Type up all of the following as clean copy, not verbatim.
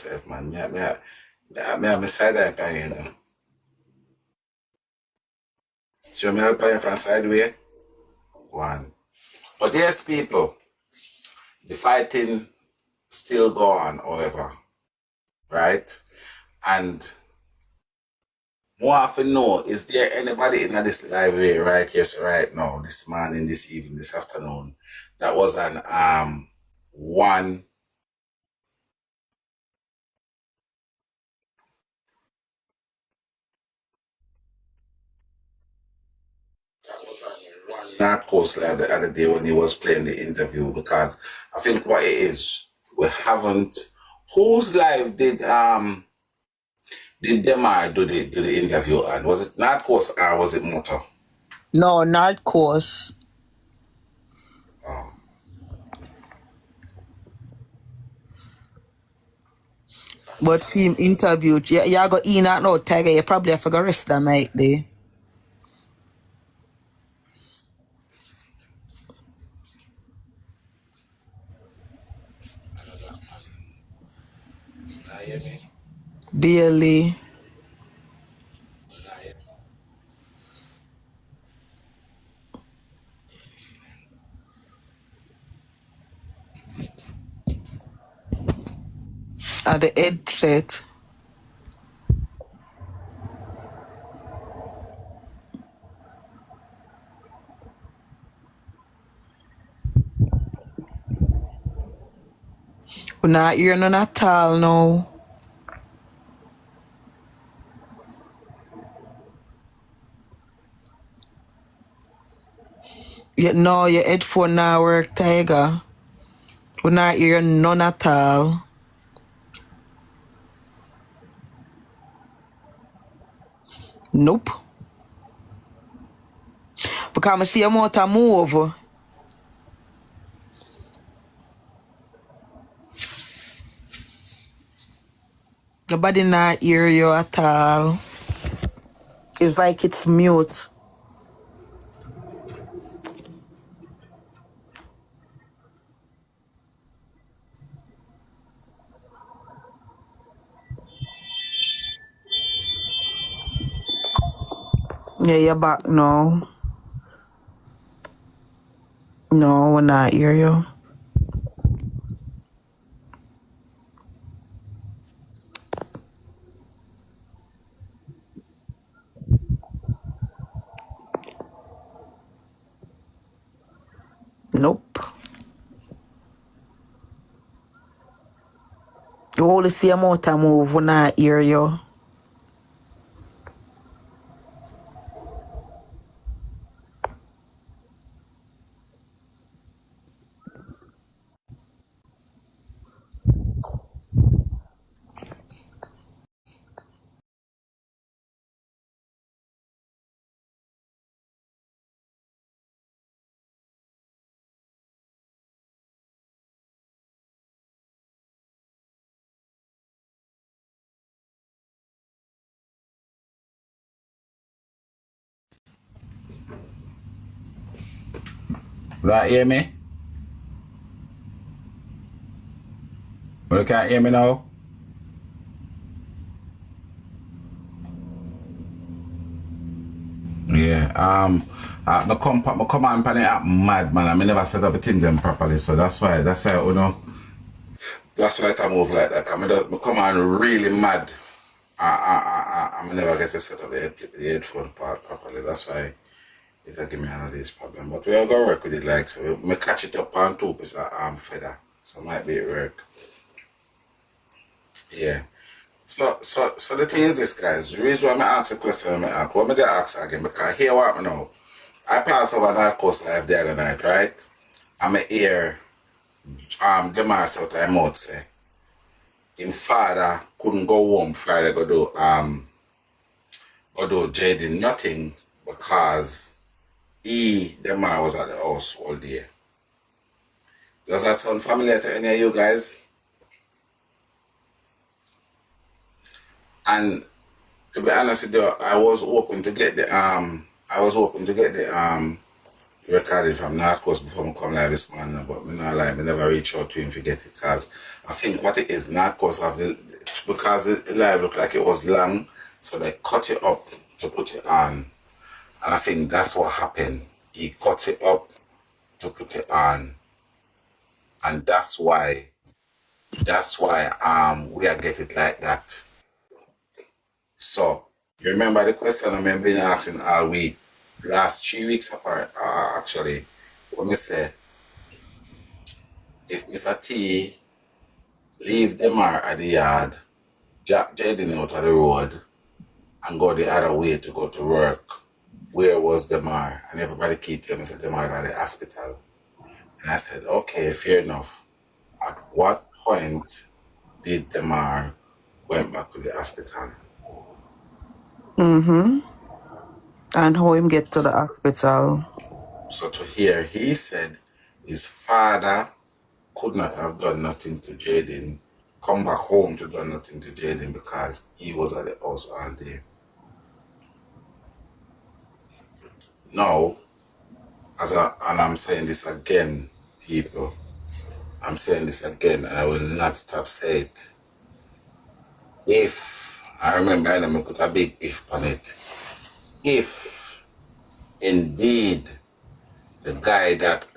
yourself, man. Me have my side eye pan, you know. So me help you from sideway. One. But yes, people, the fighting still go on, however, right? And more often know, is there anybody in this library right here, so right now, this morning, this evening, this afternoon, that was an one Narcos live the other day when he was playing the interview? Because I think what it is, we haven't. Whose live did Demar do the interview, and was it Narcos or was it Motor? No, Narcos. Oh. But film interviewed. You go in and out, Tiger. You probably have to go rest that night there. Nah, hear me? Barely. At the headset. We not hear none at all now. No, your headphone not work, Tiger. We not hear none at all. Nope. Because I see a motor move. Nobody not hear you at all. It's like it's mute. Yeah, you're back now. No, we not hear you. Nope. You only see a motor move, we not hear you. Right, hear me? Well, you can't hear me now? Yeah, my command pan it up mad, man. I never set up the things them properly, so that's why, you know, that's why I move like that. My command really mad. I never get to set up the headphone part properly. That's why it'll give me another this problem. But we're gonna work with it like so. We catch it up on two pieces of feather, so might be it work. Yeah. So the thing is this, guys. The reason why I ask the question, I ask, what me gonna ask again, because here what me know. I passed over North Coast Live the other night, right? I'm hear them ask out their mouth say him father couldn't go home Friday go do jayden nothing because them man was at the house all day. Does that sound familiar to any of you guys? And to be honest with you, I was hoping to get the recording from North Coast before I come live this morning, but me not lie, me never reach out to him to get it because I think what it is, North Coast have because it live looked like it was long, so they cut it up to put it on. And I think that's what happened. He cut it up to put it on. And that's why we are getting it like that. So you remember the question I've been asking all week, last 3 weeks apart, actually, when we say if Mr. T leave the mar at the yard, Jack Jayden out of the road and go the other way to go to work, where was the mar? And everybody keep telling me the mar at the hospital. And I said, okay, fair enough. At what point did the mar went back to the hospital? And how him get to the hospital? So to hear, he said his father could not have done nothing to Jayden, come back home to do nothing to Jayden because he was at the house all day. Now, and I'm saying this again, people, I'm saying this again, and I will not stop saying it. If, I remember I never put a big if on it, if indeed the guy that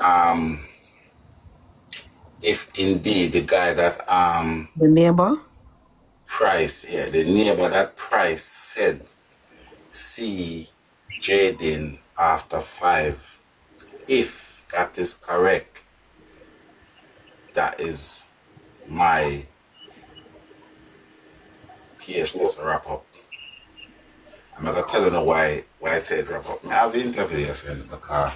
The neighbor? Price, yeah, the neighbor that Price said see Jayden after 5. If that is correct, that is my PSS wrap up. I'm not gonna tell you why I said wrap up. I have the interview yesterday in the car.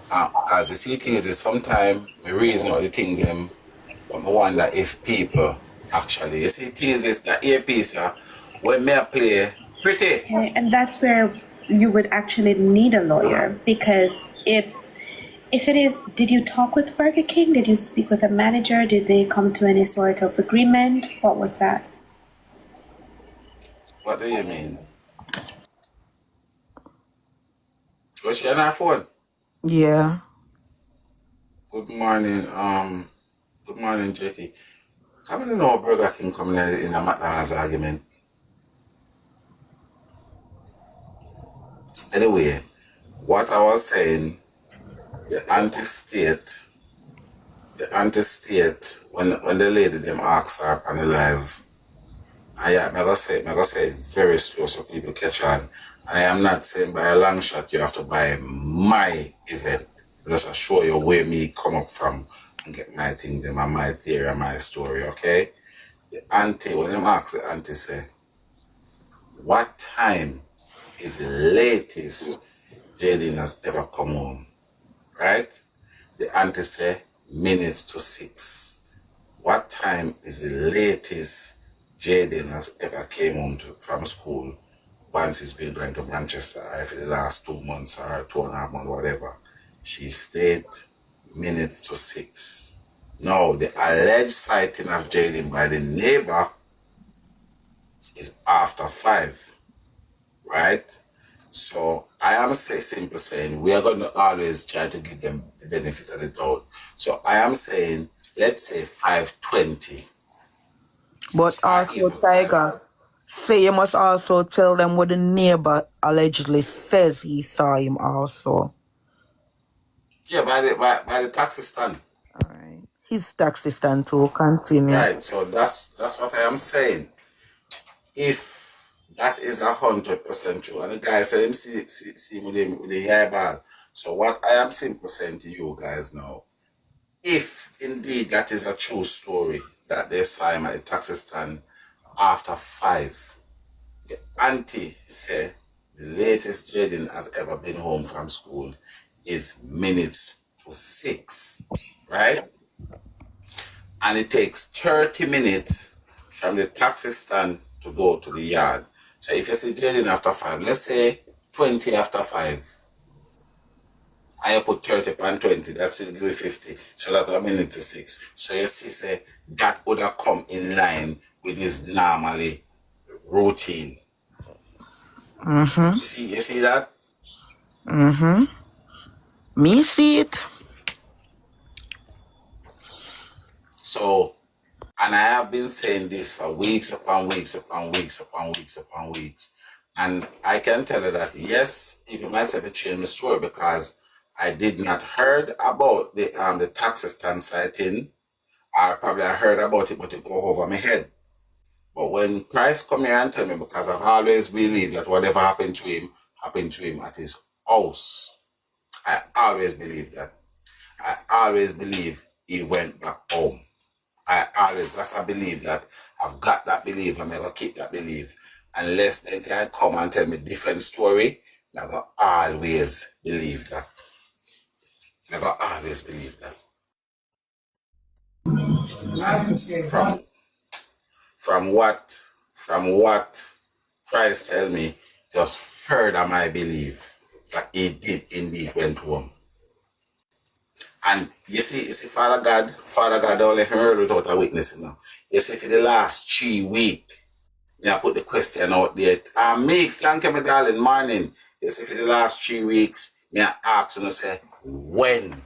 Because the see things is sometimes we reason all the things them, but I wonder if people actually, you see things is the earpiece when me play pretty. Okay, and that's where you would actually need a lawyer, because if it is, did you talk with Burger King? Did you speak with a manager? Did they come to any sort of agreement? What was that? What do you mean? Was she on her phone? Yeah. Good morning, JT. How many know Burger King coming in a McDonald's argument? Anyway, what I was saying, the anti-state, when the lady them asked her on the live, I gonna say it very slow so people catch on. I am not saying by a long shot you have to buy my event. Just to show you where me come up from and get my thing, them and my theory and my story, okay? The auntie, when them ask the auntie say, what time is the latest Jayden has ever come home? Right? The auntie say minutes to 6. What time is the latest Jayden has ever came home from school once he's been going to Manchester for the last 2 months or 2.5 months, whatever? She stayed minutes to 6. Now, the alleged sighting of Jayden by the neighbor is after 5, right? So I am simply saying we are going to always try to give them the benefit of the doubt. So I am saying, let's say 5:20. But also, Tiger, say you must also tell them what the neighbor allegedly says he saw him also. Yeah, by the taxi stand. All right. His taxi stand to continue. Right, so that's what I am saying. If that is 100% true, and the guy said him see with the eyeball. So what I am simply saying to you guys now, if indeed that is a true story, that they saw him at the taxi stand after 5, the auntie said the latest Jayden has ever been home from school is minutes to 6, right? And it takes 30 minutes from the taxi stand to go to the yard. So if you see Jayden after 5, let's say 20 after 5, and you put 30 and 20, that's still give you 50. So that's a minute to 6. So you see, say, that would have come in line with his normally routine. You see that? Me see it. So And I have been saying this for weeks upon weeks upon weeks upon weeks upon weeks. And I can tell you that, yes, people might have changed my story because I did not heard about the tax stand sighting, or probably I heard about it, but it go over my head. But when Christ come here and tell me, because I've always believed that whatever happened to him at his house. I always believe that. I always believe he went back home. I believe that. I've got that belief. I'm going to keep that belief. Unless they can come and tell me different story, I'm going to always believe that. I'm going to always believe that. From what Christ tell me, just further my belief that he did indeed went home. And you see, Father God don't let him heard without a witness, you know. You see, for the last 3 weeks, I put the question out there. Mix, thank you, my darling, morning. You see, for the last 3 weeks, I ask you, say, when?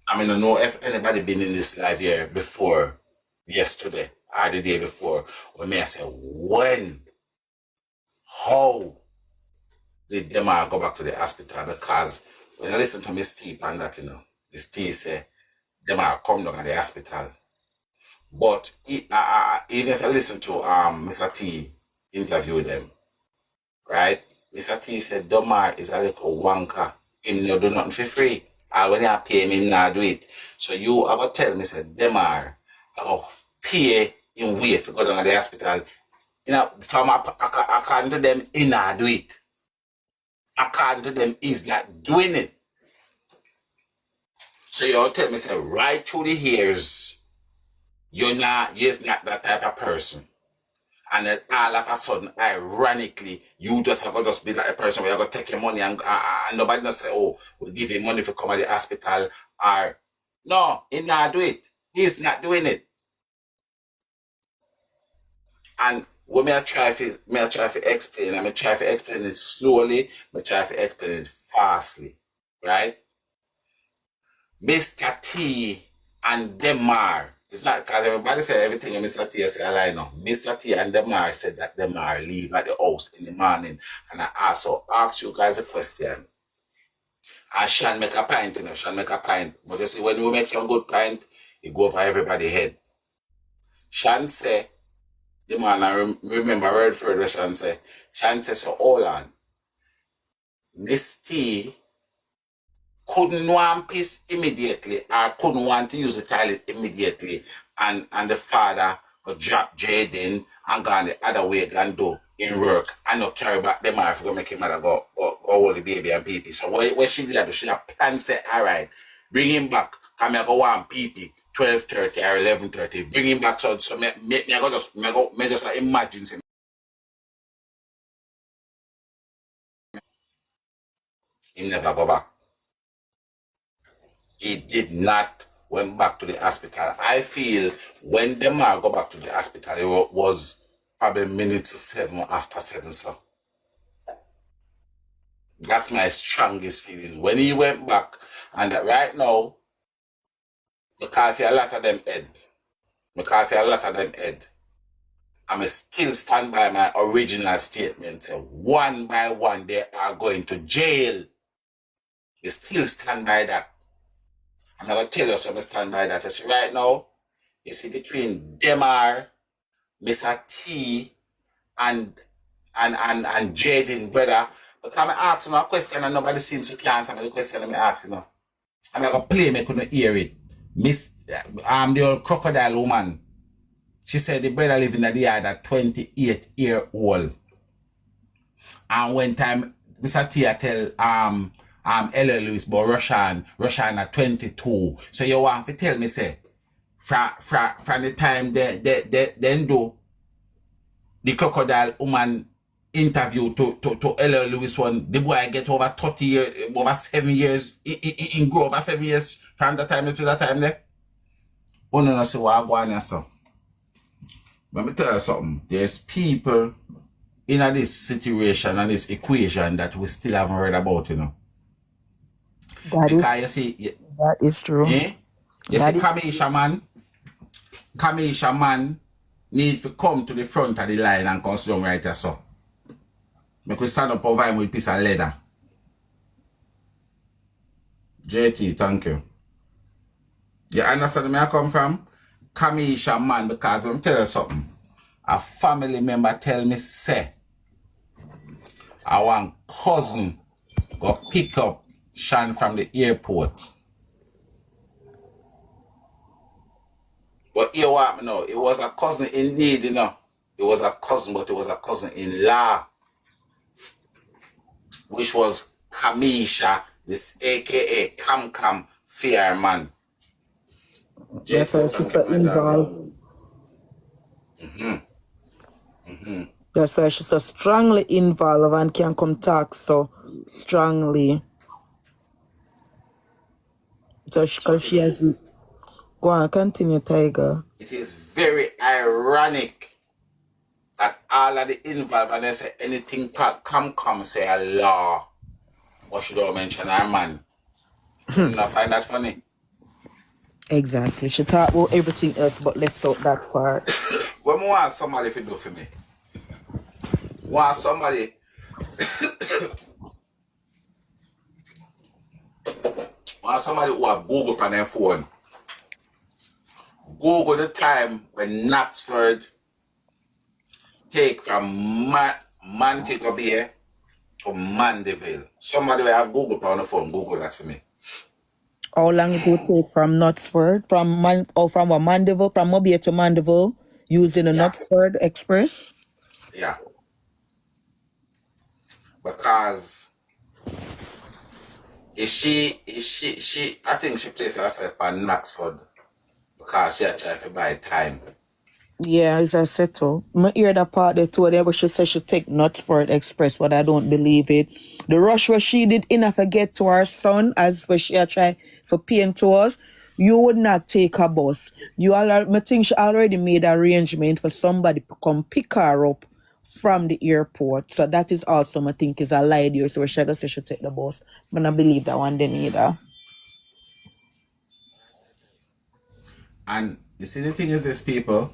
I mean, I don't know if anybody been in this live here before yesterday or the day before. When I say, when? How did them all go back to the hospital? Because when I listen to Miss T and that, you know, Miss T say, them all come down at the hospital. But even if I listen to Mr. T interview them, right? Mr. T said Domar is a little wanker. Him no do nothing for free. And when you pay him not do it. So you ever tell me said Demar about pay him way if you go down to the hospital. You know, from according to them, he not do it. According to them, he's not doing it. So you tell me say right through the years, you're not that type of person. And then all of a sudden, ironically, you just have to just be that person where you're going to take your money and nobody not say, oh, we'll give him money for come to the hospital. Or, no, he not do it. He's not doing it. And when I try to explain, I try to explain it slowly, I try to explain it fastly, right? Mr. T and Demar. It's not because everybody said everything in Mr. T say a lie now. Mr. T and Demar said that Demar leave at the house in the morning. And I also asked you guys a question. And Sean make a pint, you know, Sean make a pint. But you see, when we make some good pint, it go over everybody's head. Sean say, the man, I remember word for it, Sean say, so hold on. Miss T couldn't want piss immediately or couldn't want to use the toilet immediately and the father would drop Jayden and go the other way and do in work and not carry back the man for make him mother go hold the baby and pee. So what she did do, she had plan say, all right, bring him back, come here go one pee 12:30 or 11:30, bring him back so me just imagine him. He never go back. He did not went back to the hospital. I feel when Demar go back to the hospital, it was probably minute to 7 after 7, so. That's my strongest feeling. When he went back, and right now, I feel a lot of them head. I'm still stand by my original statement. One by one, they are going to jail. I still stand by that. I'm not going to tell you so I stand by that. See, right now, you see between Demar, Mr. T, and Jayden, brother. But I'm asking a question and nobody seems to answer me the question I'm asking. I'm going to play me, couldn't hear it. The old crocodile woman. She said the brother living in the yard at 28-year-old. And when time Mr. Tia tell Ella Lewis about Russian at 22. So you want to tell me say from the time they do the crocodile woman interview to Ella Lewis one, the boy get over 30 years, over 7 years, in grow over 7 years from the time to that time there. Oh no, so what I go on here, so. Let me tell you something. There's people in this situation and this equation that we still haven't heard about, you know. That is true. You see Kamisha, man. Kamisha man need to come to the front of the line and come down right here, so. Make we stand up over him with a piece of leather. JT, thank you. You understand where I come from? Kamisha man, because let me tell you something. A family member tell me, say, I want cousin go pick up Sean from the airport. But you what me know, it was a cousin indeed, you know. It was a cousin, but it was a cousin-in-law. Which was Kamisha, this aka Cam Fairman. That's why she's so involved. That's why she's so strongly involved and can come talk so strongly. So because she has... Go on, continue, Tiger. It is very ironic that all of the involved, and they say anything come say a law. But she don't mention her man. You not find that funny? Exactly. She talked about everything else but left out that part. When I want somebody to do for me, want somebody who have Google on their phone. Google the time when Knoxford take from Montego Bay to Mandeville. Somebody will have Google on the phone. Google that for me. How long it will take from Knutsford, from Mandeville, from Mobile to Mandeville, using the Knutsford Express? Yeah. Because if she I think she places herself on Knoxford because she try to buy time. Yeah, as I said so. I hear that part there too, there, but she said she take Knutsford Express, but I don't believe it. The rush where she did enough to get to her son, as where she try for paying to us, you would not take a bus. I think she already made arrangement for somebody to come pick her up from the airport. So that is also, I think, is a lie there. So she said she take the bus. But I believe that one then either. And you see the thing is this, people,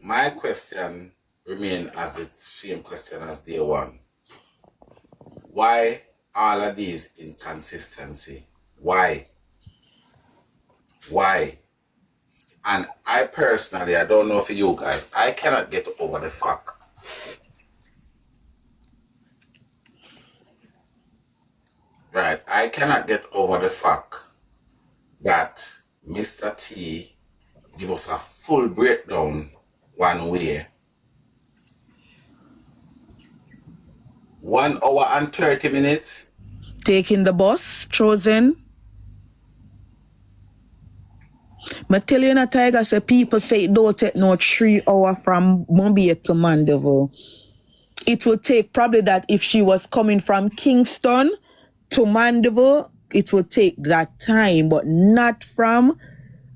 my question remain as the same question as day one. Why all of these inconsistency? Why? And I personally, I don't know for you guys, I cannot get over the fact I cannot get over the fact that Mr. T give us a full breakdown one way. 1 hour and 30 minutes. Taking the bus, chosen. I tell you, Tiger, say people say it don't take no 3 hours from Mobile to Mandeville. It would take probably that if she was coming from Kingston to Mandeville, it would take that time, but not from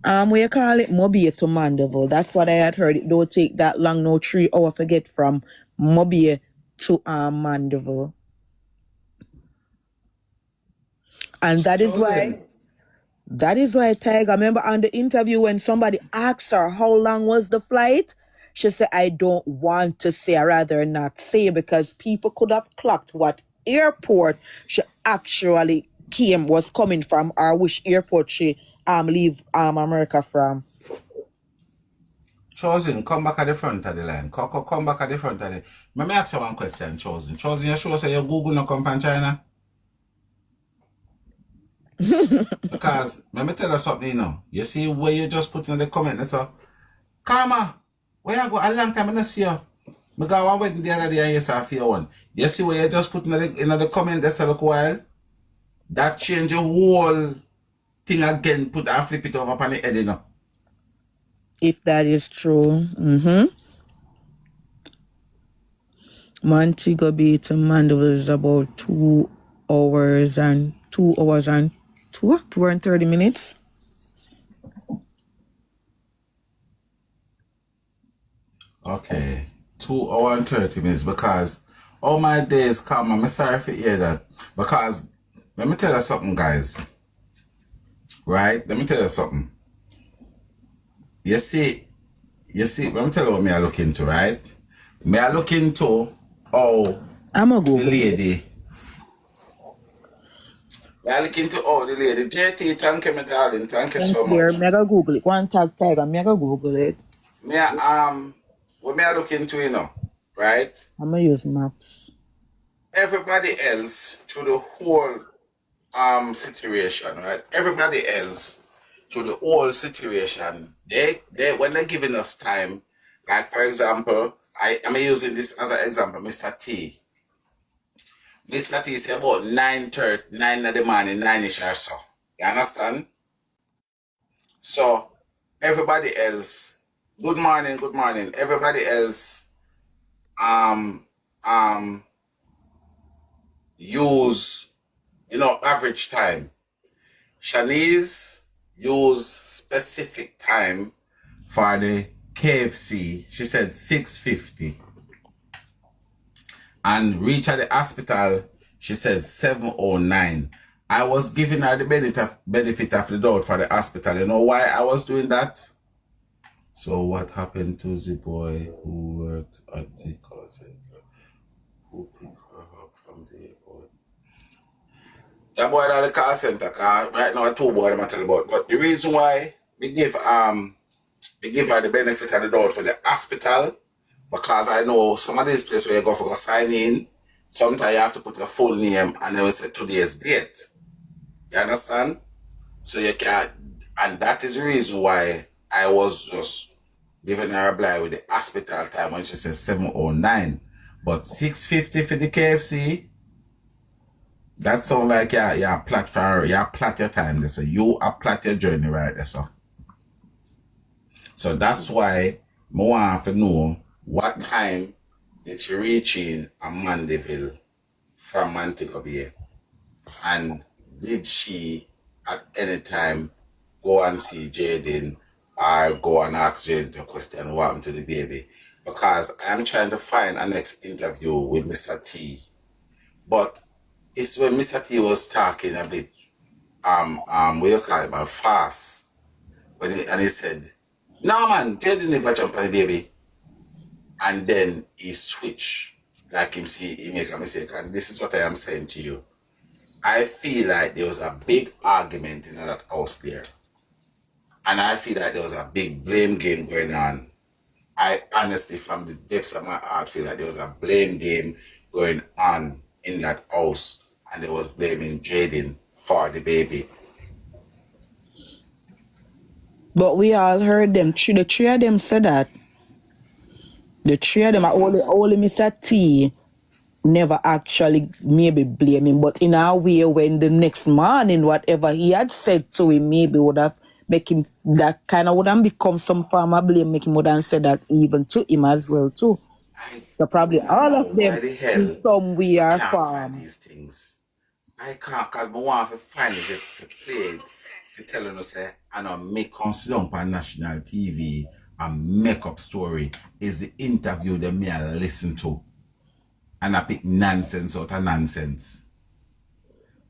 what you call it, Mobile to Mandeville. That's what I had heard. It don't take that long, no 3 hours to get from Mobile to Mandeville. And that is why. That is why, Tiger, remember on the interview when somebody asked her how long was the flight, she said, I don't want to say, I'd rather not say, because people could have clocked what airport she actually was coming from, or which airport she leave America from. Chosen, come back at the front of the line. Come back at the front of the... Let me ask you one question, Chosen. Chosen, you sure say your Google not come from China? Because, let me tell you something, you know. You see where you just put in the comment, so, Karma, where you go? A long time I don't see you. I got one wedding the other day and you saw a one. You see where you just put in the comment that's a look while? That change the whole thing again, put and flip it over upon the head, you know. If that is true. Montego Bay to Mandeville is about 2 hours and 2 and 30 minutes. Okay, 2 hours and 30 minutes, because all my days come. I'm sorry for hear that. Because let me tell you something, guys. Right? Let me tell you something. let me tell you what me I look into, right? Me I look into how I'm a the Google. lady. Me I look into how the lady. JT, thank you, my darling. Thank you Thanks, so dear. much. Me I go Google it. One tag tiger. Me I go Google it. Me what me I look into, right? I'm gonna use maps. Everybody else through the whole situation, right? Everybody else through the whole situation, they when they're giving us time, like for example, I'm using this as an example, Mr. T. Mr. T say about 9:30, 9 in the morning, 9ish or so. You understand? So everybody else, good morning, good morning. Everybody else um use average time. Shanice use specific time for the KFC. She said 6:50. And reach at the hospital, she said 7:09. I was giving her the benefit of the doubt for the hospital. You know why I was doing that? So what happened to the boy who worked at the call center? Who picked her up from the airport? That boy at the call center, cause right now two boys I'm telling about. But the reason why we give her the benefit of the doubt for the hospital, because I know some of these places where you go for sign in, sometimes you have to put your full name and they will say today's date. You understand? So you can't, and that is the reason why I was just giving her a reply with the hospital time when she says 7:09. But 6:50 for the KFC, that sounds like you plot for her, you plot your time there. So you plot your journey right there, so. So that's why I want to know what time did she reach in Mandeville from Montego Bay, and did she at any time go and see Jayden or go and ask Jayden the question what happened to the baby? Because I'm trying to find a next interview with Mr. T, but it's when Mr. T was talking a bit what you call it, man, fast, and he said, "No man, Jayden never jump on the baby." And then he switch, like he make a mistake. And this is what I am saying to you. I feel like there was a big argument in that house there. And I feel like there was a big blame game going on. I honestly, from the depths of my heart, feel like there was a blame game going on in that house. And they was blaming Jayden for the baby. But we all heard them. The three of them said that. The three of them are only Mr. T never actually maybe blame him, but in a way when the next morning whatever he had said to him maybe would have make him that kind of would have become some form of blame, make him would have said that even to him as well too. So probably all of them Why the hell in some way I or can't form. find these things? I can't, because I want to find it, to play it, to tell you, say, and I make consider on national TV and make up story is the interview that me I listen to. And I pick nonsense out of nonsense.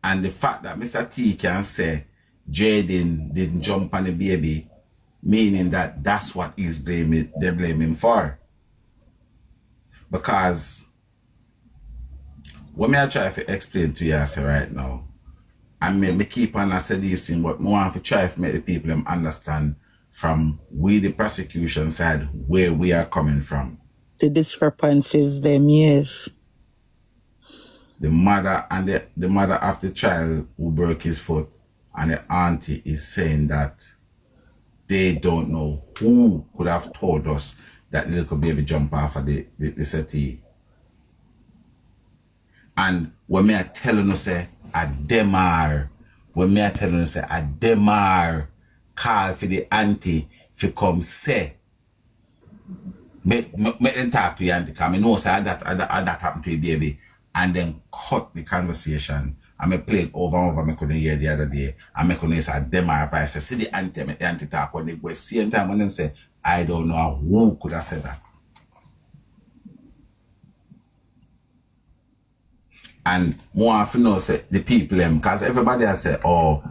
And the fact that Mr. T can say Jayden didn't jump on the baby, meaning that that's what they blame him for. Because what me I try to explain to you I say right now, and me keep on I say this thing, but I want to try to make the people them understand from the prosecution side where we are coming from. The discrepancies them, yes. The mother and the mother of the child who broke his foot and the auntie is saying that they don't know who could have told us that the little baby jumped off of the settee. And when me are telling you say a demar, when me are telling you say a demar call for the auntie to come say, make them talk to the auntie, because I know say that happened to the baby, and then cut the conversation. And I played over and over, I couldn't hear the other day, and I couldn't say a demar advice. I see the auntie, make the auntie talk when they go same time when them say, I don't know who could have said that. And more often know say the people because everybody has said, oh,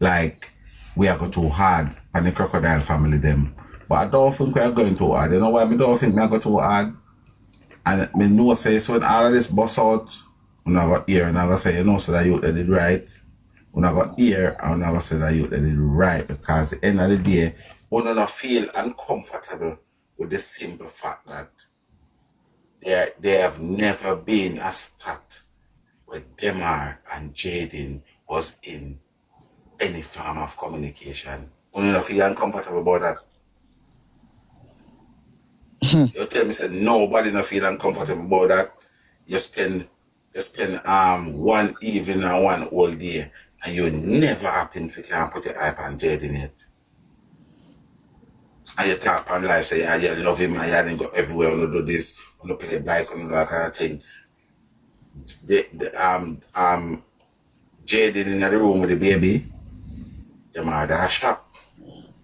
like we are go too hard on the crocodile family them. But I don't think we're going too hard. You know why I don't think we're going too hard? And me know say so when all of this bust out, when I got here and I got say, you know, so that you did right. When I got here and I got say that you did right because at the end of the day, when I feel uncomfortable with the simple fact that there have never been a spot where Demar and Jayden was in any form of communication. When I feel uncomfortable about that. You tell me say nobody not feel uncomfortable about that. You spend one evening and one whole day and you never happen to can put your eye on Jayden yet. And you talk on life, say yeah, you love him and you didn't go everywhere on do this, on the play bike, on that kind of thing. Jayden in the room with the baby, them are at shop.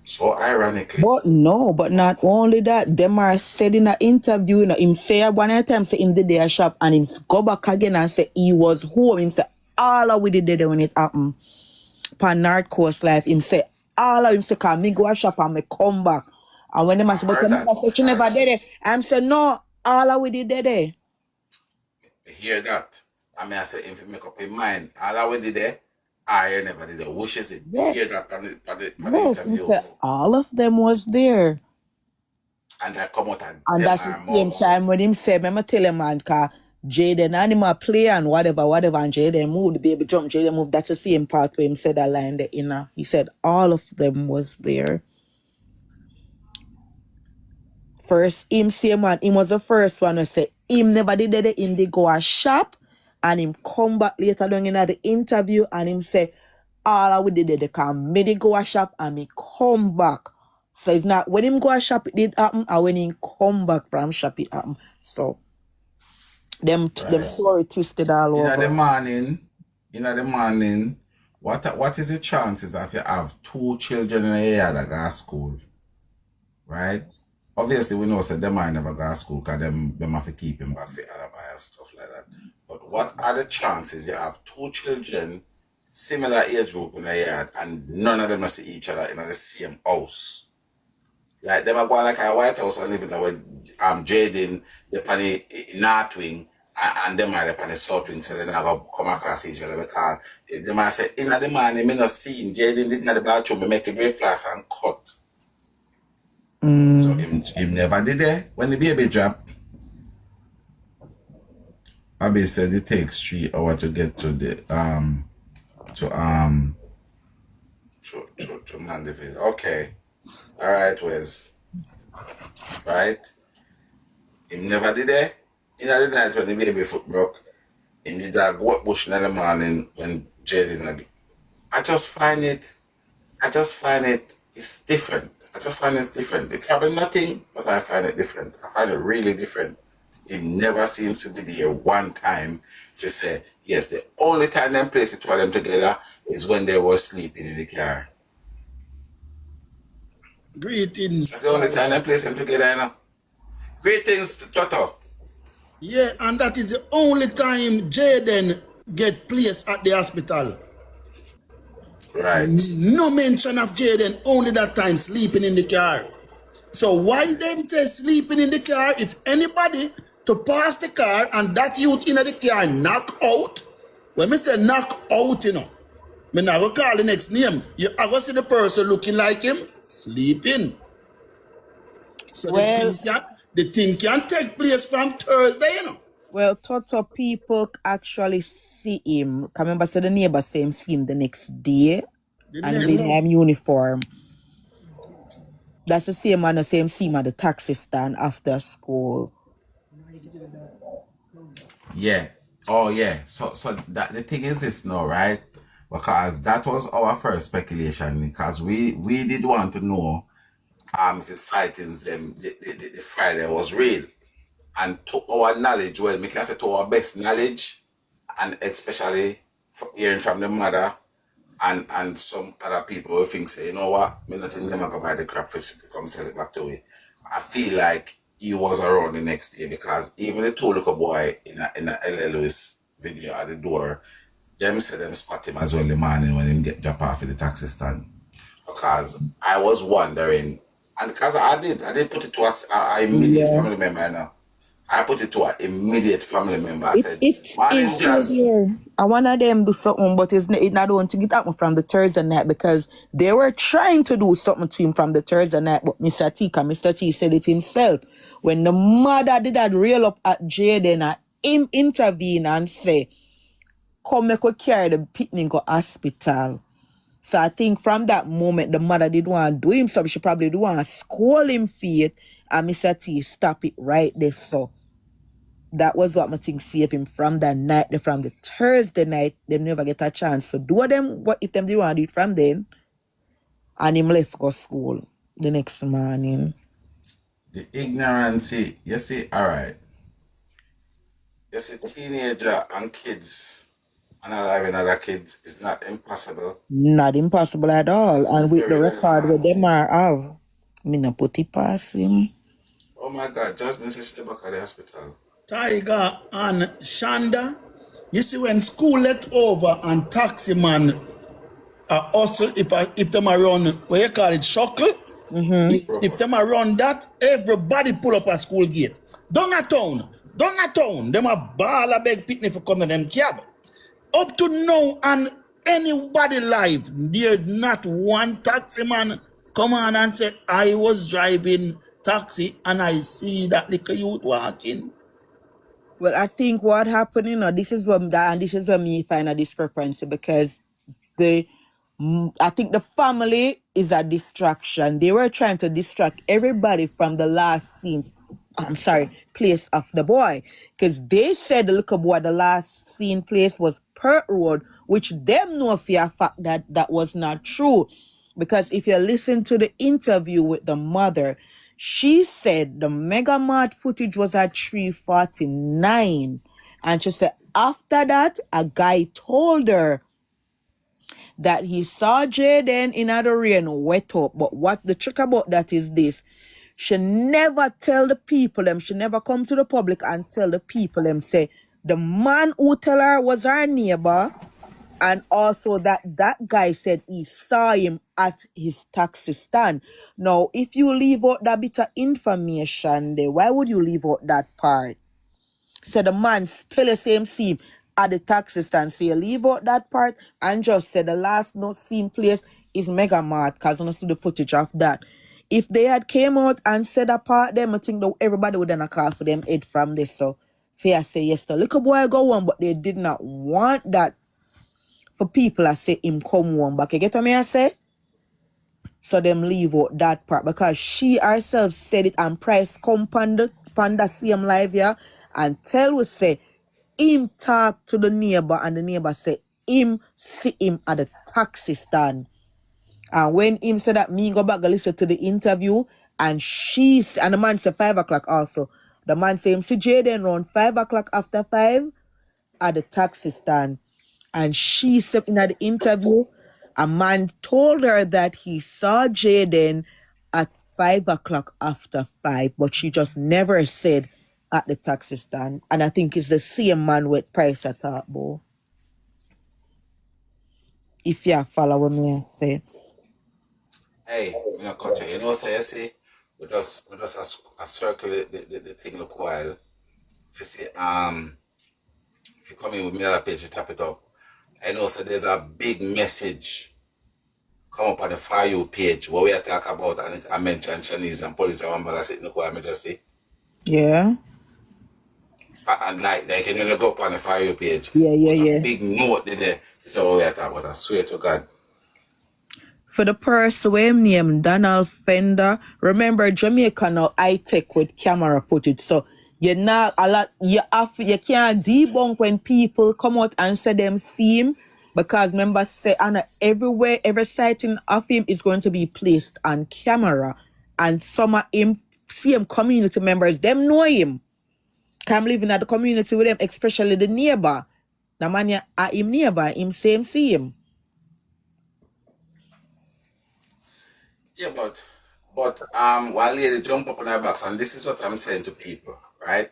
So ironically. But no, but not only that, Demar said in an interview, you know, him say one time say him did their shop and him go back again and say he was home. Him say all of we did there when it happened. Pan North Coast Life, him say all of him say come me go a shop and me come back. And when them say but you never did it, I'm say no, all of we did there. Hear that? I mean I say if you make up your mind, all of we did there. I never did it. Which is it? Yes. Hear that on the Yes, interview. said all of them was there. And I come out and that's the same time when him say, I'ma tell him man, cause Jayden animal play and whatever, and Jayden move, the baby jump, Jayden move. That's the same part where him said that line there, you know. He said all of them was there. First, him say man, him was the first one who said him never did the Indigo a shop. And him come back later down in the interview and him say, all I would did they come, me go a shop and me come back. So it's not when him go a shop it did happen or when him come back from shop it happen. So them story twisted all over. In the morning, what is the chances if you have 2 children in a year that go to school? Right? Obviously we know that them might never go to school because them have to keep him back for alibi and stuff like that. But what are the chances you have 2 children, similar age group in a yard, and none of them see each other in the same house? Like them are going like a White House and living there with Jayden, the penny north wing, and them are the penny south wing, so they never come across each other because they might say, in the morning, me not seeing Jayden did in the bathroom, me make a breakfast and cut. So him never did that. When the baby dropped, Abby said it takes 3 hours to get to the to Mandeville. Okay. Alright, Wes. Right? Him never did that. In the night when the baby foot broke, him did that go up bush in the morning when Jayden had. I just find it it's different. I just find it different. It's probably nothing, but I find it different. I find it really different. It never seems to be there one time to say, yes, the only time them place it for them together is when they were sleeping in the car. Greetings. That's the only time they place them together, you know. Greetings, Toto. Yeah, and that is the only time Jayden get placed at the hospital. Right. No mention of Jayden, only that time sleeping in the car. So why them say sleeping in the car if anybody to pass the car and that youth in the car knock out? When me say knock out, you know, me not go call the next name. You ever see the person looking like him? Sleeping. So the thing can take place from Thursday, you know. Well, Toto people actually see him. I remember so the neighbor say him see him the next day. And in him uniform. That's the same man, the same see him at the taxi stand after school. Yeah. Oh yeah. So that the thing is this now, right? Because that was our first speculation because we did want to know if the sightings the Friday was real. And to our knowledge, well, we can say to our best knowledge, and especially hearing from the mother and some other people who think say, you know what, me not think them are buy the crap for come sell it back to me. I feel like he was around the next day because even the 2 little boy in a L.A. Lewis video at the door, them said them spot him as well the morning when him get dropped off at the taxi stand. Because I was wondering And because I did put it to a immediate Yeah. family member, you know. I put it to an immediate family member. I If said, it's Morning, still Jazz. there, I want of them do something, but it not want to get up from the Thursday night because they were trying to do something to him from the Thursday night, but Mr. T said it himself. When the mother did that reel up at Jayden, him intervene and say, come make we carry the picnic go hospital. So I think from that moment, the mother did want to do him something. She probably did want to scold him for it, and Mr. T stop it right there. So that was what I think saved him from that night, from the Thursday night. They never get a chance to do them. What if them did want to do it from then? And him left go school the next morning. The ignorance, you see, all right. You see, teenager and kids and allowing other kids is not impossible. Not impossible at all. It's And with the very, very record where hard. them are have, me not put it past him. Oh my God, Jasmine said she's back at the hospital. Tiger and Shanda, you see when school let over and taxi man hustle, if them are run, what you call it, shuckle, if them are run that, everybody pull up a school gate. Down a town, them a ball a big picnic for come to them cab. Up to now, and anybody live, there's not one taxi man come on and say, I was driving taxi and I see that little youth walking. Well, I think what happened, this is where me find a discrepancy because I think the family is a distraction. They were trying to distract everybody from the last scene. I'm sorry, place of the boy. Because they said the little boy, the last scene place was Pert Road, which them know for a fact that that was not true. Because if you listen to the interview with the mother, she said the Mega Mart footage was at 3:49. And she said after that, a guy told her that he saw Jayden in the rain wet up. But what the trick about that is this. She never tell the people them, she never come to the public and tell the people them say the man who tell her was her neighbor, and also that guy said he saw him at his taxi stand. Now, if you leave out that bit of information there, why would you leave out that part? So the man still the same scene at the taxi stand. So you leave out that part and just say the last not seen place is Mega Mart because I don't see the footage of that. If they had came out and said that part them, I think that everybody would then call for them head from this. So fair say yes, the little boy go on, but they did not want that for people I say him come one back. You get what I say? So them leave out that part because she herself said it and Price come panda same live here and tell us say him talk to the neighbor and the neighbor say him see him at the taxi stand. And when him said that, me go back and listen to the interview and and the man said 5 o'clock also. The man say him see Jayden around 5 o'clock after 5 at the taxi stand. And she said in the interview, a man told her that he saw Jayden at 5 o'clock after 5, but she just never said at the taxi stand. And I think it's the same man with Price I talk about. If you follow what me say. Hey, me not cut you. You know, say, you see, we just a circle the thing look while. If you see, if you come in with me on the page, you tap it up. I know, so there's a big message come up on the For You page where we are talk about and I mention Chinese and police and one bag of sitting look while me just see. Yeah. And like when you go up on the For You page, was a Yeah. big note there. This is what we are talking about. I swear to God. For the person named Donald Fender, remember Jamaica now high tech with camera footage. So you not a lot you can't debunk when people come out and say them see him because remember say and everywhere every sighting of him is going to be placed on camera. And some of him same community members, them know him. Come living at the community with them, especially the neighbor. The man at him neighbor, him same see him. Yeah, but one lady jump up on her box, and this is what I'm saying to people, right?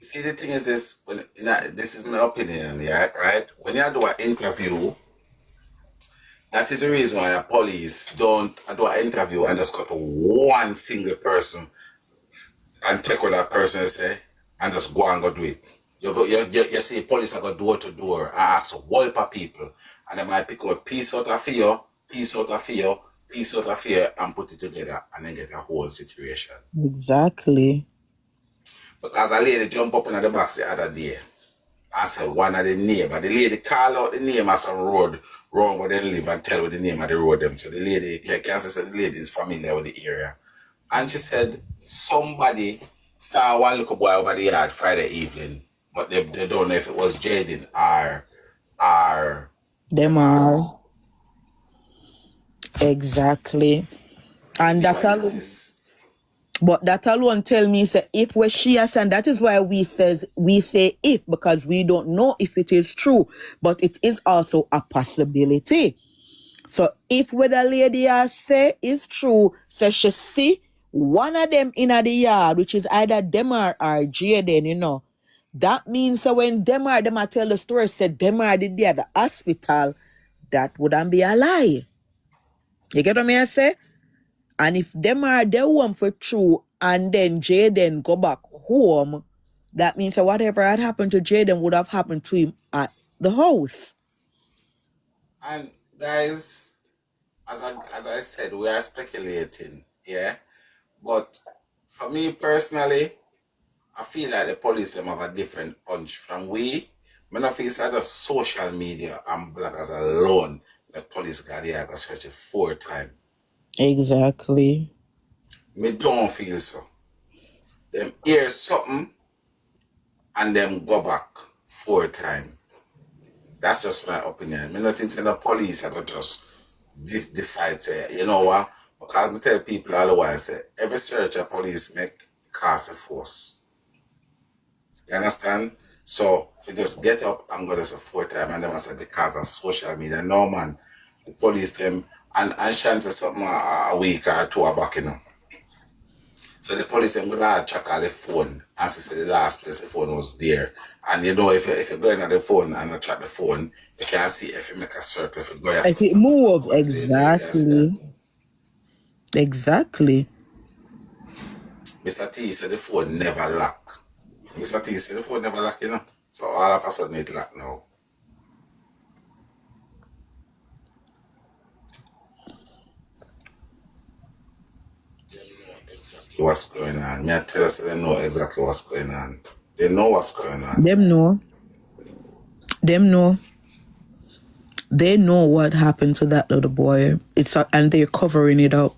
You see, the thing is this: this is my opinion, yeah, right? When you do an interview, That is the reason why the police don't do an interview and just cut to one single person and take what that person say and just go and go do it. You see police are go door to door and ask a whole heap of people and they might pick up a piece out of fear, piece out of fear, piece out of fear and put it together and then get a whole situation. Exactly. Because a lady jump up in the box the other day and said one of the neighbor. The lady call out the name of some road wrong where they live and tell what the name of the road them. So the lady, like I said, the lady is familiar with the area. And she said somebody saw one little boy over the yard Friday evening, but they don't know if it was Jayden or Them are. Exactly. And that alone, but that alone tell me say if we she has, and that is why we say if, because we don't know if it is true, but it is also a possibility. So if what the lady has say is true, so she see one of them in the yard, which is either Demar or Jayden, you know, that means so when Demar tell the story, said Demar did there at the hospital, that wouldn't be a lie. You get what I say? And if Demar they one for true and then Jayden go back home, that means that whatever had happened to Jayden would have happened to him at the house. And guys, as I said, we are speculating, yeah. But for me personally, I feel like the police them have a different hunch from we. I don't feel it's just social media and bloggers alone. The police got there go search it 4 times. Exactly. Me don't feel so. Them hear something and them go back 4 times. That's just my opinion. Me not think the police are going to just decide say, you know what? Because I tell people all the while say every search a police make costs a force. You understand? So if you just get up and go this a 4 times and them say because of social media, no man. The police them and chance something a week or 2 back, you know. So the police them would have check out the phone and say the last place the phone was there. And you know if you go in at the phone and you check the phone, you can see if you make a circle, if you go If it move, exactly. Exactly. Mr. T said the phone never lock. Mr. T said the phone never lock, you know. So all of a sudden it lock now. What's going on? Me I tell us they know exactly what's going on. They know what's going on. Them know. They know what happened to that little boy. And they're covering it up.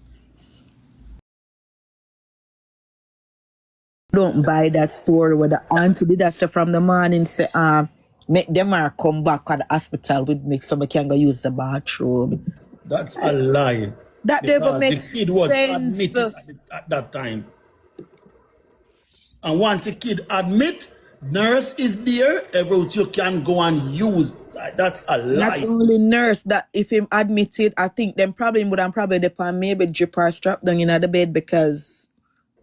Don't buy that story where the auntie did that stuff from the morning say, make them come back at the hospital with me so I can go use the bathroom. That's a lie. That never makes the kid was sense. admitted at that time. And once a kid admit, nurse is there, about you can go and use. That's a lie. Not only nurse, that if him admitted, I think them probably would have probably depend maybe drip or strap down in the bed because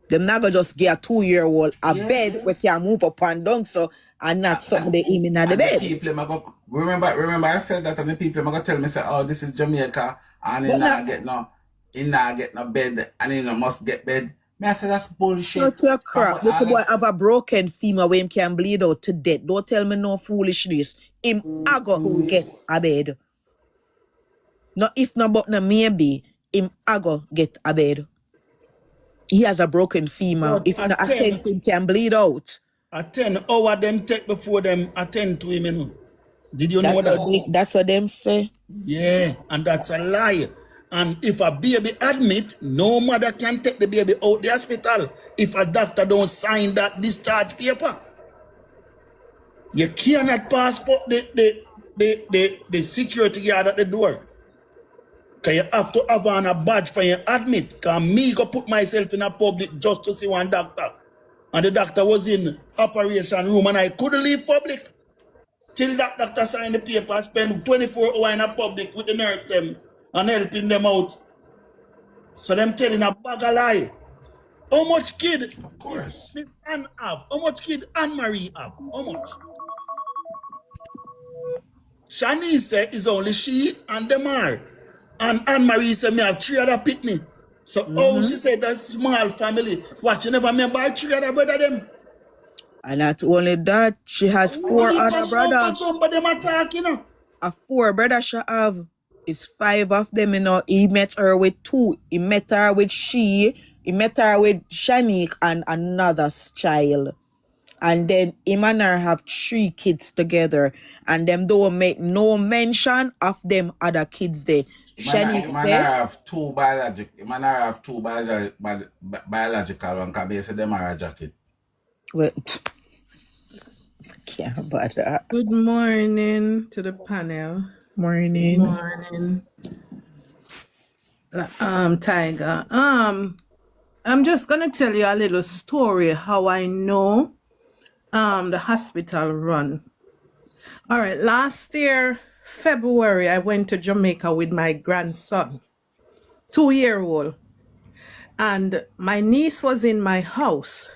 them not gonna just get a 2-year-old a bed where can move up and down so and not something they aim in the bed. The people remember I said that and the people are gonna tell me say, oh, this is Jamaica and he not get no bed and he must get bed. Me I say that's bullshit. Not your crap. Little boy have a broken femur where him can bleed out to death. Don't tell me no foolishness. Him go get a bed. No if no but no maybe him go get a bed. He has a broken femur. But if not attend him can bleed out. At 10 hours them take before them attend to him, you know. Did you know that? That's what them say. Yeah, and that's a lie. And if a baby admit, no mother can take the baby out the hospital if a doctor don't sign that discharge paper. You cannot passport the security guard at the door. Because you have to have on a badge for your admit. Because me go put myself in a public just to see one doctor. And the doctor was in operation room and I couldn't leave public. Till that doctor signed the paper and spend 24 hours in a public with the nurse them and helping them out. So them telling a bag of lie. How much kid Miss Anne have? How much kid Anne Marie have? How much? Shanice is only she and Demar. And Anne-Marie said me have 3 other pitney. So oh, she said that small family. What, she never remember 3 other brother them? And not only that, she has 4 Only other brothers. them attack, you know. A 4 brothers she have. It's 5 of them, you know. He met her with 2. He met her with He met her with Shanique and another child. And then him and her have 3 kids together. And them don't make no mention of them other kids there. Shanique Man, I said, have 2 biological. Man, I have 2 biological one. Cause they say them are a jacket. wait, can't bother. Good morning to the panel. Morning. Morning. Tiger. I'm just gonna tell you a little story how I know the hospital run. All right, last year, February, I went to Jamaica with my grandson, 2-year-old. And my niece was in my house.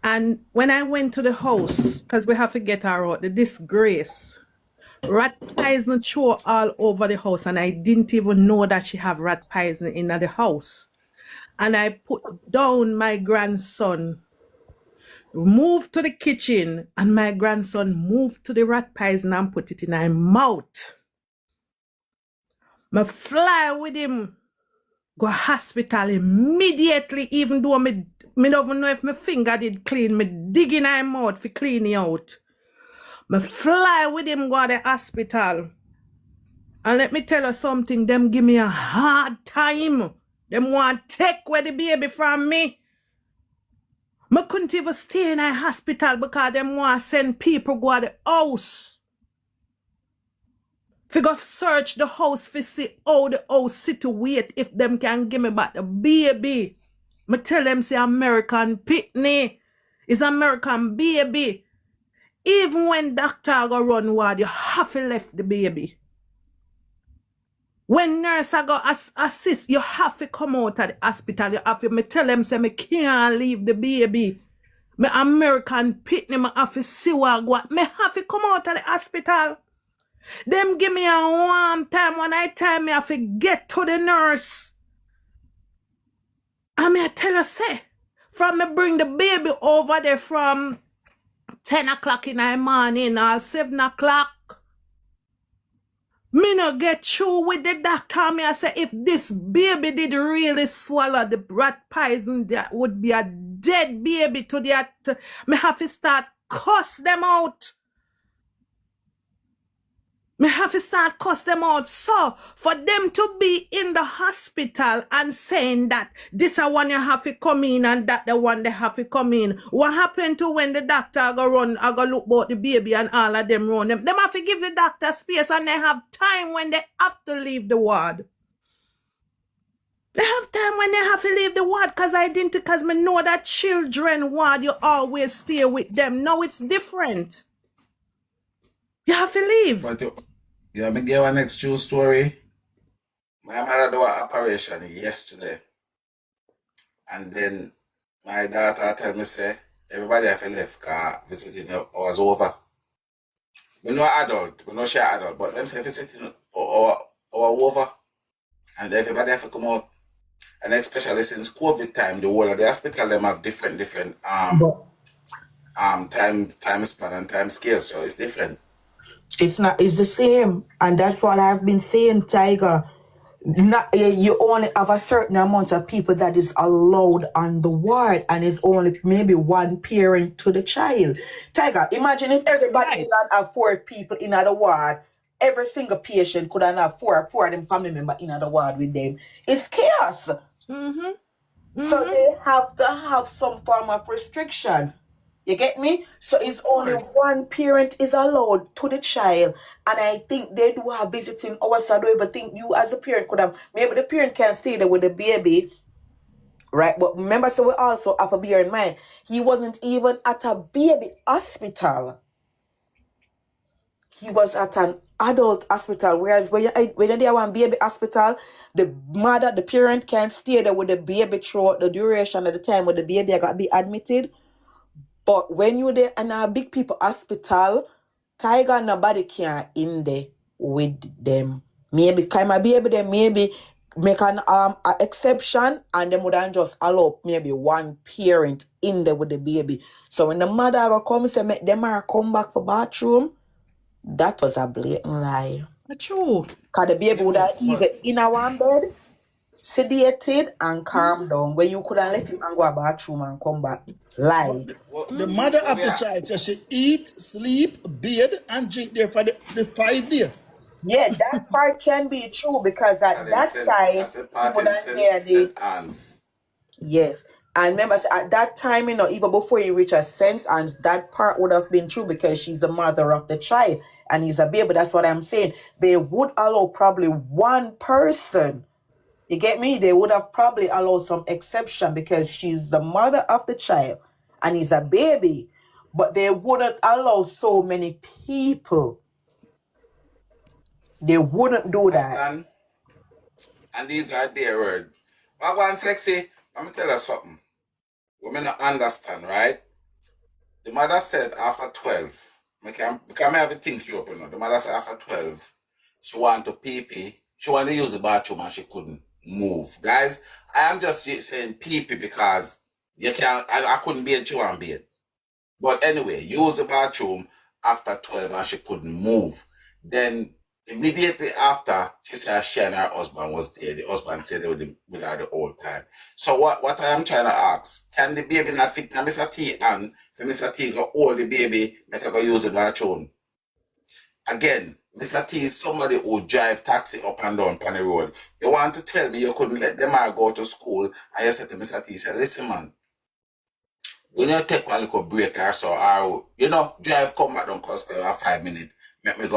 And when I went to the house, because we have to get her out, the disgrace, rat poison throw all over the house, and I didn't even know that she have rat poison in the house. And I put down my grandson, moved to the kitchen, and my grandson moved to the rat poison and put it in her mouth. Me fly with him, go hospital immediately, even though me don't even know if my finger did clean. Me dig in her mouth for cleaning out. Me fly with him go to the hospital. And let me tell you something, them give me a hard time. Them want to take away the baby from me. Me couldn't even stay in a hospital because them want to send people go to the house. If go search the house for see how the house situate if them can give me back the baby. Me tell them say American pitney is American baby. Even when doctor go run ward, you have to left the baby. When nurse go assist, you have to come out of the hospital. You have to, me tell them say me can't leave the baby. Me American pitney, me have to see what go. Me have to come out of the hospital. Them give me a warm time when I time me have to get to the nurse. And me I tell her say, from me bring the baby over there from 10 o'clock in the morning or 7 o'clock. Me no get through with the doctor. Me I say, if this baby did really swallow the rat poison, that would be a dead baby to the... Me have to start cuss them out. Me have to start cuss them out. So, for them to be in the hospital and saying that this a one you have to come in and that the one they have to come in. What happened to when the doctor go run, I go look about the baby and all of them run them? Them have to give the doctor space and they have time when they have to leave the ward. They have time when they have to leave the ward because me know that children ward, you always stay with them. Now it's different. You have to leave. But yeah, me give one next true story. My mother do an operation yesterday. And then my daughter tell me say, everybody have left car visiting was over. We no adult, we no share adult, but them say visiting or over. And everybody have to come out. And especially since COVID time, the whole of the hospital them have different time span and time scale, so it's different. It's not, it's the same. And that's what I've been saying, Tiger. Not, you only have a certain amount of people that is allowed on the ward, and it's only maybe one parent to the child. Tiger, imagine if everybody could have 4 people in the ward. Every single patient could have four of them family members in the ward with them. It's chaos. So they have to have some form of restriction. You get me? So it's only one parent is allowed to the child. And I think they do have visiting hours. So I don't even think you as a parent could have, maybe the parent can stay there with the baby. Right? But remember, so we also have to bear in mind, he wasn't even at a baby hospital. He was at an adult hospital. Whereas when you're there one baby hospital, the parent can stay there with the baby throughout the duration of the time when the baby got to be admitted. But when you're there in a big people hospital, Tiger, nobody can in there with them. Maybe kind of baby then maybe make an a exception and them would just allow maybe one parent in there with the baby. So when the mother go come say make them are come back for bathroom, that was a blatant lie. True. Cause the baby Yeah, would have but even in a one bed, sedated and calm down, where you could have left him and go to bathroom and come back. Lie. The mother what of we the are, child says she eat, sleep, bathe, and drink there for the 5 days. Yeah, that part can be true because at and then that I time said he part in wouldn't hear the St. Anne's. yes. And remember at that time, even before you reach a sentence, that part would have been true because she's the mother of the child and he's a baby. That's what I'm saying. They would allow probably one person. You get me? They would have probably allowed some exception because she's the mother of the child and he's a baby. But they wouldn't allow so many people. They wouldn't do that. Understand? And these are their words. But one sexy, let me tell you something. Women don't understand, right? The mother said after 12, because I have to think you up, you know. The mother said after 12, she wanted to pee pee. She wanted to use the bathroom and she couldn't move. Guys, I am just saying pee pee because you can't, I couldn't be a and be it. But anyway, use the bathroom after 12 and she couldn't move. Then immediately after, she said she and her husband was there. The husband said they were with her the whole time. So what I am trying to ask, can the baby not fit now Mr. T and for Mr. T go hold the baby, make her go use the bathroom? Again, Mr. T is somebody who drive taxi up and down on the road. You want to tell me you couldn't let them all go to school and you said to Mr. T, say, listen man, when you take one little break or so, or drive come back down cause you have 5 minutes, let me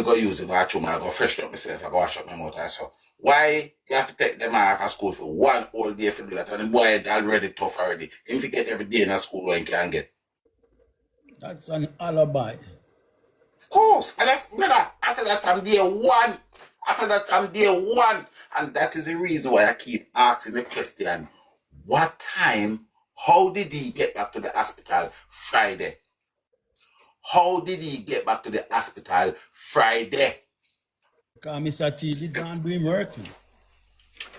go use the bathroom, I go freshen up myself, I go wash up my mouth or so. Why you have to take them out of school for one whole day for do that? And the boy is already tough already. If you get every day in a school when you can get. That's an alibi. Of course. And that's better. I said that from day one. And that is the reason why I keep asking the question, what time, how did he get back to the hospital Friday? How did he get back to the hospital Friday? Because Mr. T did not do him working.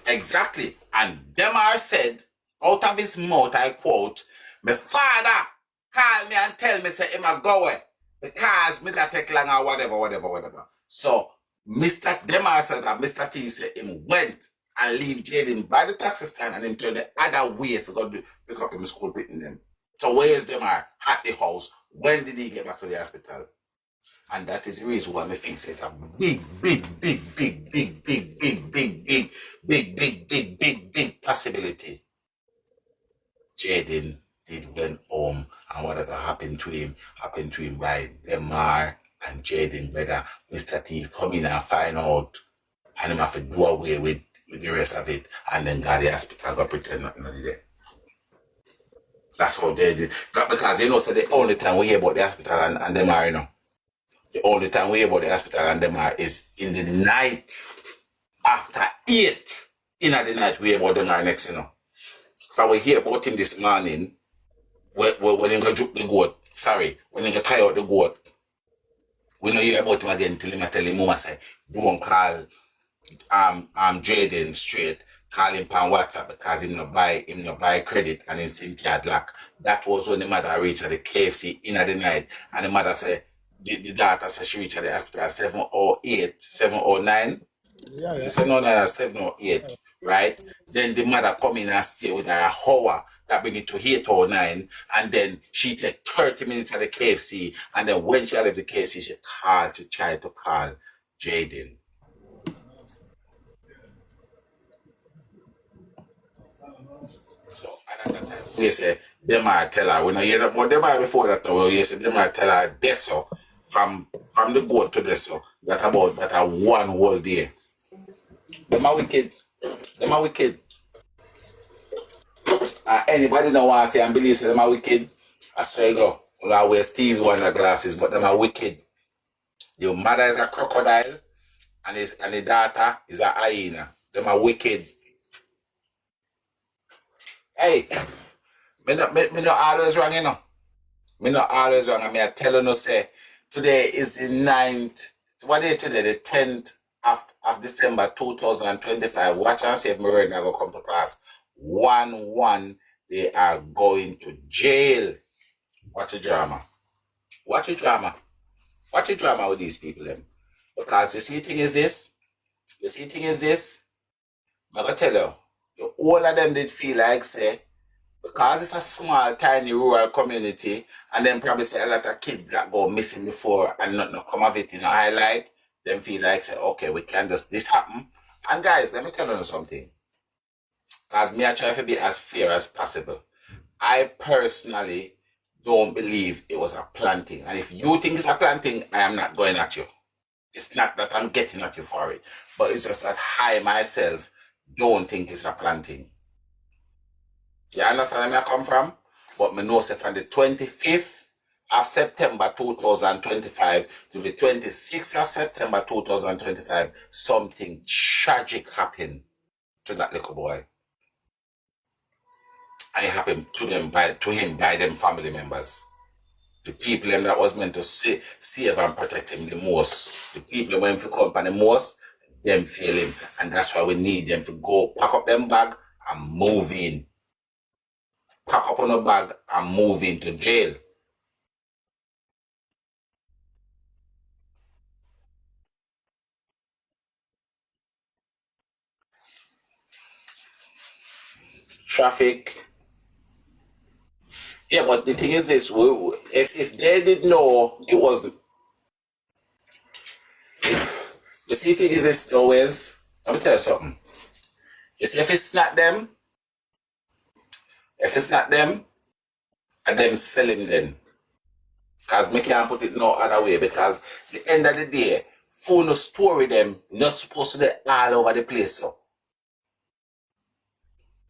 Exactly. And Demar said, out of his mouth, I quote, my father call me and tell me, say, him a go away because me that take long or whatever. So, Mr. Demar said that Mr. T said him went and leave Jayden by the taxi stand and him turn the other way if he got to pick up him school picking them. So, where is Demar? At the house. When did he get back to the hospital? And that is the reason why I think it's a big possibility. Jayden did went home and whatever happened to him by Demar and Jayden, whether Mr. T come in and find out and him have to do away with the rest of it and then got the hospital got pretend nothing there. That's how they did. Because so the only time we hear about the hospital and Demar, the only time we hear about the hospital and them is in the night after 8 in the night we hear about them next, So we hear about him this morning when he go juke the goat. When he go tie out the goat. We don't hear about him again till him tell him mama say, don't call Jayden straight, call him on WhatsApp because him no buy credit and his SIM card lock. That was when the mother reached at the KFC in the night and the mother said the daughter said she reached at the hospital at 7:08, 7:09. Yeah. 7:09 or 7:08, right? Then the mother come in and stay with her an hour. That bring it to 8:09. And then she take 30 minutes at the KFC. And then when she left the KFC, she tried to call Jayden. So at that time, we say, they might tell her, we don't hear that, but they might before that, we say, they might tell her this, so from the boat to this, so that a one whole day. Them are wicked. Anybody don't want to say and believe say them are wicked, I say go. We I wear Stevie Wonder glasses, but them are wicked. Your mother is a crocodile, and the daughter is a hyena. Them are wicked. Hey, me not always wrong, Me not always wrong. I tell you no say, today is the 9th what day today? The 10th of December 2025. Watch and see if my word never come to pass. 1-1, they are going to jail. Watch the drama. Watch the drama. Watch the drama with these people, them. Because you see the thing is this. I'm gonna tell you, all of them did feel like say, because it's a small, tiny rural community, and then probably say a lot of kids that go missing before and not come of it in a highlight, them feel like say, okay, we can just this happen. And guys, let me tell you something. As me, I try to be as fair as possible. I personally don't believe it was a planting. And if you think it's a planting, I am not going at you. It's not that I'm getting at you for it, but it's just that I myself don't think it's a planting. You understand where I come from? But me know say from the 25th of September 2025 to the 26th of September 2025, something tragic happened to that little boy. And it happened to him by them family members. The people them that was meant to save and protect him the most. The people that went for company most, them fail him. And that's why we need them to go pack up them bag and move in. Pack up on a bag and move into jail. Traffic. Yeah, but the thing is this, if they did know it wasn't, the see thing is this always, let me tell you something. You see, if it's not them, and them sell him then. Because me can't put it no other way, because the end of the day, phone story them not supposed to be all over the place. So.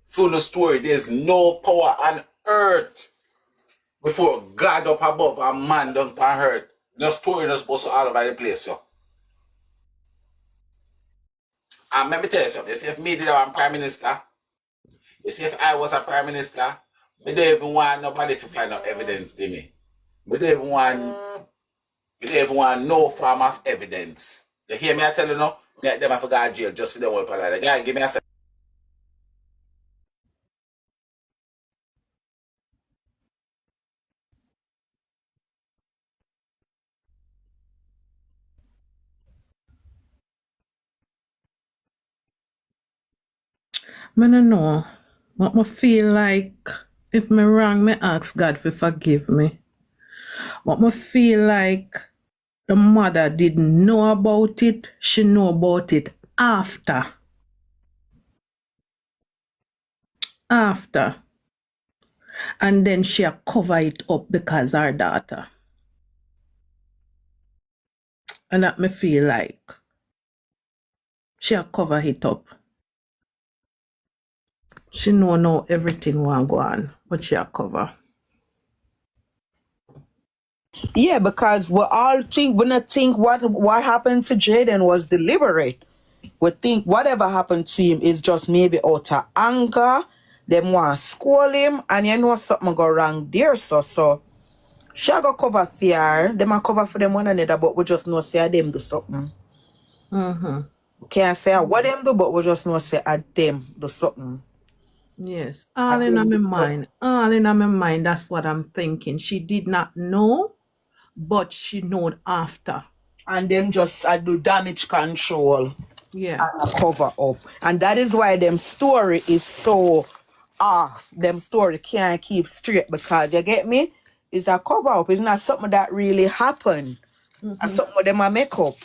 Phone story, there's no power on earth before God up above and man down on earth. No story not supposed to all over the place. So. And let me tell you something. You see, if me did have a prime minister, you see, if I was a prime minister, we don't even want nobody to find out evidence, do me. We don't even want no form of evidence. You hear me? I tell you no, get them I forgot jail just for the whole part. The guy give me a second. I don't know. What me feel like, if me wrong, me ask God to forgive me. What me feel like, the mother didn't know about it. She know about it after. After. And then she cover it up because her daughter. And that me feel like she cover it up. She know now everything want go on, but she cover. Yeah, because we not think what happened to Jayden was deliberate. We think whatever happened to him is just maybe out of anger. Them want to scold him, and you know something go wrong there. So she go cover for her. Them a cover for them one another, but we just know say them do something. We can't say what them do, but we just know say them do something. Yes, all in my mind, that's what I'm thinking. She did not know, but she know after. And them just do damage control. Yeah. And a cover up. And that is why them story is so off. Them story can't keep straight, because you get me? It's a cover up. It's not something that really happened. And something them a make up.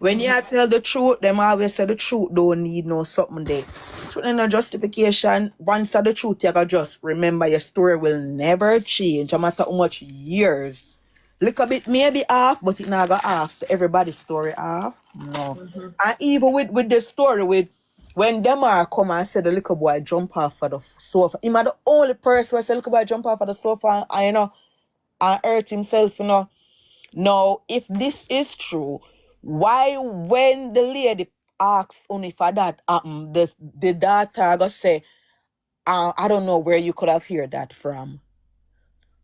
When you tell the truth, them always say the truth don't need no something there. Truth ain't no justification. Once the truth, you gotta just remember your story will never change, no matter how much years. Little bit maybe off, but it not go off. So everybody's story off. No. And even with the story with when them are come and say the little boy jump off of the sofa. Him are the only person who say little boy jump off of the sofa and hurt himself, Now, if this is true, why when the lady asks only if that happened, the daughter go say, I don't know where you could have heard that from.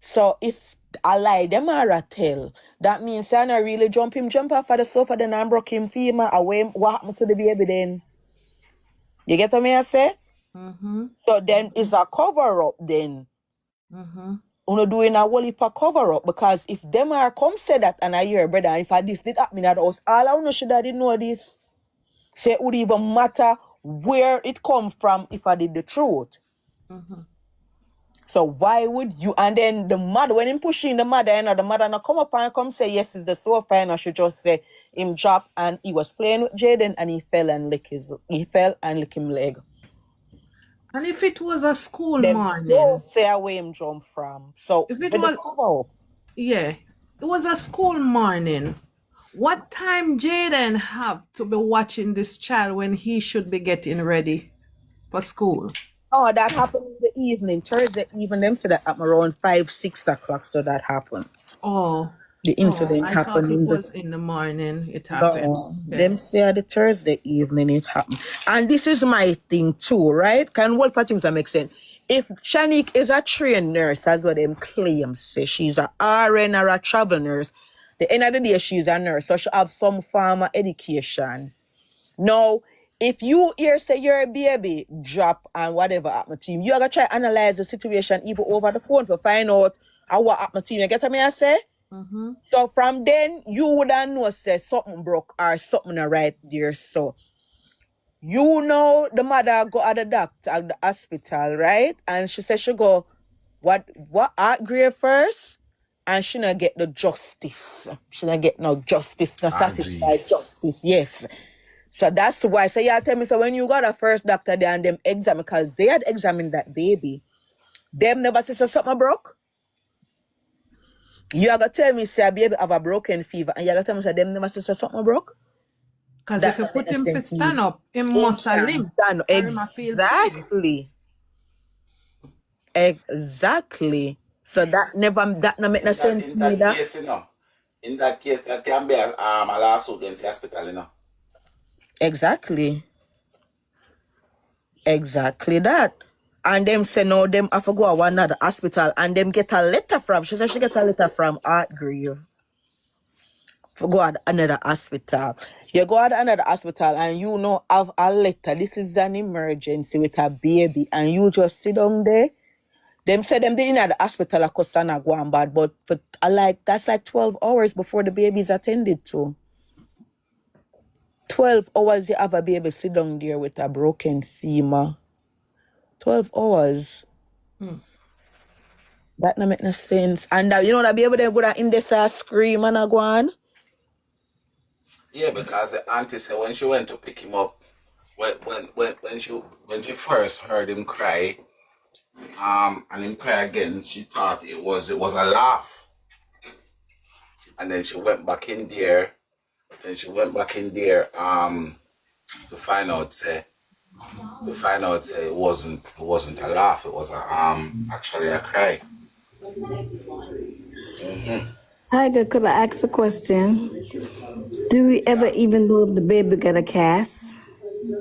So if I lie, them are a tell. That means I not really jump off of the sofa, then I broke him femur away. What happened to the baby then? You get what me I say? Mm-hmm. So then it's a cover up then. Mm-hmm. Uno doing a whole heap of cover up, because if them are come say that and I hear brother, if I this did happen in the house, all I wanna should I didn't know this. Say it would even matter where it come from if I did the truth. Mm-hmm. So why would you? And then the mother, when him pushing the mother, the mother not come up and come say yes, it's the sofa, and I should just say him drop and he was playing with Jayden and he fell and lick him leg. And if it was a school Them don't morning, say where him jump from. So if it with the was, cover up. yeah, it was a school morning, what time Jayden have to be watching this child when he should be getting ready for school? Oh, that happened in the evening, Thursday evening. Them said that happened around 5-6 o'clock. So that happened. Oh, The incident I thought happened it in the was in the morning it happened. no. Okay. Them say the Thursday evening it happened. And this is my thing too, right? Can what things that make sense? If Shanique is a trained nurse, that's what them claims say. She's a RN or a travel nurse. The end of the day, she's a nurse, so she have some form of education. Now, if you hear say you're a baby, drop and whatever happened to him, you gotta try analyze the situation even over the phone to find out what happened to him. You get what I say? Mm-hmm. So from then, you would have know say something broke or something not right there. So you know the mother go at the doctor at the hospital, right? And she said she go what art grade first, and she not get the justice. She not get no justice, no I agree. satisfied justice. Yes. So that's why. So y'all tell me, so when you got a first doctor there and them examine, because they had examined that baby, them never say so something broke. You are gonna tell me say a baby have a broken fever, and you are gonna tell me say them never say so something broke. Because if That you don't make put no him to sense stand neither. up, him Him must have can't limp stand. or him a feel pain. Exactly. So that no make no sense In that neither. case, in that case, that can be a lawsuit against the hospital, Exactly that. And them say no, them have to go to another hospital, and them get a letter from. She said she get a letter from Artgrave. For go at another hospital. You go at another hospital and you know have a letter. This is an emergency with a baby, and you just sit down there. Them say them they in at the hospital a Kosana go on bad, but for that's like 12 hours before the baby is attended to. 12 hours you have a baby sit down there with a broken femur. 12 hours. That no make no sense. And you know that baby they would have in this scream and a go on. Yeah, because the auntie said when she went to pick him up, when she first heard him cry, and him cry again, she thought it was a laugh. And then she went back in there. To find out say it wasn't a laugh, it was actually a cry. Tiger, could I ask a question? Do we ever even know if the baby got a cast?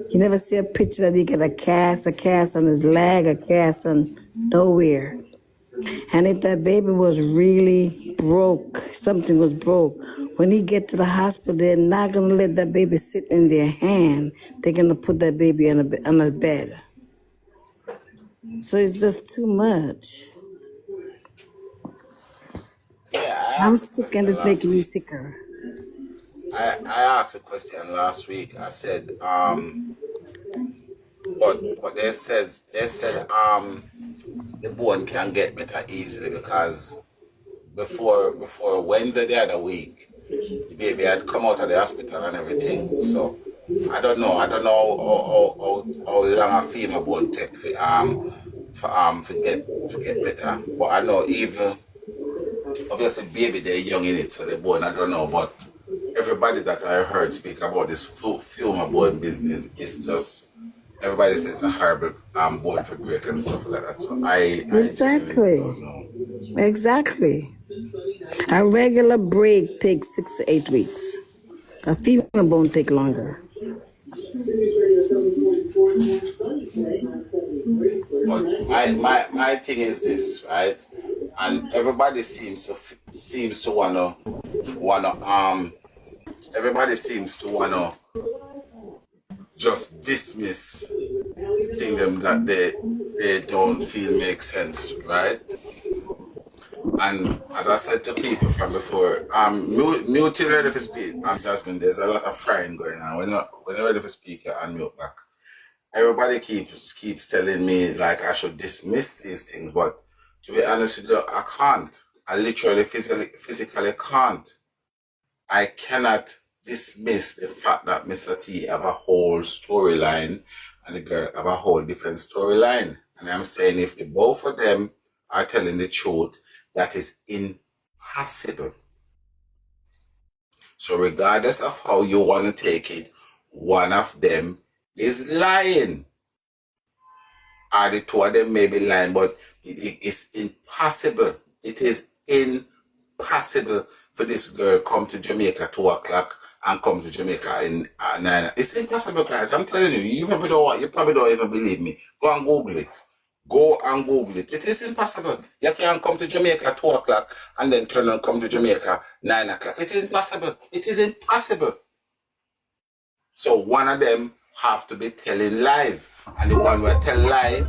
You never see a picture that he got a cast on his leg, a cast on nowhere. And if that baby was really broke, something was broke, when he get to the hospital, they're not gonna let that baby sit in their hand. They're gonna put that baby on a bed. So it's just too much. Yeah, I I'm asked a sick and question it's last making me week. sicker. I asked a question last week. I said, but they said the bone can get better easily because before Wednesday the other week, the baby had come out of the hospital and everything. So I don't know how long a female bone take for get better. But I know even obviously baby they're young in it, so the bone I don't know, but everybody that I heard speak about this film bone business is just everybody says a horrible bone for break and stuff like that. So I genuinely don't know. Exactly. A regular break takes 6 to 8 weeks. A female bone take longer. But my thing is this, right? and everybody seems to everybody seems to wanna just dismiss things that they don't feel make sense, right? And as I said to people from before, mute till ready for speak. Jasmine, there's a lot of frying going on. When you're ready for speak, you unmute back. Everybody keeps telling me like I should dismiss these things, but to be honest with you, I can't. I literally physically can't. I cannot dismiss the fact that Mr. T have a whole storyline and the girl have a whole different storyline. And I'm saying if the both of them are telling the truth, that is impossible. So regardless of how you want to take it, one of them is lying. Or the two of them may be lying, but it's impossible. It is impossible for this girl come to Jamaica 2 o'clock and come to Jamaica in 9. It's impossible, guys. I'm telling you, you probably don't even believe me. Go and Google it. Go and Google it. It is impossible. You can't come to Jamaica 2 o'clock and then turn and come to Jamaica 9 o'clock. It is impossible. It is impossible. So one of them have to be telling lies. And the one who tell lie.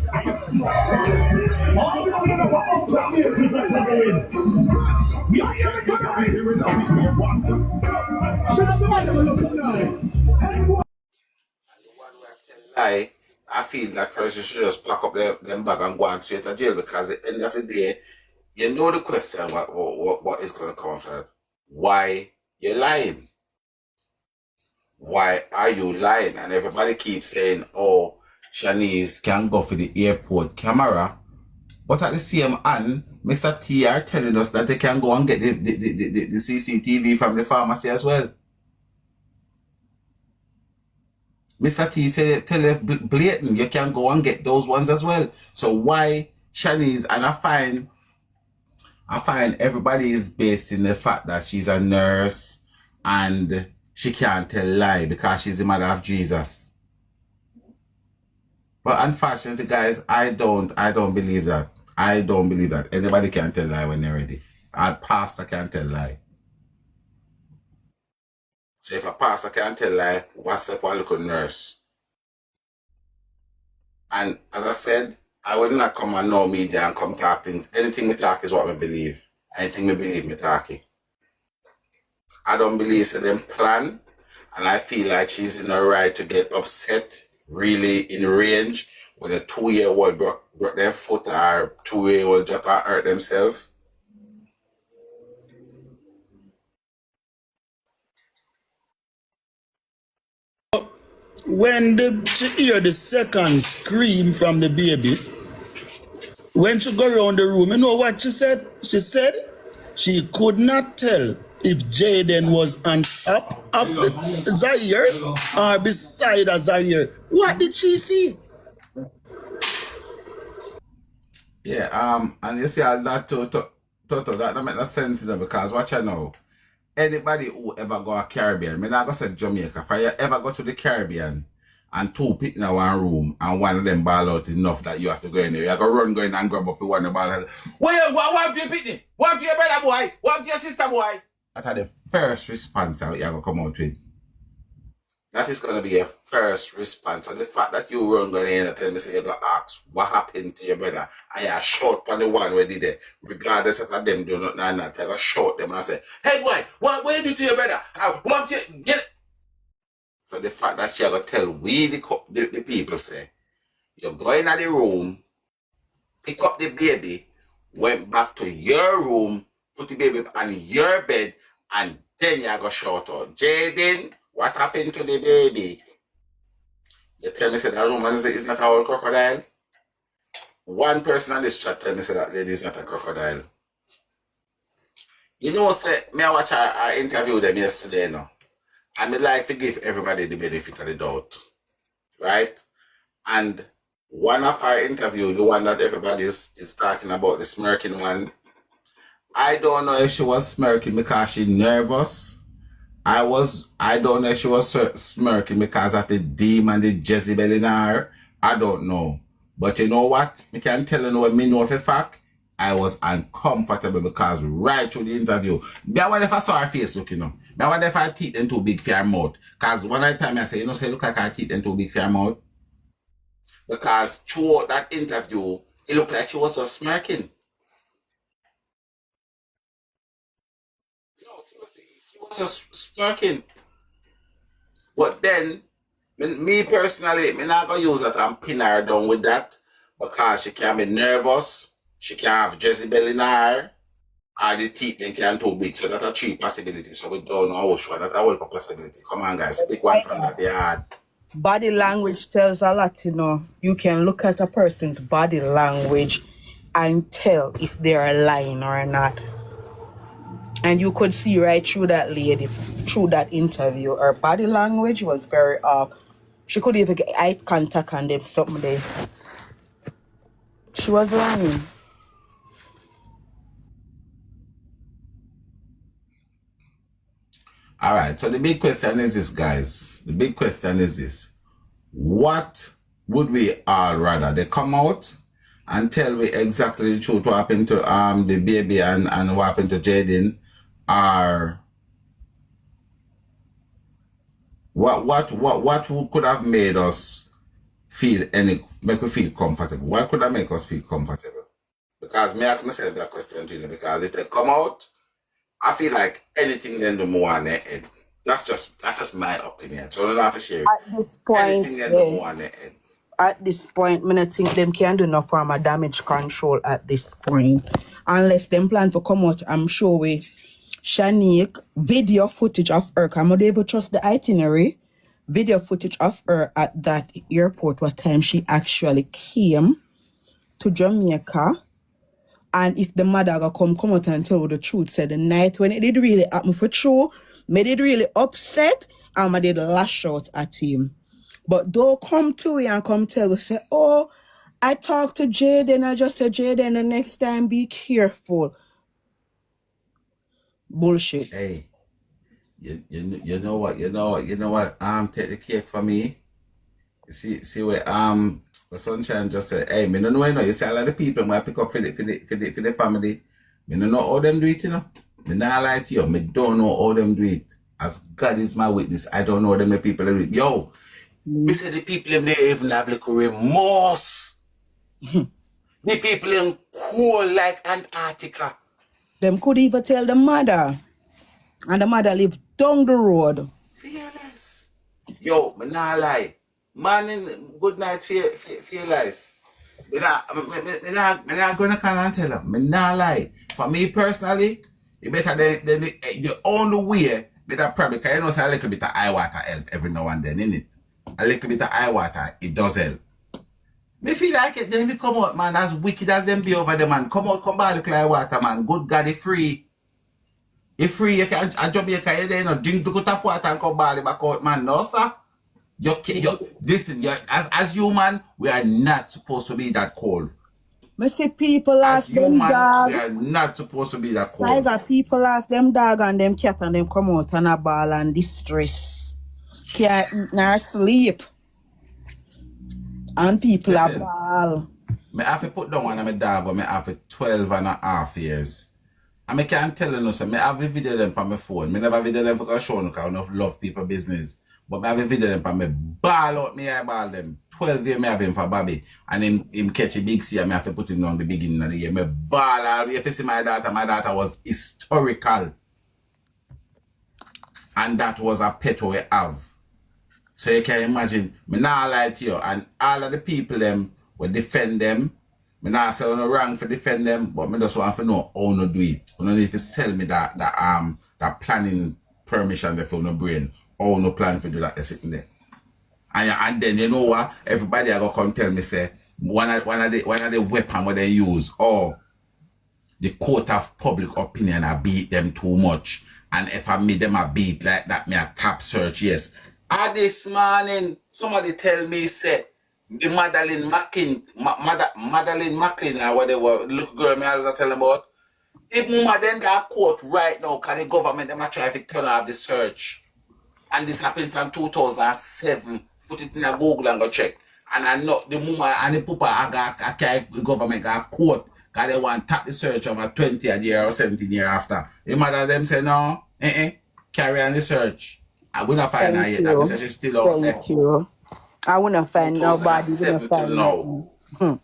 I feel that person should just pack up them bag and go and straight to jail, because at the end of the day, you know the question what is going to come after that. Why you lying? Why are you lying? And everybody keeps saying, oh, Shanice can go for the airport camera. But at the same hand, Mr. T are telling us that they can go and get the CCTV from the pharmacy as well. Mr. T tell you blatant, you can go and get those ones as well. So why Shanice, and I find everybody is based in the fact that she's a nurse and she can't tell lie because she's the mother of Jesus. But unfortunately, guys, I don't believe that. I don't believe that. Anybody can tell lie when they're ready. A pastor can tell lie. So if a pastor can tell lie, what's up one little nurse? And as I said, I will not come on no media and come talk things. Anything me talk is what me believe. Anything me believe me talking. I don't believe in them plan, and I feel like she's in her right to get upset, really in range, when a 2-year-old broke their foot or 2-year-old drop and hurt themselves. When she hear the second scream from the baby, when she go around the room, you know what she said? She said she could not tell if Jayden was on top of the Zaire or beside a Zaire. What did she see? Yeah, and you see that Toto, that don't make no sense, you know, because watch I know. Anybody who ever go to Caribbean, me not go say Jamaica, if you ever go to the Caribbean and 2 people in one room and one of them ball out enough that you have to go in there, you have to run go in and grab up the one of the ball and say, what do you picnic? What do your brother boy? What do your sister boy? That's the first response that you're going to come out with. That is going to be your first response. And the fact that you run going in and tell me, say, you're going to ask what happened to your brother, and you're short on the one where did it, regardless of them do not know not, you're going to short them and say, hey boy, what you do to your brother? What you get it? So the fact that you're going to tell we the people say, you're going in the room, pick up the baby, went back to your room, put the baby on your bed, and then you're going to shout out, Jayden, what happened to the baby? You tell me say that woman is not a whole crocodile? One person on this chat tell me say that lady is not a crocodile. You know, say, me I watch our interview them yesterday now. And me like to give everybody the benefit of the doubt. Right? And one of our interview, the one that everybody is talking about, the smirking one, I don't know if she was smirking because she's nervous. I don't know if she was smirking because of the demon, the Jezebel in her. I don't know. But you know what? I can tell you what me know for a fact. I was uncomfortable because right through the interview, me I wonder if I saw her face looking up. Me I wonder if her teeth them too big for her mouth. Because one of the time I say, you know, say look like her teeth them too big for her mouth. Because throughout that interview, it looked like she was just smirking. She was just smirking. But then, me personally, me not gonna use that and pin her down with that because she can be nervous, she can have Jezebel in her, or the teeth then can too big. So that's a three possibility. So we don't know which one. That's a whole possibility. Come on, guys, pick one from that yard. Body language tells a lot, you know. You can look at a person's body language and tell if they are lying or not. And you could see right through that lady, through that interview, her body language was very off. She couldn't even get eye contact on them something there. She was lying. All right, so the big question is this, guys. The big question is this. What would we all rather? They come out and tell me exactly the truth what happened to the baby and what happened to Jayden, or what could have made us make we feel comfortable? What could have make us feel comfortable? Because me ask myself that question too, because if they come out, I feel like anything then do more on their head. That's just my opinion. So I don't have to share it. At this point, Anything then do more on their head. At this point, I think them can do no form of damage control at this point. Unless them plan to come out, I'm sure we Shanique video footage of her. I'm not able to trust the itinerary. Video footage of her at that airport, what time she actually came to Jamaica. And if the mother go come out and tell the truth, said the night when it did really happen for true, made it really upset, and I did lash out at him. But don't come to me and come tell us, say, oh, I talked to Jayden, I just said, Jayden, the next time be careful. Bullshit. Hey, you know what? Take the cake for me. See where the sunshine just said, hey, me no know, you know, you see a lot of people might pick up for the family. Me no know how them do it, you know. Me not lie to you, me don't know how them do it. As God is my witness, I don't know how them the people do it. Yo, me say the people them they even have like remorse. The people in cool like Antarctica. Them could even tell the mother. And the mother lived down the road. Fearless. Yo, me not lie. Man in good night fearless. Me not gonna come and tell them. Me not lie. For me personally, it better than the only way better probably, because you know say a little bit of eye water help every now and then, innit? A little bit of eye water, it does help. Me feel like it, then me come out, man, as wicked as them be over there, man. Come out, come back like eye water, man. Good God, it free. It free, you can, at Jamaica, you know, drink the tap water and come back out, man. No, sir. Listen, as human, we are not supposed to be that cold. Me see people ask As them human, dog. we are not supposed to be that cold. Tiger, people ask them dog and them cat and them come out and a ball and distress. Can't eat nor sleep. And people Listen, are ball. Me have to put down one of my dog, but me have 12 and a half years. And I can't tell you, so me have a video them on my phone. Me never video them for show because I don't love people business. But I have a video them on me ball out me eyeball them. 12 years me have him for Bobby. And him catch a big C and me have to put him down the beginning of the year. Me ball all. If you see my daughter was historical. And that was a pet we have. So you can imagine, me not lie to you, and all of the people them will defend them. Me not say no wrong for defend them, but me just want to know how no do it. You don't need to sell me that planning permission for no brain. How no plan for do that sitting there. And then you know what? Everybody are gonna come tell me say one of the weapon what they use, or the court of public opinion I beat them too much. And if I made them a beat like that, me a top search, yes. This morning, somebody tell me, say, the Madeline Macklin, or whatever, little girl me always tell them about, if mama then got court right now, can the government them a try to turn off the search? And this happened from 2007. Put it in a Google and go check. And I know the mama and the papa I got the government got court. Because they want to tap the search over 20 a year or 17 year after. The mother them say, no, carry on the search. I will not find her Thank yet. That means you. she's still out there. Thank you. I wanna find nobody. Wanna 2007 till find now. nothing.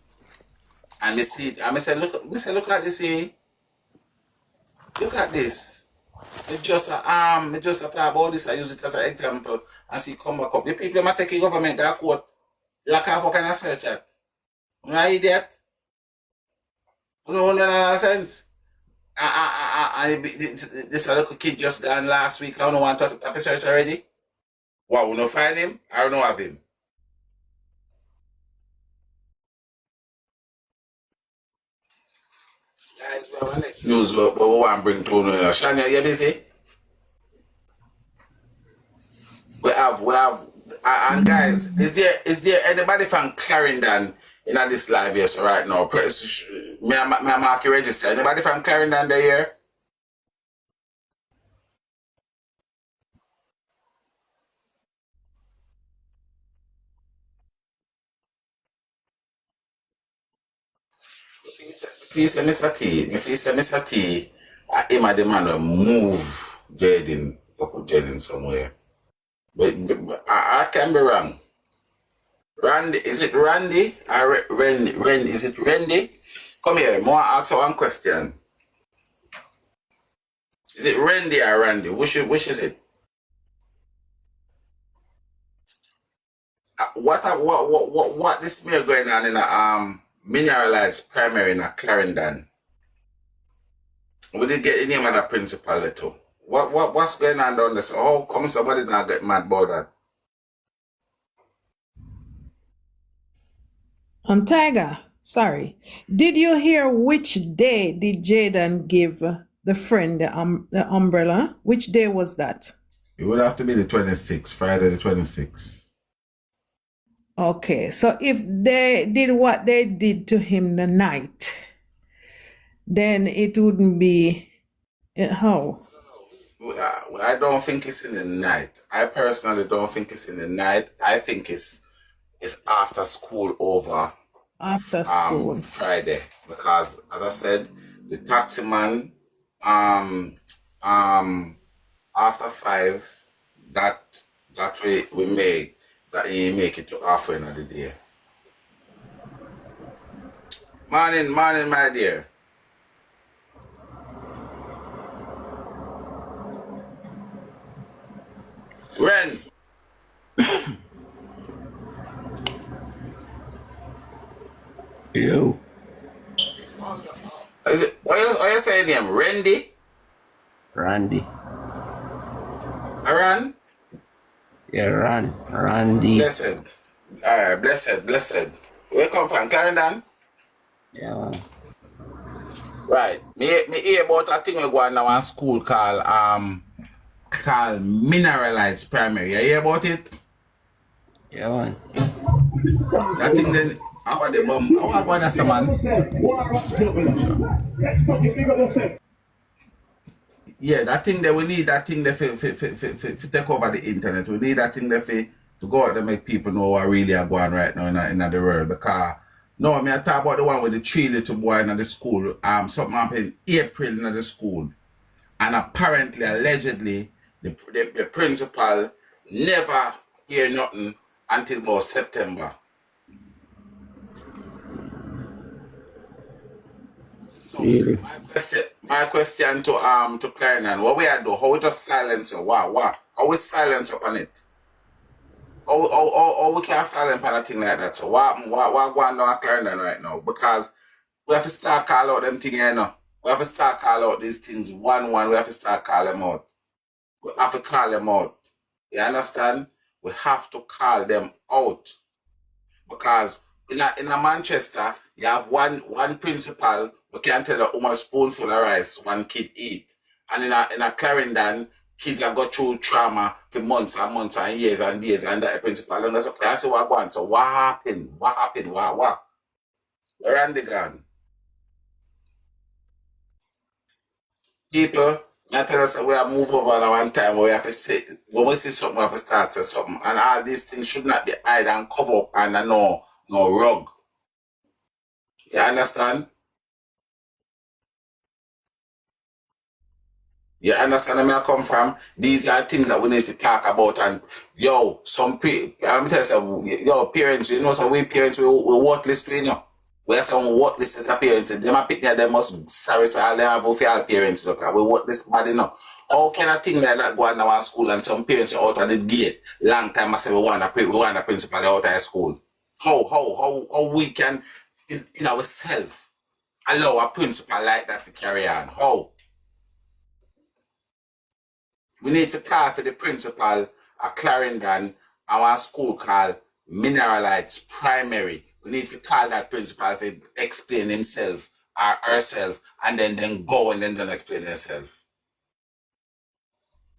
And me see, and me say, look at this here. Look at this. Me just talk about this. I use it as an example and see come back up. The people might take the government got quote. Like how can I search it? You know idiot? You don't understand sense. This little kid just gone last week. I don't want to tap a search already. What, we don't find him? I don't have him. Guys, we have next news what we want to bring to you. Shania, you busy? We have, and guys, is there anybody from Clarendon in this live here so right now? May I mark you register? Anybody from Clarendon there here? Please say Mr. T. Please say Mr. T. Him and the man will move Jayden, or put Jayden somewhere. But I can be wrong. Randy, is it Randy? Ren, is it Randy? Come here, more answer one question. Is it Randy or Randy? Which is it? What this smear going on in a mineralized primary in a Clarendon? We did get the name of the principal too. What's going on down there? So how come somebody not get mad about that? Tiger, sorry. Did you hear which day did Jayden give the friend the umbrella? Which day was that? It would have to be the 26th, Friday the 26th. Okay, so if they did what they did to him the night, then it wouldn't be how? I don't think it's in the night. I personally don't think it's in the night. I think it's after school over After school. Friday, because as I said, the taxi man after 5 that we make that he make it to halfway of the day. Morning, my dear. Ren. Yo, Is it what you saying name? Randy? Randy. Aran? Yeah, Randy. Blessed. Alright, blessed. Where you come from? Clarendon? Yeah, man. Right. Me hear about a thing we go on now in school called mineralized primary. You hear about it? Yeah, man. That thing then I want the bomb. I want to say man. Yeah, that thing that we need that thing that for take over the internet. We need that thing that to go out there make people know what really are going right now in the world. Because no, I talk about the one with the 3 little boy in the school. Something happened in April in the school. And apparently, allegedly, the principal never hear nothing until about September. So Really? my question to Clarendon, what we are do? How we just silence her? What? How we silence up on it? How we can silence on a thing like that? So what going on at Clarendon right now? Because we have to start call out them things, you know. We have to start call out these things one. We have to start call them out. We have to call them out. You understand? We have to call them out. Because in a Manchester, you have one principal who can tell how much spoonful of rice one kid eat. And in a Clarendon, kids have got through trauma for months and years and days, and that principal and that's a say what going. So what happened? What? Where are they gone? People, I tell us we have move over now one time where we have to say when we see something, we have to start say something. And all these things should not be hide and cover up under no rug. You understand? You understand where I come from? These are things that we need to talk about. And yo, I'm telling you, yo, parents, you know, some we parents, we worthless to you know. We have some worthless as a parents. Them are picking them must sorry, so all they have for our parents. Look, we worthless bad enough. How can a thing like that go on now in school and some parents are out of the gate? Long time I say we want a principal out of school. How we can in ourselves allow a principal like that to carry on? How? We need to call for the principal at Clarendon, our school called Mineralites Primary. We need to call that principal to explain himself or herself and then go and then explain himself.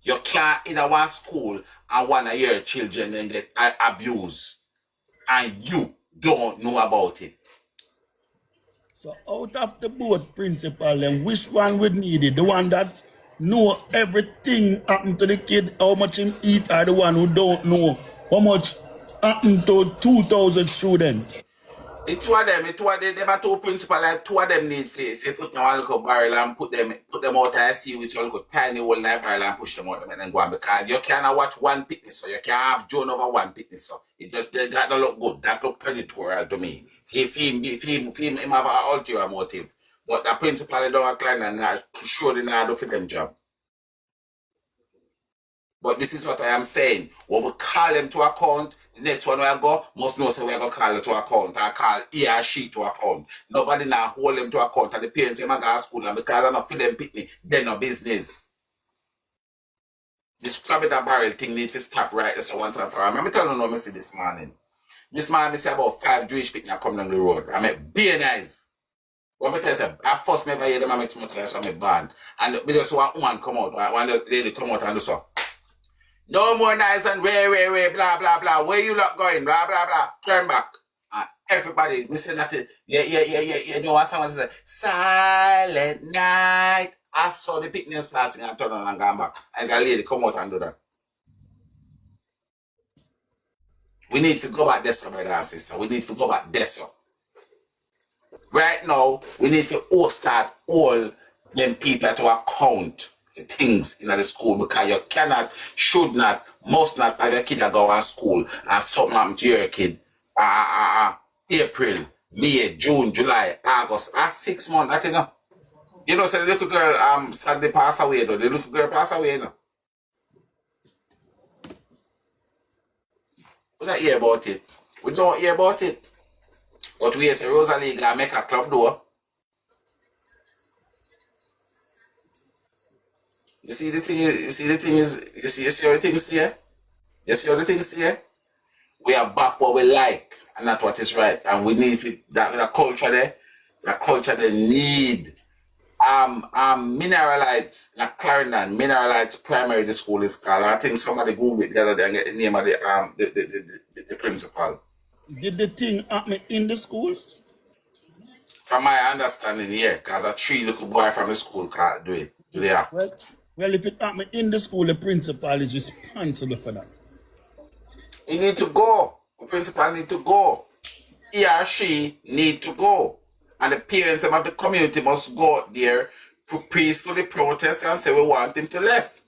You can't in our school and one of your children then get abused and you don't know about it. So out of the both principal, then which one would need it? The one that know everything happened to the kid, how much him eat, or the one who don't know how much happened to 2,000 students? The two of them are two principal, like two of them need to put them on a little barrel and put them out and see with your little tiny hole in the barrel and push them out and then go on because you cannot watch one picnic, so you can't have Joan over one picnic, so that don't look good. That look predatory to me. If him have an ulterior motive. But the principal don't incline and surely not do for them job. But this is what I am saying. When we call them to account, the next one we go must know so we're going to call them to account or call he or she to account. Nobody now hold them to account and the parents them go to school and because they're not for them picnic, they're no business. This crab in the barrel thing needs to stop right there so once and for all. I'm telling you, I see this morning. This morning, I see about 5 Jewish picnic come down the road. I mean, be nice. What me tell you, at first, I hear them make too much noise from my band. And we just want one come out, one lady come out and do so. No more noise and way, blah, blah, blah. Where you lot going? Blah, blah, blah. Turn back. And everybody, me say that, yeah. You know what someone say? Silent night. I saw the picnic starting and turn on and gone back. And a lady come out and do that. We need to go back there, so, brother and sister. We need to go back there, so. Right now, we need to all start all them people to account the things in the school because you cannot, should not, must not have your kid that go to school and something happen to your kid. April, May, June, July, August, 6 months, that you know. You know, so the little girl sadly pass away though. The little girl pass away, you know. We don't hear about it. We don't hear about it. But we say Rosalie gonna make a club door. You see the thing is, you see how the things here? You see how the things here? We are back what we like and not what is right. And we need that culture there. The culture they need Mineralites, like Clarendon, Mineralites Primary the school is called. I think somebody Googled it the other day and get the name of the principal. Did the thing happen in the school? From my understanding, yeah, because a 3 little boy from the school can't do it. Do they have? Well, if it happened in the school, the principal is responsible for that. He need to go. The principal need to go. He or she need to go. And the parents of the community must go out there to peacefully protest and say we want him to left.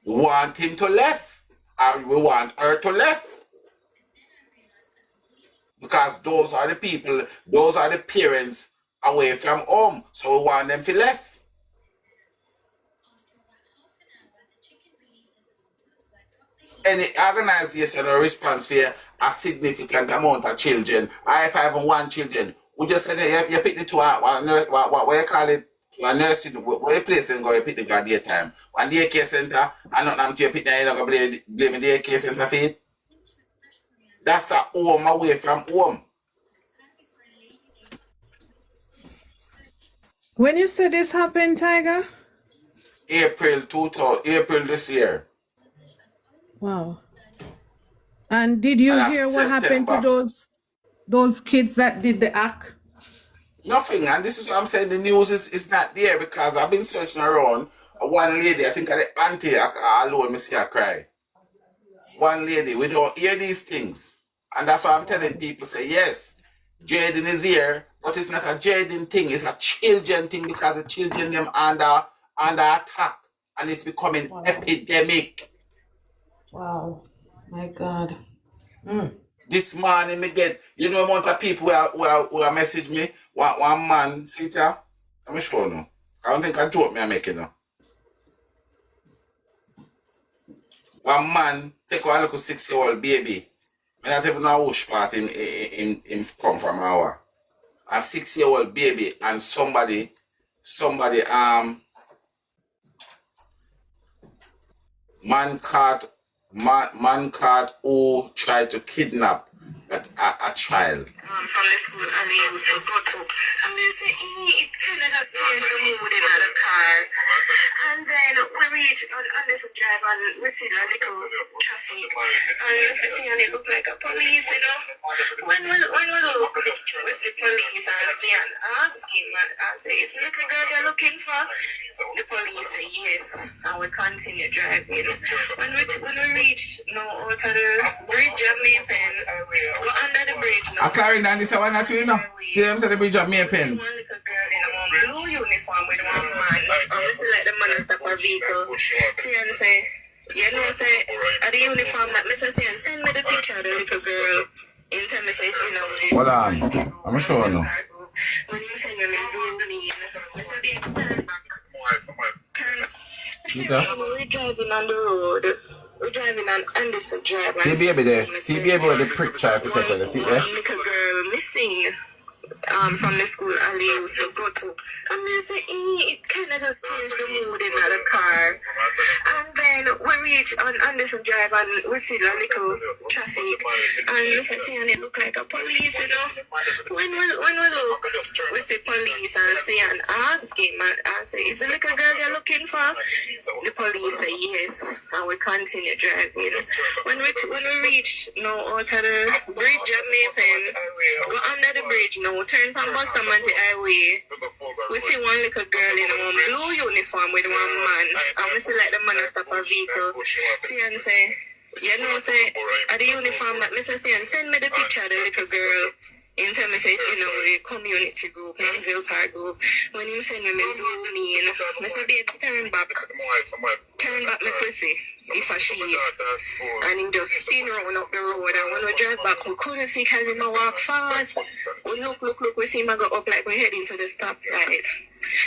We want him to left. Or we want her to left. Because those are the people, those are the parents away from home. So we want them to left. Any organization or response for a significant amount of children, or if I have 1 children, we just say you pick the two, what you call it, a nursing, where you place and go, you pick the at daytime. One daycare center, and not them to you pick the, you're not going to blame the daycare center for it. That's a home away from home. When you said this happened, Tiger? April this year. Wow. And did you And hear what happened to those kids that did the act? Nothing, and this is what I'm saying. The news is not there because I've been searching around. One lady, I think the auntie alone, me see her cry. One lady, we don't hear these things. And that's why I'm telling people, say, yes, Jayden is here But it's not a jayden thing, it's a children thing because the children them under attack and it's becoming epidemic. Wow. My God. This morning me get, you know amount of people who are message me, one man, see it here? I'm sure no. I don't think I joke me I make it now. One man take a little 6-year-old baby. I not even know which part him come from our. A 6-year-old baby and somebody man caught who tried to kidnap a child. From the school and they used to go to. And they say, it kind of just changed the mood in the car. And then we reach on this drive and we see a little traffic. And we see and it look like a police, you know. When we look, we see police and see and ask him and say, is the little girl you're looking for? The police say yes. And we continue driving, you know. When we reach out of the bridge of Maypen, go under the bridge now. A Clarendon, this one not you know. See them say the bridge of Maypen. One little girl in a blue uniform with one man. And we see like the man stop a vehicle. See and say, you know, say, at the uniform that Mr. Say and send me the picture of the little girl. In time I say, you know, hold on. I'm sure no. when you send me zoom in, I said the external back. Turn. We're driving on the road. We're driving on Anderson Drive. See baby there. See baby with the prick traffic there. See there? One little girl missing. From the school and they used to go to. And they say, it kind of just changed the mood in the car. And then we reach on Anderson Drive and we see a little traffic. And we see and it look like a police, you know. When we look, we see police and see and ask him and say, is the little girl you're looking for? The police say yes. And we continue driving. When we reach out of the bridge at Maypen, go under the bridge now, turn from Bustamante Highway. We see one little girl in a blue uniform with one man. And we see like the man stop a vehicle. See and say, you know, say, at the uniform that Mr. Say and send me the picture of the little girl. In time I say, you know, the community group, Manville Park group. When him send me zoom in, I say, babes, turn back my pussy. If I see and him just spin round up the road, and when we drive back, we couldn't see because him walk fast. We look, we see him go up like we're heading to the stoplight.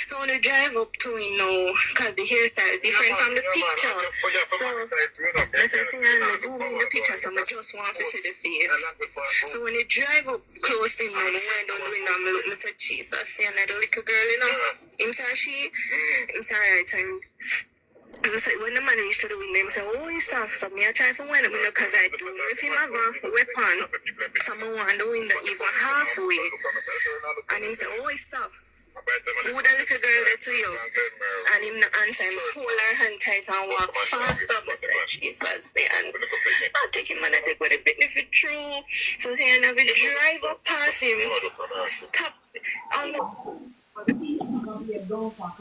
So when we drive up to him now, because the hairstyle different from the picture. So as I see and I zoom in the picture, so I just want to see the face. So when you drive up close to him, when I wind down the window, I look, I say, Jesus, see another little girl, you know. Him say right, and when the man reached to the window, he said, oh, he's soft. So me I try to wind up window because I do know if he have a weapon, someone want the window even halfway. And he said, oh, he's soft. Who the little girl there to you? And him not answer him, hold her hand tight and walk fast up. I said, Jesus, and I'll take him and I take what the benefit through. So he and I will drive up past him. Stop.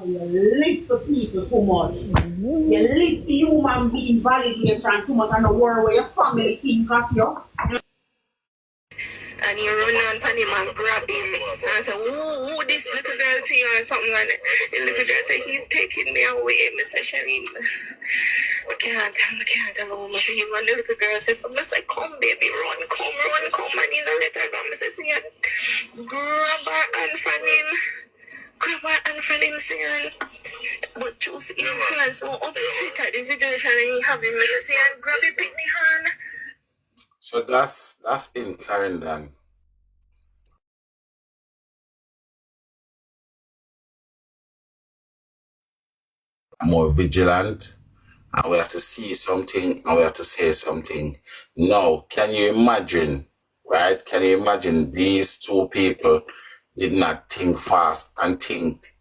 You live for people too much. You live for human being validation too much and the world where your family think of you. And he run on pan him and grab him and say, who this little girl to you and something like that. The little girl say, he's taking me away, Mr. Shereen. I can't allow him to him. And the little girl says, so I say, come baby, run, and you know, let her go. I say, grab her and fan him. Grab her and fan him, saying, but choose influence so upset at the situation and he have him, I say, and grab it, pick the hand. So that's in Clarendon. More vigilant, and we have to see something and we have to say something. Now, can you imagine, right? Can you imagine these two people did not think fast and think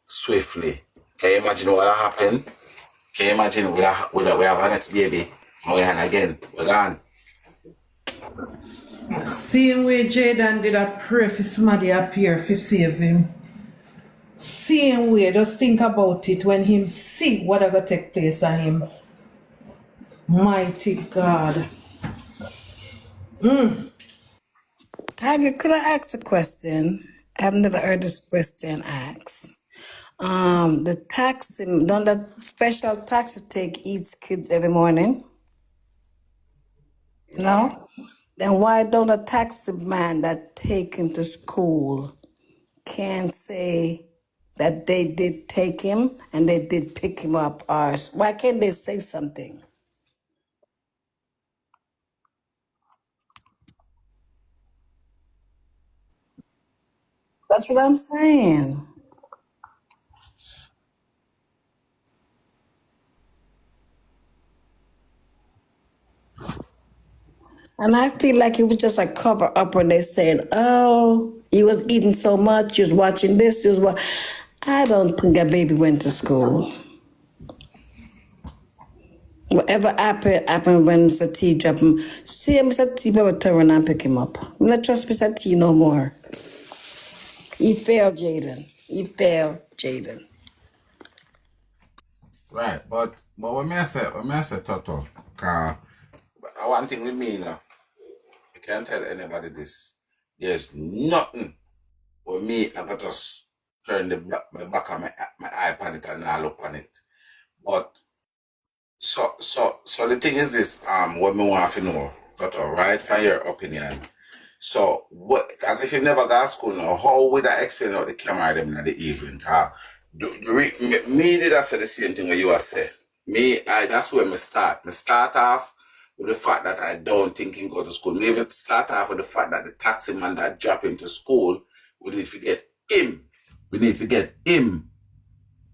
swiftly? Can you imagine what happened? Can you imagine we have our next baby and we're again, we're gone. Same way Jayden did a pray for somebody appear to save him. Same way, just think about it when him see what gonna take place on him. Mighty God. Tiger, could I ask a question? I've never heard this question asked. The taxi, don't that special taxi take each kids every morning? No? Then why don't a taxi man that take him to school can say that they did take him and they did pick him up? Or why can't they say something? That's what I'm saying. And I feel like it was just a cover up when they said, oh, he was eating so much, he was watching this, he was what. I don't think that baby went to school. Whatever happened when Mr. T dropped him, see Mr. T probably turn around and pick him up. I'm not trust Mr. T no more. He failed Jayden. He failed Jayden. Right, but when I say Toto, cause one thing with me now, I can't tell anybody this. There's nothing with me. I got just turn my back of my eye on it and I look on it. But so the thing is this. What me want to know, Toto, right? From your opinion. So what? As if you never got to school now, how would I explain out the camera them in the evening? Me did I say the same thing what you are say. That's where me start. Me start off with the fact that I don't think him go to school. Maybe start off with the fact that the taxi man that drop him to school, we need to get him. We need to get him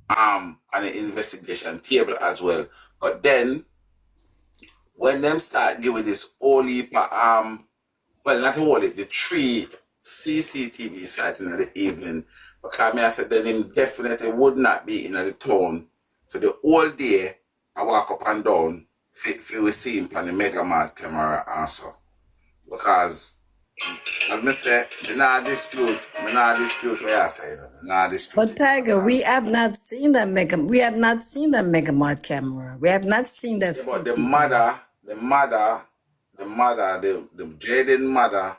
on the investigation table as well. But then when them start giving this whole heap of, well, not all it, the 3 CCTV sites in the evening. Because I said then him definitely would not be in the town. So the whole day I walk up and down, if you will see him on the Mega Mart camera also. Because as I say, me not dispute what I say. Me not dispute But it. Tiger, we have not seen that Mega Mart camera. We have not seen that Yeah, but the Jayden mother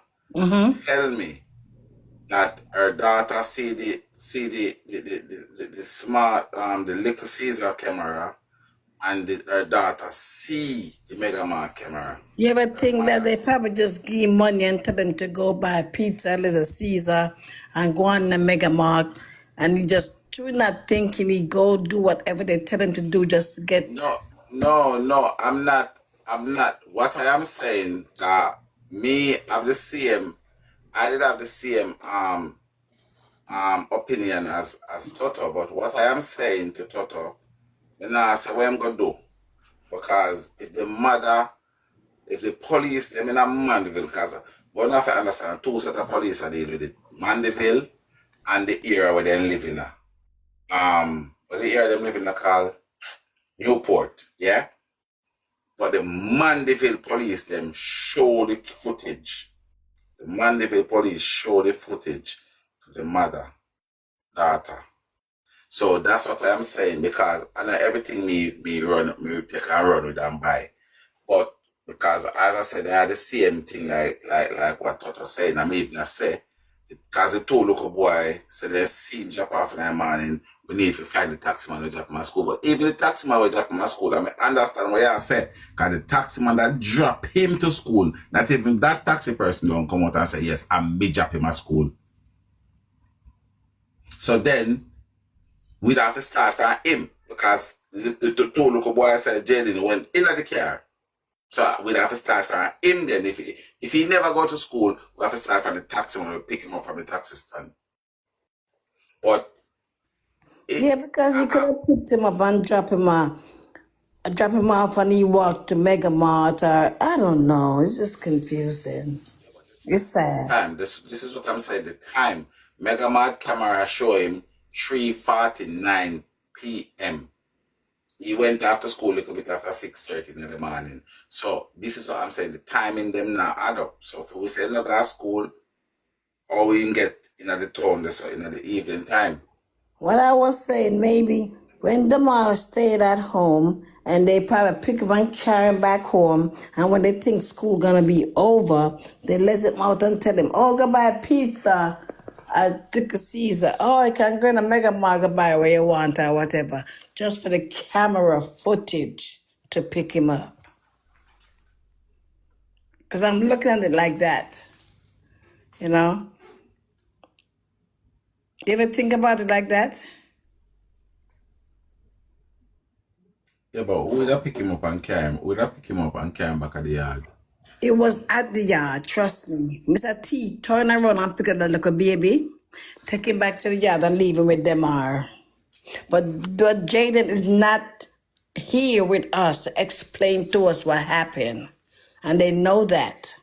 tell me that her daughter see the smart the little Caesar camera and her daughter see the Mega Mart camera. You ever Her think that mother. they probably just give money and tell them to go buy pizza, Little Caesar, and go on the Mega Mart, and he just truly not thinking he go do whatever they tell him to do just to get. No, I'm not. What I am saying, me have the same. I did have the same opinion as Toto, but what I am saying to Toto, then I say what I'm gonna do, because if the police, them in a Mandeville, because one have to understand two set of police are dealing with it, Mandeville and the area where they live in. But the area them live in called Newport, yeah. But the Mandeville police them show the footage. The Mandeville police show the footage to the mother, daughter. So that's what I'm saying, because I know everything me take and run with and buy. But because as I said, I had the same thing like what Toto saying, I'm even say, because the two little boy said they see him drop off in the morning, we need to find the taxi man who drop him at school. But even the taxi man who drop him at school, I mean, understand what you said, because the taxi man that drop him to school, not even that taxi person don't come out and say, yes, I may drop him at school. So then, we'd have to start from him, because the two little boys said Jayden went in the car. So we'd have to start from him then. If he never go to school, we have to start from the taxi when we pick him up from the taxi stand. But Yeah, because he could have picked him up and drop him off and he walked to Mega Mart, or I don't know. It's just confusing. It's sad. time. This is what I'm saying. The time. Mega Mart camera show him 3:49 p.m. He went after school a little bit after 6:30 in the morning. So this is what I'm saying. The timing them now add up. So if we say look at school, or we can get in the town so in the evening time. What I was saying, maybe when the mom stayed at home and they probably pick him and carry him back home, and when they think school gonna be over, they let him out and tell him, oh, go buy pizza I took a Caesar. Oh, I can go in a mega mart buy where you want or whatever. Just for the camera footage to pick him up. Because I'm looking at it like that. You know? You ever think about it like that? Yeah, but who would have pick him up and carry him? Who would have pick him up and carry him back at the yard? It was at the yard, trust me. Mr. T turn around and pick up the little baby, take him back to the yard and leave him with them are. But Jayden is not here with us to explain to us what happened. And they know that.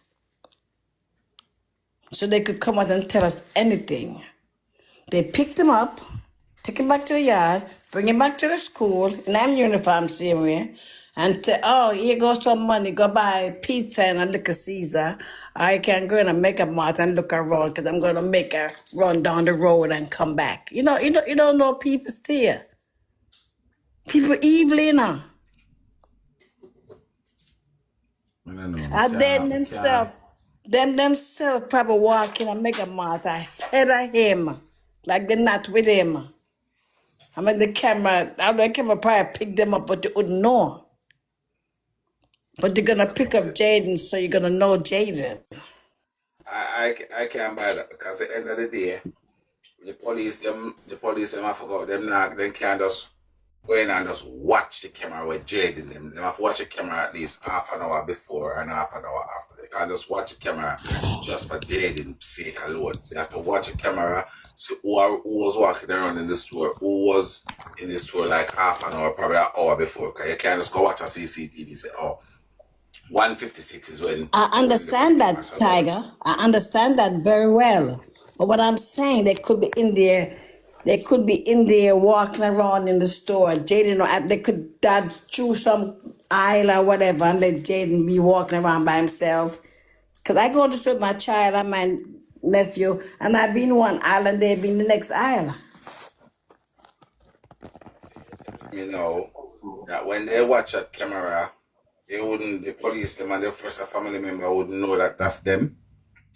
So they could come out and tell us anything. They picked him up, take him back to the yard, bring him back to the school, in them uniform same way, and say, oh, here goes some money, go buy pizza and a little Caesar. I can go in and make a mart and look around because I'm going to make a run down the road and come back. You don't know people still. People evil, you know. I don't know. And then themselves probably walk in and make a mart ahead of him, like they're not with him. I mean, the camera probably pick them up, but you wouldn't know. But they're gonna pick up Jayden, so you're gonna know Jayden. I can't buy that because at the end of the day, the police them I forgot them not they can't just go in and just watch the camera with Jayden them. They have to watch the camera at least half an hour before and half an hour after. They can't just watch the camera just for Jayden's sake alone. They have to watch the camera, see who was walking around in the store, who was in the store like half an hour, probably an hour before. Because you can't just go watch a CCTV and say, oh, 1:56 is when I understand camera that, started watching. Tiger. I understand that very well. But what I'm saying, they could be in there. They could be in there walking around in the store. Jayden, they could dodge through some aisle or whatever and let Jayden be walking around by himself. Because I go to school with my child and my nephew, and I've been one aisle and they've been the next aisle. You know that when they watch that camera, the police them and their first family member wouldn't know that that's them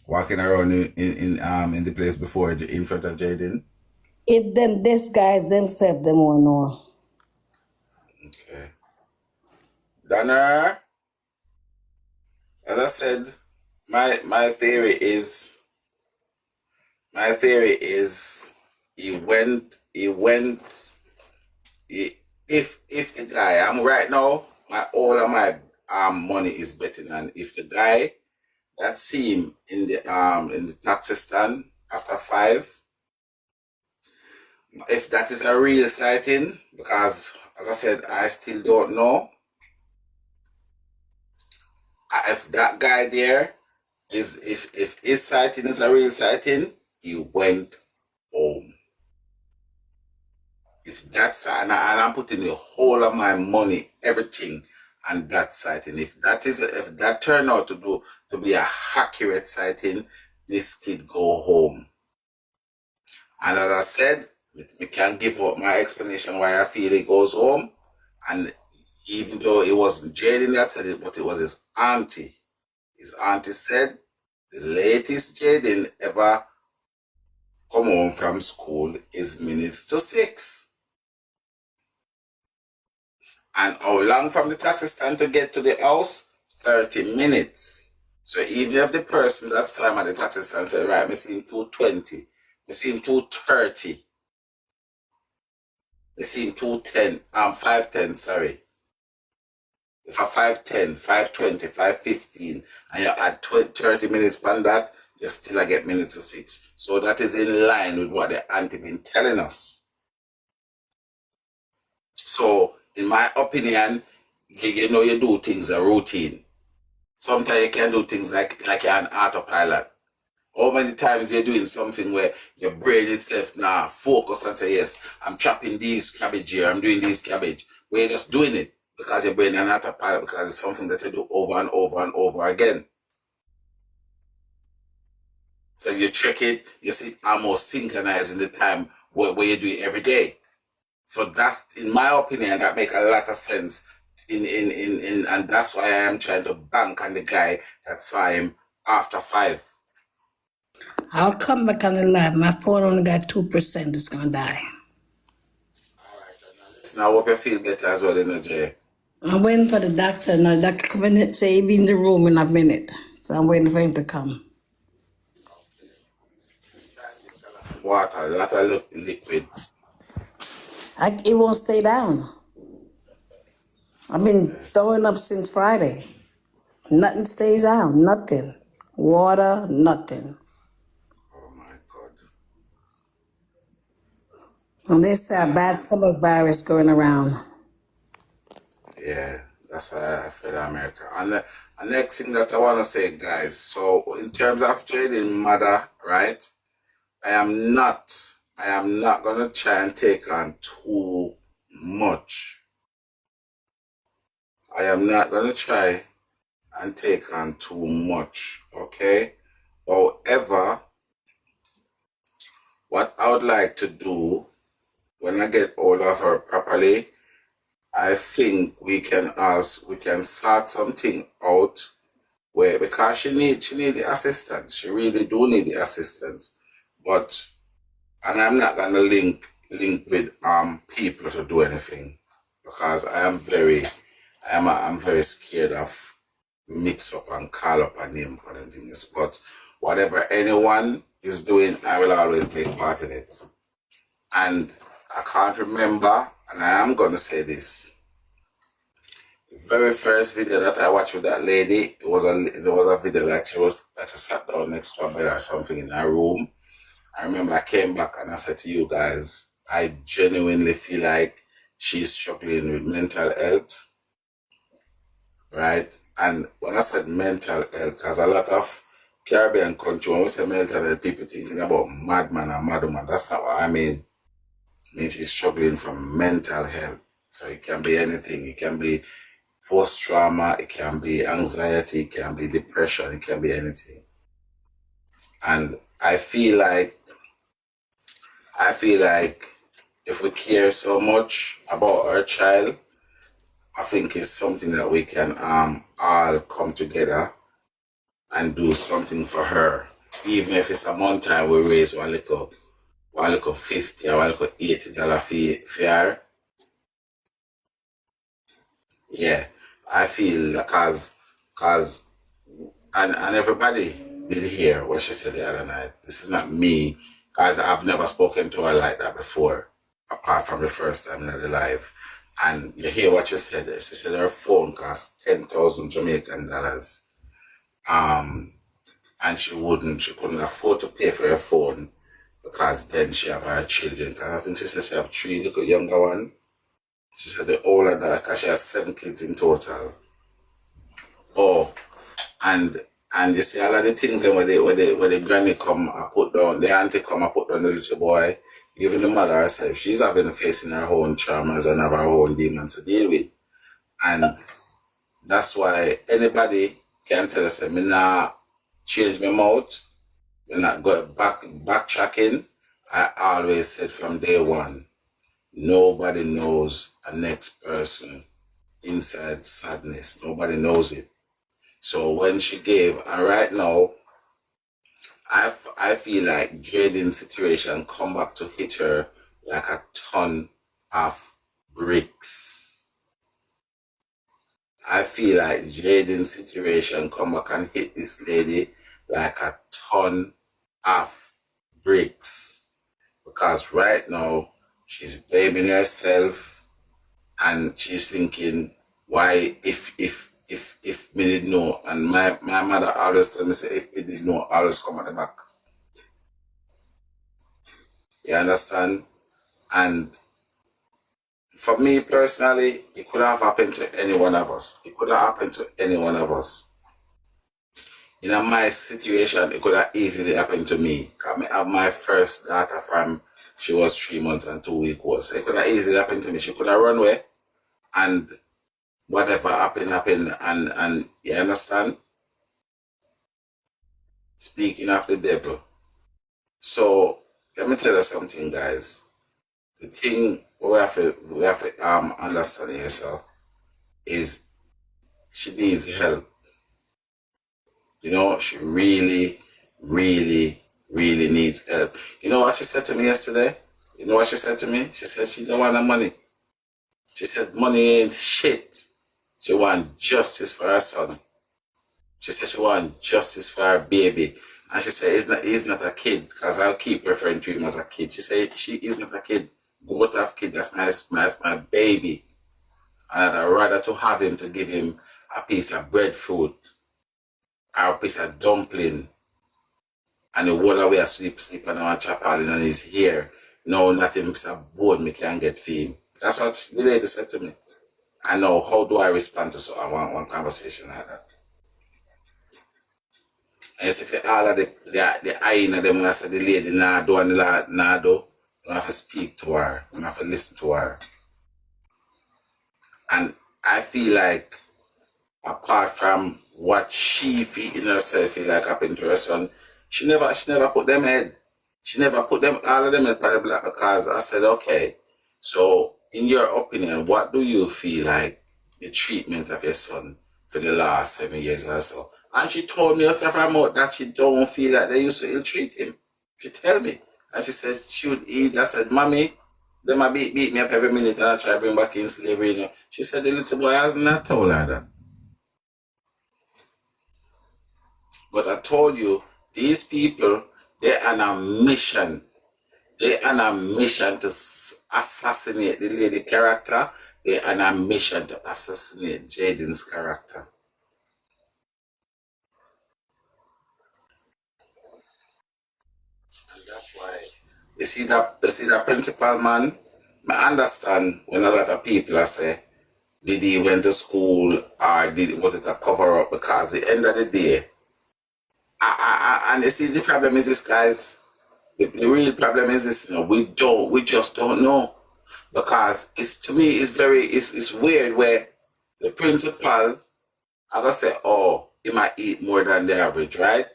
walking around in the place before in front of Jayden. If these guys themselves, them won't know. Okay. Donna, as I said, my theory is he went if the guy I'm right now all of my money is betting on if the guy that see him in the taxi stand after 5, if that is a real sighting, because as I said, I still don't know if that guy there is if his sighting is a real sighting, he went home. If that's and I'm putting the whole of my money, everything, on that sighting. If that turned out to be a accurate sighting, this kid go home. And as I said, we can't give up my explanation why I feel he goes home. And even though it wasn't Jayden that said it, but it was his auntie. His auntie said the latest Jayden ever come home from school is minutes to 6. And how long from the taxi stand to get to the house? 30 minutes. So even if the person that saw him at the taxi stand said, right, I see him 2:20, I see him 2:30, I see him 2:10, 5:10, sorry. If a 5:10, 5:20, 5:15, and you add 30 minutes on that, you still get minutes to 6. So that is in line with what the auntie been telling us. So, in my opinion, you do things a routine. Sometimes you can do things like you're an autopilot. How many times you're doing something where your brain itself now focus and say, yes, I'm chopping these cabbage here, I'm doing this cabbage. Where you're just doing it because your brain is an autopilot because it's something that you do over and over and over again. So you check it, you see it almost synchronizing the time where you do it every day. So that's, in my opinion, that makes a lot of sense. And that's why I am trying to bank on the guy that saw him after 5. I'll come back on the live. My phone only got 2%. It's gonna die. Listen, I hope you feel better as well, you know, Jay. I'm waiting for the doctor. Now, the doctor come in and say he'll be in the room in a minute. So I'm waiting for him to come. Water, a lot of liquid. It won't stay down. I've been throwing up since Friday. Nothing stays down. Nothing. Water, nothing. Oh my God. And they say a bad stomach virus going around. Yeah, that's why I feel America. And the next thing that I want to say, guys, so in terms of Jayden mother, right? I am not going to try and take on too much. I am not going to try and take on too much, okay? However, what I would like to do when I get hold of her properly, I think we can sort something out where, because she need the assistance. She really do need the assistance. But and I'm not gonna link with people to do anything, because I'm very scared of mix up and call up a name for them things. But whatever anyone is doing, I will always take part in it. And I can't remember, and I am gonna say this. The very first video that I watched with that lady, it was a video like she sat down next to a bed or something in her room. I remember I came back and I said to you guys, I genuinely feel like she's struggling with mental health, right? And when I said mental health, because a lot of Caribbean country, when we say mental health, people thinking about madman or madwoman. That's not what I mean. I mean, she's struggling from mental health. So it can be anything. It can be post-trauma, it can be anxiety, it can be depression, it can be anything. And I feel like if we care so much about our child, I think it's something that we can all come together and do something for her. Even if it's a month time, we raise one little $50 or one little $80 fee for her. Yeah, I feel cause and everybody did hear what she said the other night. This is not me. I've never spoken to her like that before, apart from the first time in the live. And you hear what she said. She said her phone cost 10,000 Jamaican dollars. And she couldn't afford to pay for her phone, because then she have her children. Because I think she said she have 3 little younger one. She said the older that, because she has 7 kids in total. Oh, and you see all of the things where the granny come and put down, the auntie come and put down the little boy, even the mother herself, she's facing her own traumas and have her own demons to deal with. And that's why anybody can tell us, me not change my mouth, me not go backtracking. I always said from day one, nobody knows a next person inside sadness. Nobody knows it. So when she gave, and right now, I feel like Jayden's situation come back to hit her like a ton of bricks. I feel like Jayden's situation come back and hit this lady like a ton of bricks. Because right now, she's blaming herself, and she's thinking, why, if me did know, and my mother always tell me, say, if me did know, always come at the back. You understand? And for me personally, it could have happened to any one of us. It could have happened to any one of us. In my situation, it could have easily happened to me. I have my first daughter from, she was 3 months and 2 weeks old. So it could have easily happened to me. She could have run away, and whatever happened, and you understand? Speaking of the devil. So let me tell you something, guys. The thing we have to understand yourself is she needs help. You know, she really, really really needs help. You know what she said to me yesterday? You know what she said to me? She said she don't want the money. She said money ain't shit. She want justice for her son. She said she want justice for her baby. And she said he's not a kid, because I'll keep referring to him as a kid. She said she is not a kid. Goat have kid, that's my baby. And I'd rather to have him to give him a piece of breadfruit or a piece of dumpling and the whole away sleep on our chapel in his hair. No, not him a bone me can get for him. That's what the lady said to me. I know, how do I respond to one conversation like that? And if you all of the eye of them, I said the lady nah do and the lad nah do, you have to speak to her, you have to listen to her. And I feel like, apart from what she feel in herself feel like happened to her son, she never put them head. She never put them all of them head on the block, because I said, okay, so in your opinion, what do you feel like the treatment of your son for the last 7 years or so? And she told me out of her mouth that she don't feel like they used to ill-treat him. She tell me. And she said she would eat. I said, Mommy, they might beat me up every minute and I try to bring back in slavery. You know. She said the little boy has not told her that. But I told you, these people, they're on a mission. They're on a mission to assassinate the lady character. They're on a mission to assassinate Jayden's character. And that's why, you see that principal man, I understand when a lot of people are say, did he went to school or was it a cover up? Because at the end of the day, and you see the problem is this, guys. The real problem is this, we just don't know. Because to me it's weird where the principal, I gotta say, oh, he might eat more than the average, right?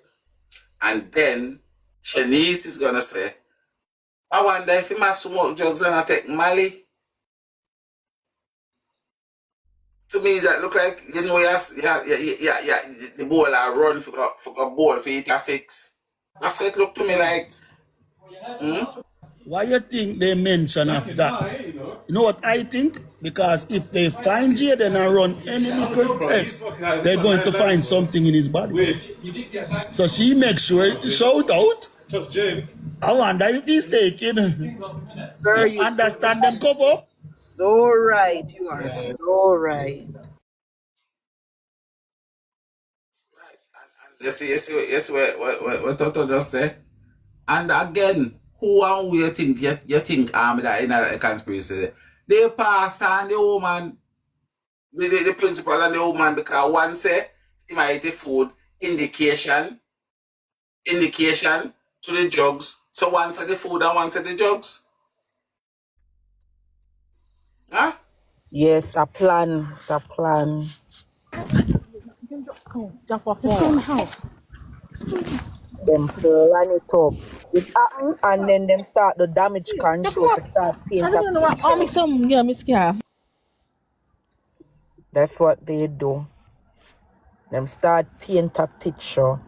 And then Shanice is gonna say, I wonder if he might smoke drugs and I take Mali. To me, that look like, the ball I run for a ball for 8 or 6. That's what it look to me like. Why you think they mention of that? You know what I think? Because if they find Jayden and run any little test, they're going to find something in his body. So she makes sure to shout out. I wonder if he's taking. Sir, you Understand them cover? so right. You are so right. You see what Toto just said? And again, who and who you think that in a conspiracy? The pastor and the woman, the principal and the woman, because one say he might eat the food, indication to the drugs. So one said the food and one said the drugs. Huh? Yes, a plan. It's a plan. Them plan it up. It happen and then them start the damage control to start paint a picture. That's what they do. Them start paint a picture.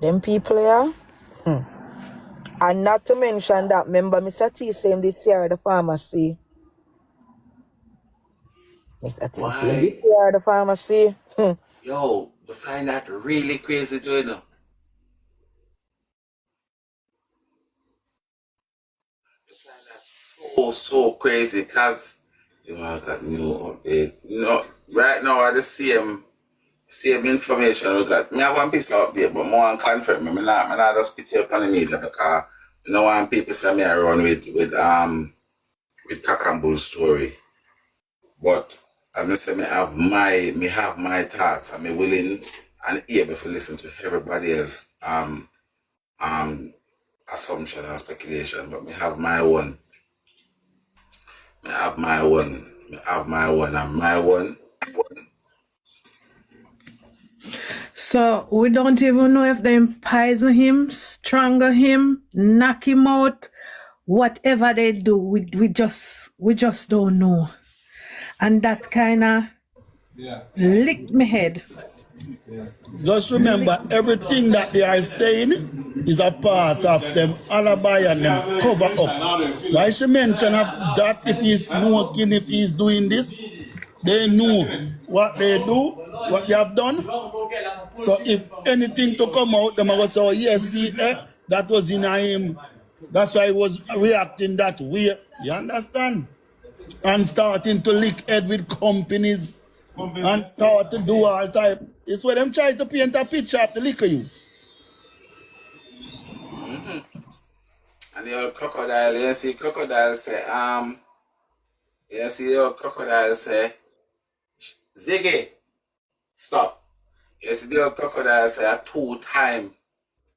Them people here. And not to mention that, remember Mr. T saying this year at the pharmacy. Mr. T saying Why? this year at the pharmacy. Yo, we find that really crazy, do you know? So crazy, because I got new update. Right now I the same information we got. Me have one piece of update, but more confirm me. I not just put it on the media because you know when people say me I run with cock and bull story. But as I say, me have my thoughts and me willing and able to listen to everybody else assumption and speculation, but me have my one. And my one. So we don't even know if they poison him, strangle him, knock him out, whatever they do. We just don't know. And that kind of licked my head. Just remember, everything that they are saying is a part of them alibi and them cover up. Why she mention of that if he's smoking, if he's doing this, they know what they do, what they have done. So if anything to come out, them are going to say, oh, yes, see, that was in him. That's why he was reacting that way. You understand? And starting to lick head with companies and start to do all type. It's where them try to paint a picture of the liquor youth. And the old crocodile, you see crocodile say, you see the old crocodile say, Ziggy, stop. You see the old crocodile say a 2 times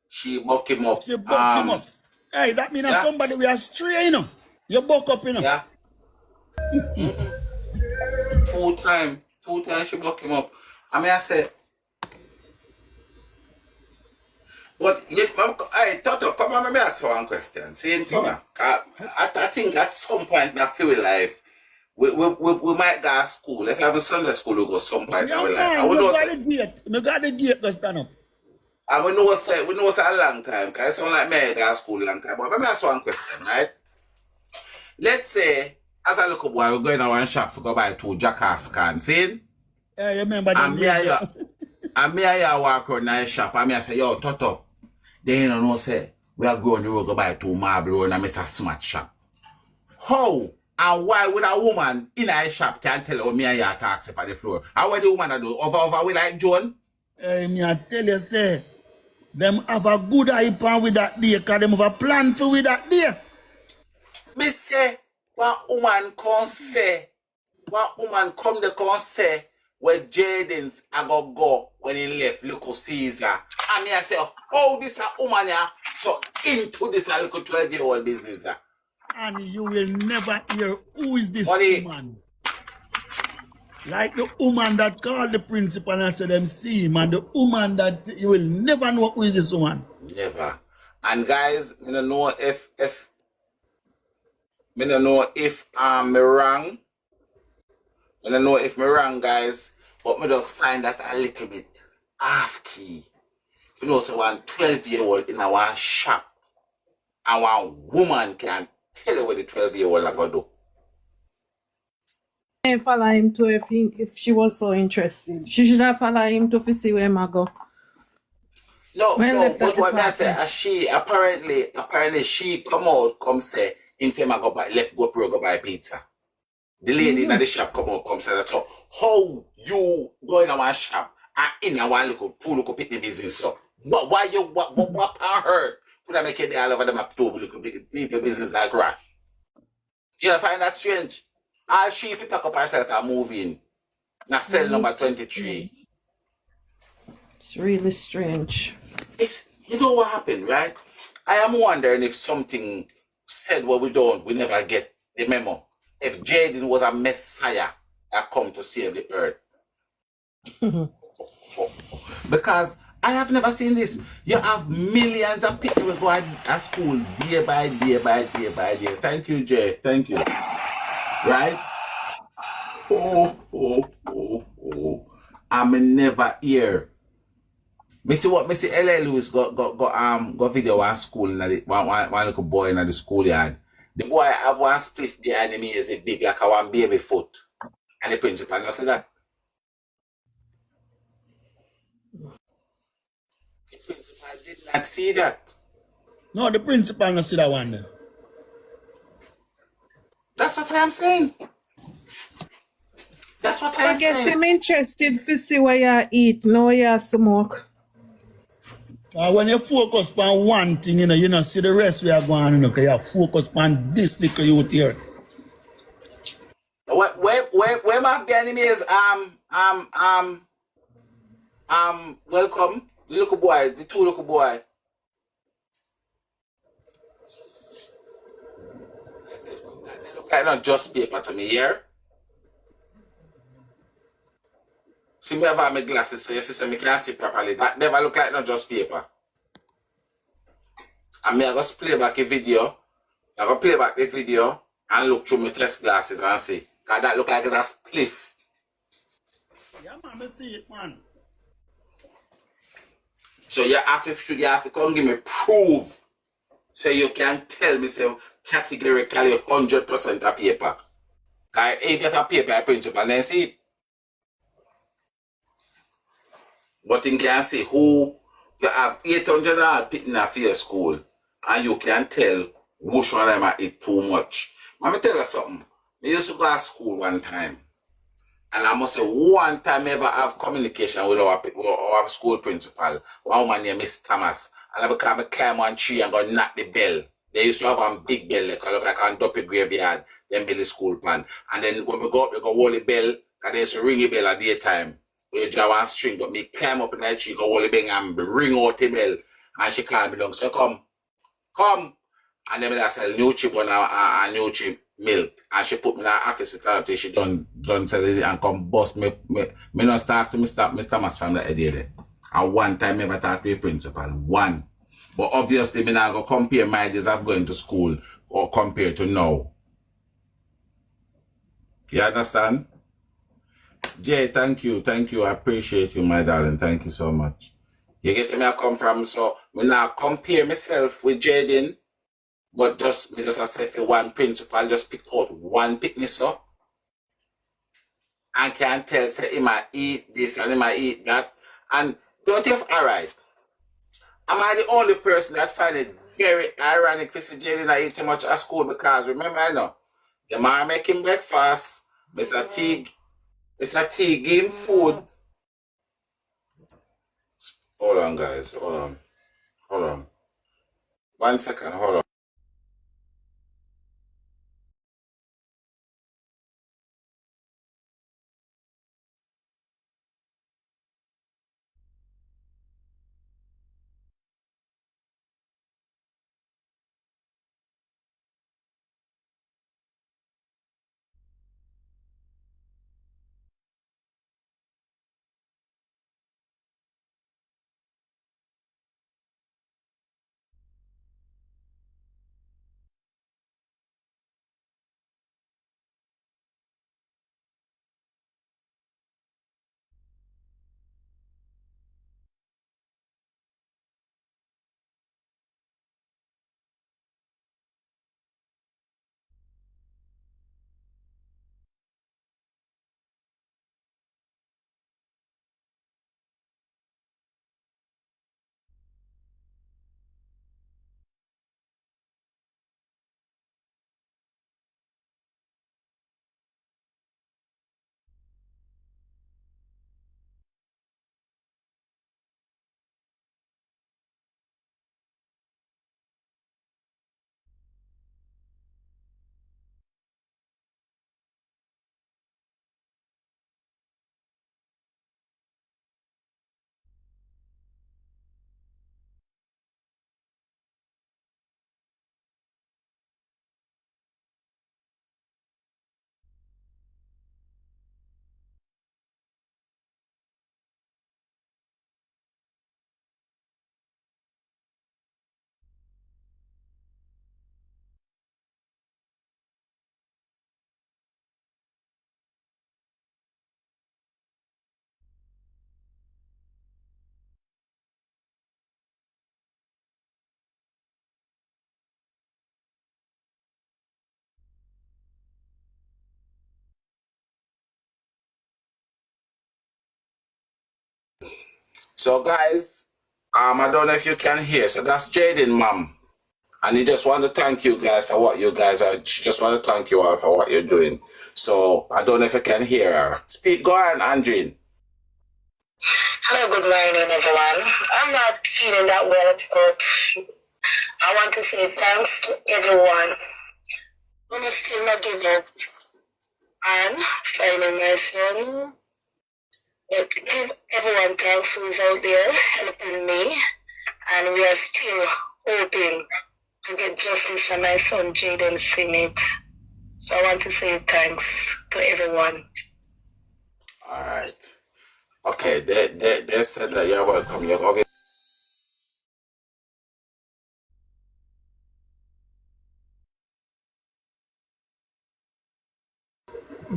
she buck him up. You buck him up. Hey, that means yeah. somebody we are stray, you know. You buck up, you know. Yeah. 2 times she buck him up. I mean, I say, but hey, Toto, come on, let me ask you one question. See, come on. I think at some point in our life, we might go to school. If you have a Sunday school, we go some point in our life. And we got the gate to stand up. And we know it's a long time, because it's not like me I go to school a long time. But let me ask you one question, right? Let's say, as a little boy, we're going to one shop to go buy 2 jackass cans, see? Yeah, you remember that? And me I walk around the shop, and me I say, yo, Toto, they you know say, we are going to go buy 2 marble and Mr. Smart shop. How and why would a woman in a shop can tell her me and you taxi for the floor? How would the woman do? Over with like Joan? Hey, me I tell you, say, them have a good eye pan with that day, because them have a plan for with that day. Me say, one woman come say, where Jayden's a go when he left Local Caesar. And me I say, oh, this a woman ya so into this a little 12-year-old business. And you will never hear who is this Money. woman. Like the woman that called the principal and said them see him, and the woman that you will never know who is this woman. Never. And guys, I don't know if I'm wrong. I don't know if I'm wrong, guys, but me just find that a little bit off key. You know, so one 12-year-old in our shop and one woman can tell you what the 12-year-old are going to do. I follow him too if she was so interested. She should have followed him to see where I go. No, but what I say, she apparently she come say, him say, I go buy, left go pro go buy pizza. The lady in the shop come say that, so how you go in our shop and in our little pick the business up? But why you, what I heard, could I make it all over them up to little people business like that? You find that strange? All she if you pack up herself and move in. Now cell number 23. It's really strange. It's, you know what happened, right? I am wondering if something said what we never get the memo. If Jayden was a messiah that come to save the earth. Because I have never seen this. You have millions of people who go at school day by day by day by day. Thank you, Jay. Thank you. Right? I'm never here. Me see L.A. Lewis got video one school in the one little boy in the schoolyard. The boy have one split the enemy is a big like a one baby foot. And the principal not see that. The principal did not see that. No, the principal not see that one then. That's what I am saying. That's what I am saying. I guess I'm interested to see what you eat, no you smoke. When you focus on one thing, you know, see the rest we are going on, because you focus on this little youth here. Where my enemies welcome the little boy, the 2 little boy. They look like not just paper to me here. See me have my glasses so your sister me can't see properly. That never look like not just paper. And me I just play back a video. I go play back the video and look through my test glasses and see. Cause that look like it's a spliff. Yeah, man, I see it, man. So you have to come give me proof. So you can tell me say categorically 100% of paper. Cause if you have paper principal, then see it. But you can say who you have 800 people in your school and you can tell which one of them eat too much. Let me tell you something. I used to go to school one time. And I must say, one time I ever have communication with our school principal. One woman named Miss Thomas. And I become a climb one tree and go knock the bell. They used to have a big bell, like a dumpy graveyard, then build the school plan. And then when we go up, we go hold the bell, and they used to ring the bell at daytime. We draw one string, but me climb up in that tree, go hold the bell and ring out the bell. And she called me down, so come. And then I sell new chip on a new chip milk. And she put me in her office with her till she done sell it and come bust me not start to Mr. Thomas from that day there. And one time I ever talk to the principal. One. But obviously me not go compare my days of going to school or compare to now. You understand? Jay, thank you. I appreciate you, my darling. Thank you so much. You get me I come from, so me not compare myself with Jayden. But just I say for one principal, just pick out one picnic up and can tell say he might eat this and he might eat that. And don't you have alright? Am I the only person that find it very ironic to see Jayden I eat too much at school? Because remember I know the man making breakfast, Mr. T give him food. Hold on guys, hold on. 1 second, hold on. So guys, I don't know if you can hear. So that's Jayden, mom. And he just want to thank you guys for what you guys are. She just want to thank you all for what you're doing. So I don't know if you can hear her. Speak, go on, Andrine. Hello, good morning, everyone. I'm not feeling that well, but I want to say thanks to everyone. I'm gonna still not give up on finding my son. But give everyone thanks who is out there helping me. And we are still hoping to get justice for my son, Jayden Smith. So I want to say thanks to everyone. All right. Okay, they said that you're welcome. You're okay.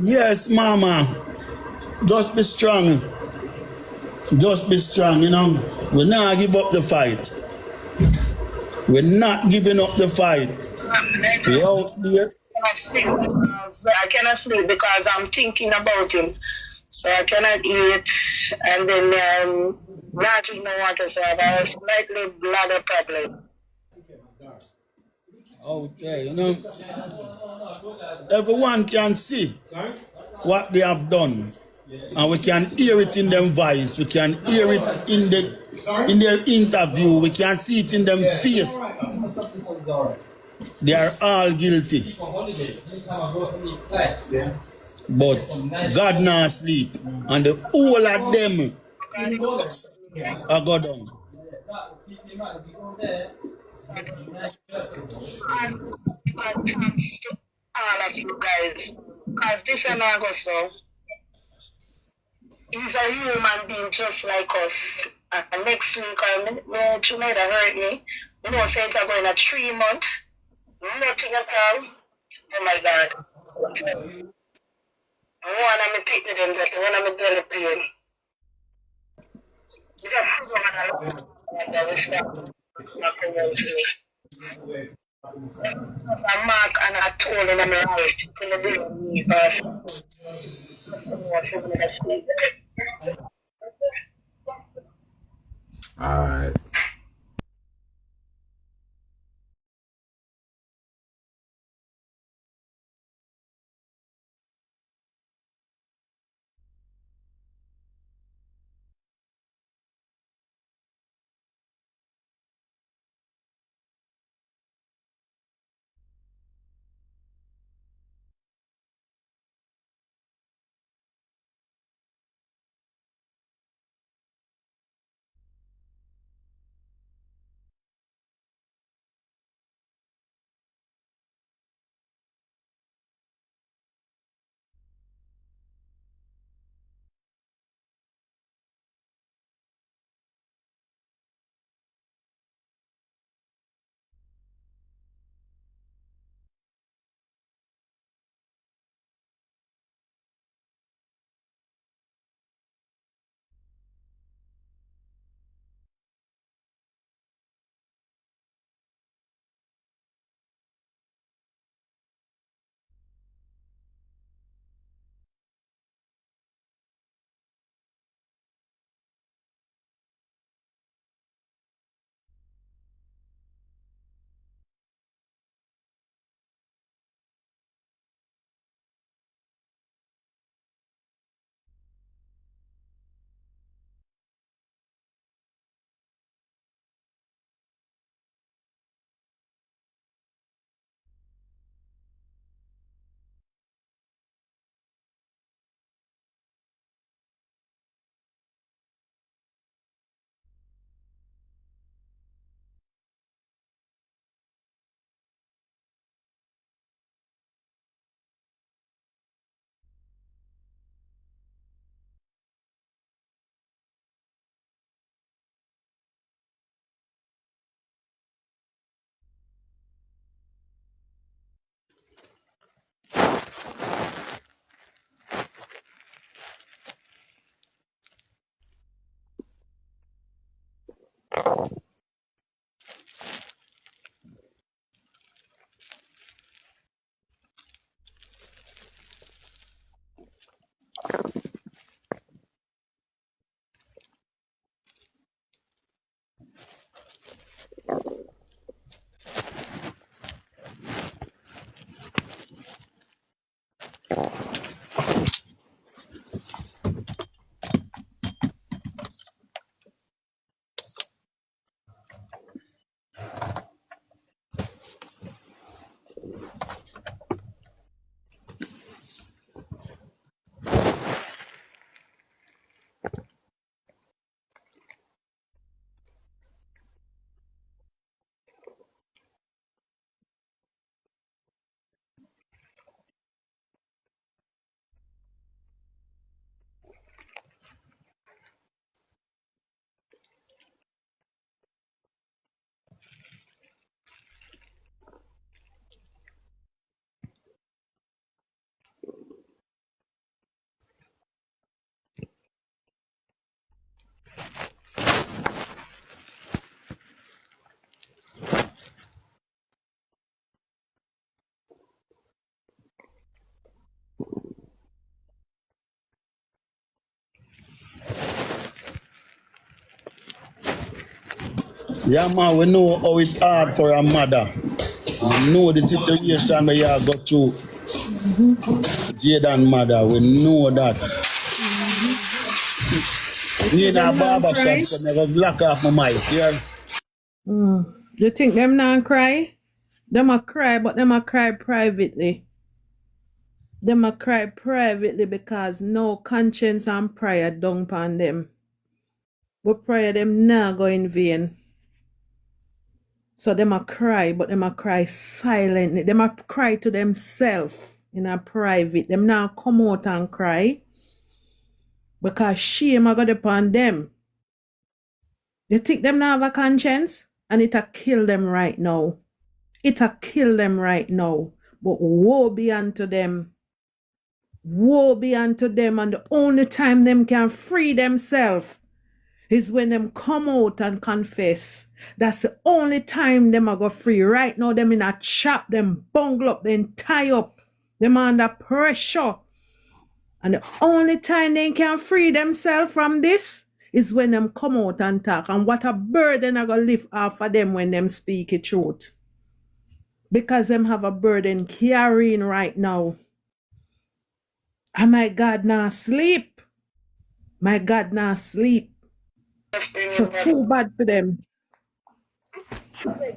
Yes, mama. Just be strong. Just be strong, you know. We not give up the fight. We're not giving up the fight. I We just out there. cannot sleep because I cannot sleep because I'm thinking about him. So I cannot eat, and then not drink no water. So I have a slightly bladder problem. Out there, you know. Everyone can see what they have done. And we can hear it in them voice. We can hear it in their interview. We can see it in them face. They are all guilty. But God not sleep. And the whole of them are go down. And thanks to all of you guys. Because this and so he's a human being just like us. And next week, you might have heard me. You know, say it's going a 3 month, nothing at all. Oh my God. One of my picnic them, one of my belly pain. You just sit down and we start talking about me. I mark and I told him I'm right. Can you believe me first? Alright. Yeah, man, we know how it's hard for a mother. We know the situation where you go through, Jayden mother. We know that. You Me think in a them not barber shop, cry? so I go lock off my mic here. You think them not cry? Them a cry, but them a cry privately. Them a cry privately because no conscience and prayer dung upon them. But prayer them not go in vain. So them a cry, but them a cry silently. Them a cry to themselves in a private. Them not come out and cry because shame a got upon them. You think them not have a conscience? And it a kill them right now. It a kill them right now. But woe be unto them. Woe be unto them. And the only time them can free themselves is when them come out and confess. That's the only time them are go free. Right now, them in a trap, them bungle up, then tie up. Them under pressure. And the only time they can free themselves from this is when them come out and talk. And what a burden I go lift off of them when them speak the truth. Because them have a burden carrying right now. And my God now sleep. My God now sleep. So too bad for them.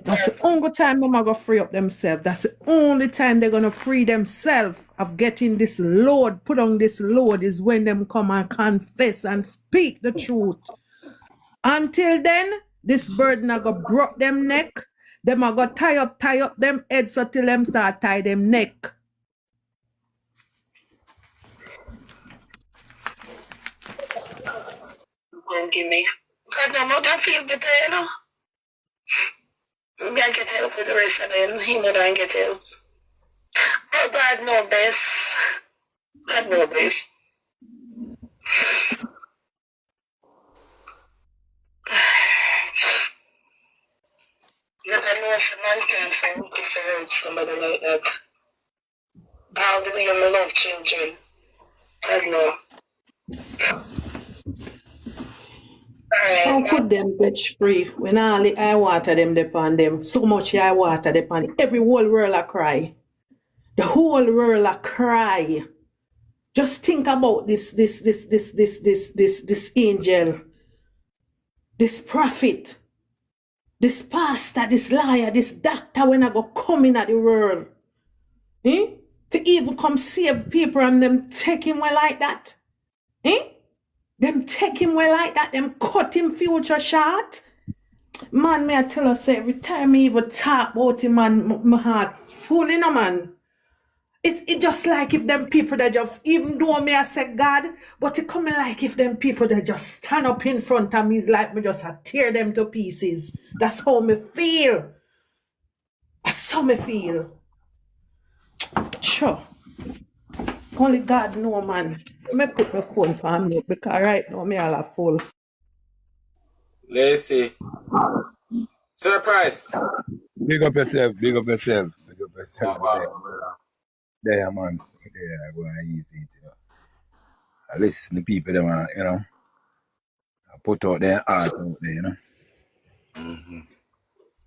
That's the only time them are going to free up themselves. That's the only time they're going to free themselves of getting this load, put on this load, is when them come and confess and speak the truth. Until then, this burden are going to broke them neck. Them are going to tie up them heads until them start tie them neck. Don't give me. God, no, I don't feel better, you know. Maybe I get help with the rest of them. He know don't get help. But God know best. God know best. You can know some man can't say wicked for hurt somebody like that. How do we love children? God know. How Alright, could them get free when all the eye water them depend them? So much eye water depend every whole world a cry. The whole world a cry. Just think about this angel, this prophet, this pastor, this liar, this doctor when I go come in at the world. Eh? To even come save people and them take him away like that. Eh? Them take him away like that, them cut him future short. Man, may I tell us every time me even talk about him, man, my heart full, you know, man. It's just like if them people that just, even though me I say God, but it coming like if them people that just stand up in front of me is like me just tear them to pieces. That's how me feel. That's how me feel. Sure. Only God know, man. Me put my phone on mute because right now me all are full. Let's see. Surprise. Big up yourself, big up yourself, big up yourself. Brother. There, man. There, go and easy it, you know. I listen to people them, you know, I put out their art out there, you know.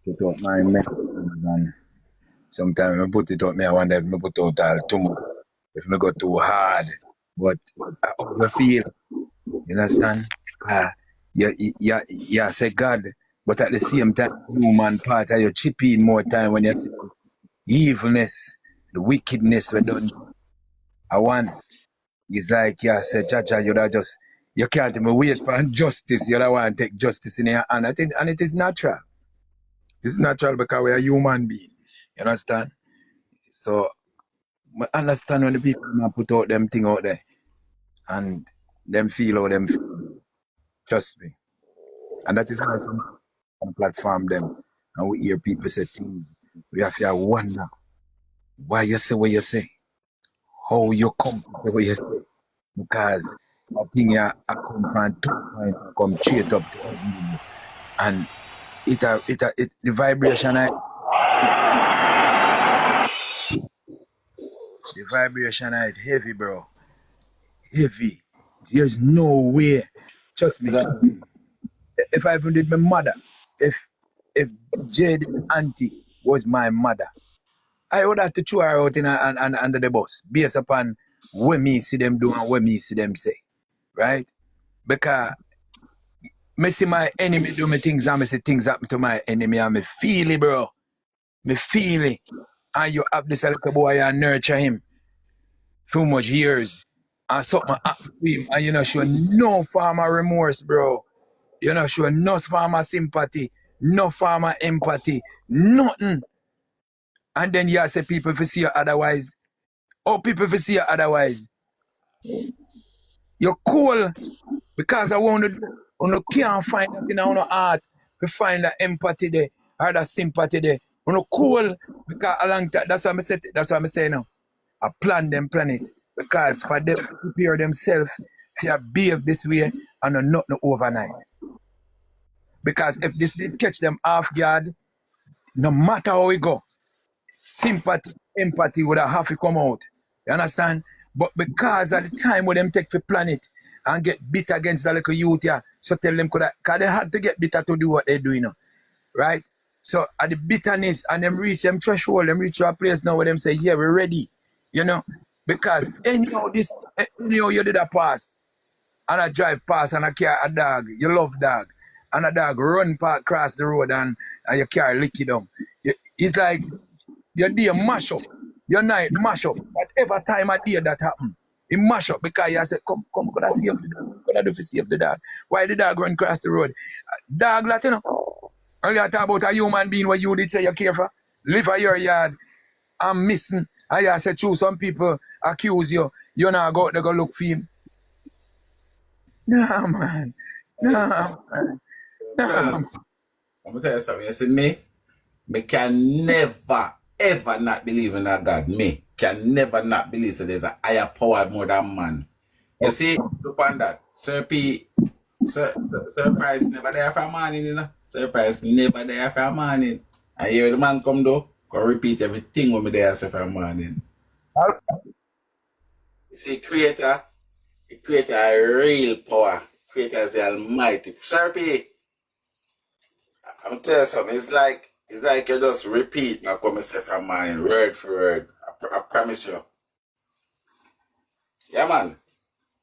Put out my message and sometimes I put it out, me I wonder if I put out all too much, if I go too hard. But I over feel, you understand? You say God, but at the same time, human part of you chip in more time when you see evilness, the wickedness we done. I want. It's like you said, Jaja, you can't even wait for justice. You don't want to take justice in your hand. And it is natural. It's natural because we are human being. You understand? So I understand when the people put out them thing out there and them feel how them feel. Trust me. And that is why some platform them and we hear people say things. We have to wonder why you say what you say, how you come to what you say. Because I think I come from 2 points, I come straight up to it. And the vibration is heavy, bro. Heavy. There's no way. Trust me. If I even did my mother, if if Jayden auntie was my mother, I would have to throw her out under the bus based upon what me see them do and what me see them say, right? Because me see my enemy do me things and me see things happen to my enemy and me feel it, bro. Me feel it. And you have this little boy and nurture him too much years. And something happen to him and you not show no form of remorse, bro. You not show no form of sympathy, no form of empathy, nothing. And then you say people if see you otherwise. Oh, people if see you otherwise. You're cool because I want to can't find that in our heart to find that empathy there or that sympathy there. You cool because along that's what I said. That's what I'm saying now. I plan it because for them to prepare themselves to behave this way and not overnight. Because if this did catch them off guard, no matter how we go, sympathy, empathy would have to come out. You understand? But because at the time when them take the planet and get bitter against the little youth here, so tell them because they had to get bitter to do what they're doing now. Right? So at the bitterness and them reach them threshold, them reach to a place now where them say, yeah, we're ready. You know? Because anyhow you did a pass and I drive past and I carry a dog, you love dog, and a dog run across the road and your car lick it down. It's like your day mash up, your night mash up. Whatever time of day that happen, it mash up because you say, come, could I save the dog? Could I do to save the dog? Why the dog run across the road? Dog, that, you know. And you talk about a human being where you did say you care for. Live at your yard. I'm missing. And you say, true, some people accuse you. You're not go out there go look for him. Nah, man. Nah, man. Nah, man. I'm going to tell you something. You see, me can never, ever not believe in a God. Me can never not believe that there's a higher power more than man. You see, look on that. Sir Price never there for morning, you know. Sir Price never there for morning. And here the man come though, go repeat everything when me there for morning. You see, Creator a real power. Creator is the Almighty. Sir P, I'm telling you something. It's like you just repeat like what I say from morning, word for word. I promise you. Yeah, man.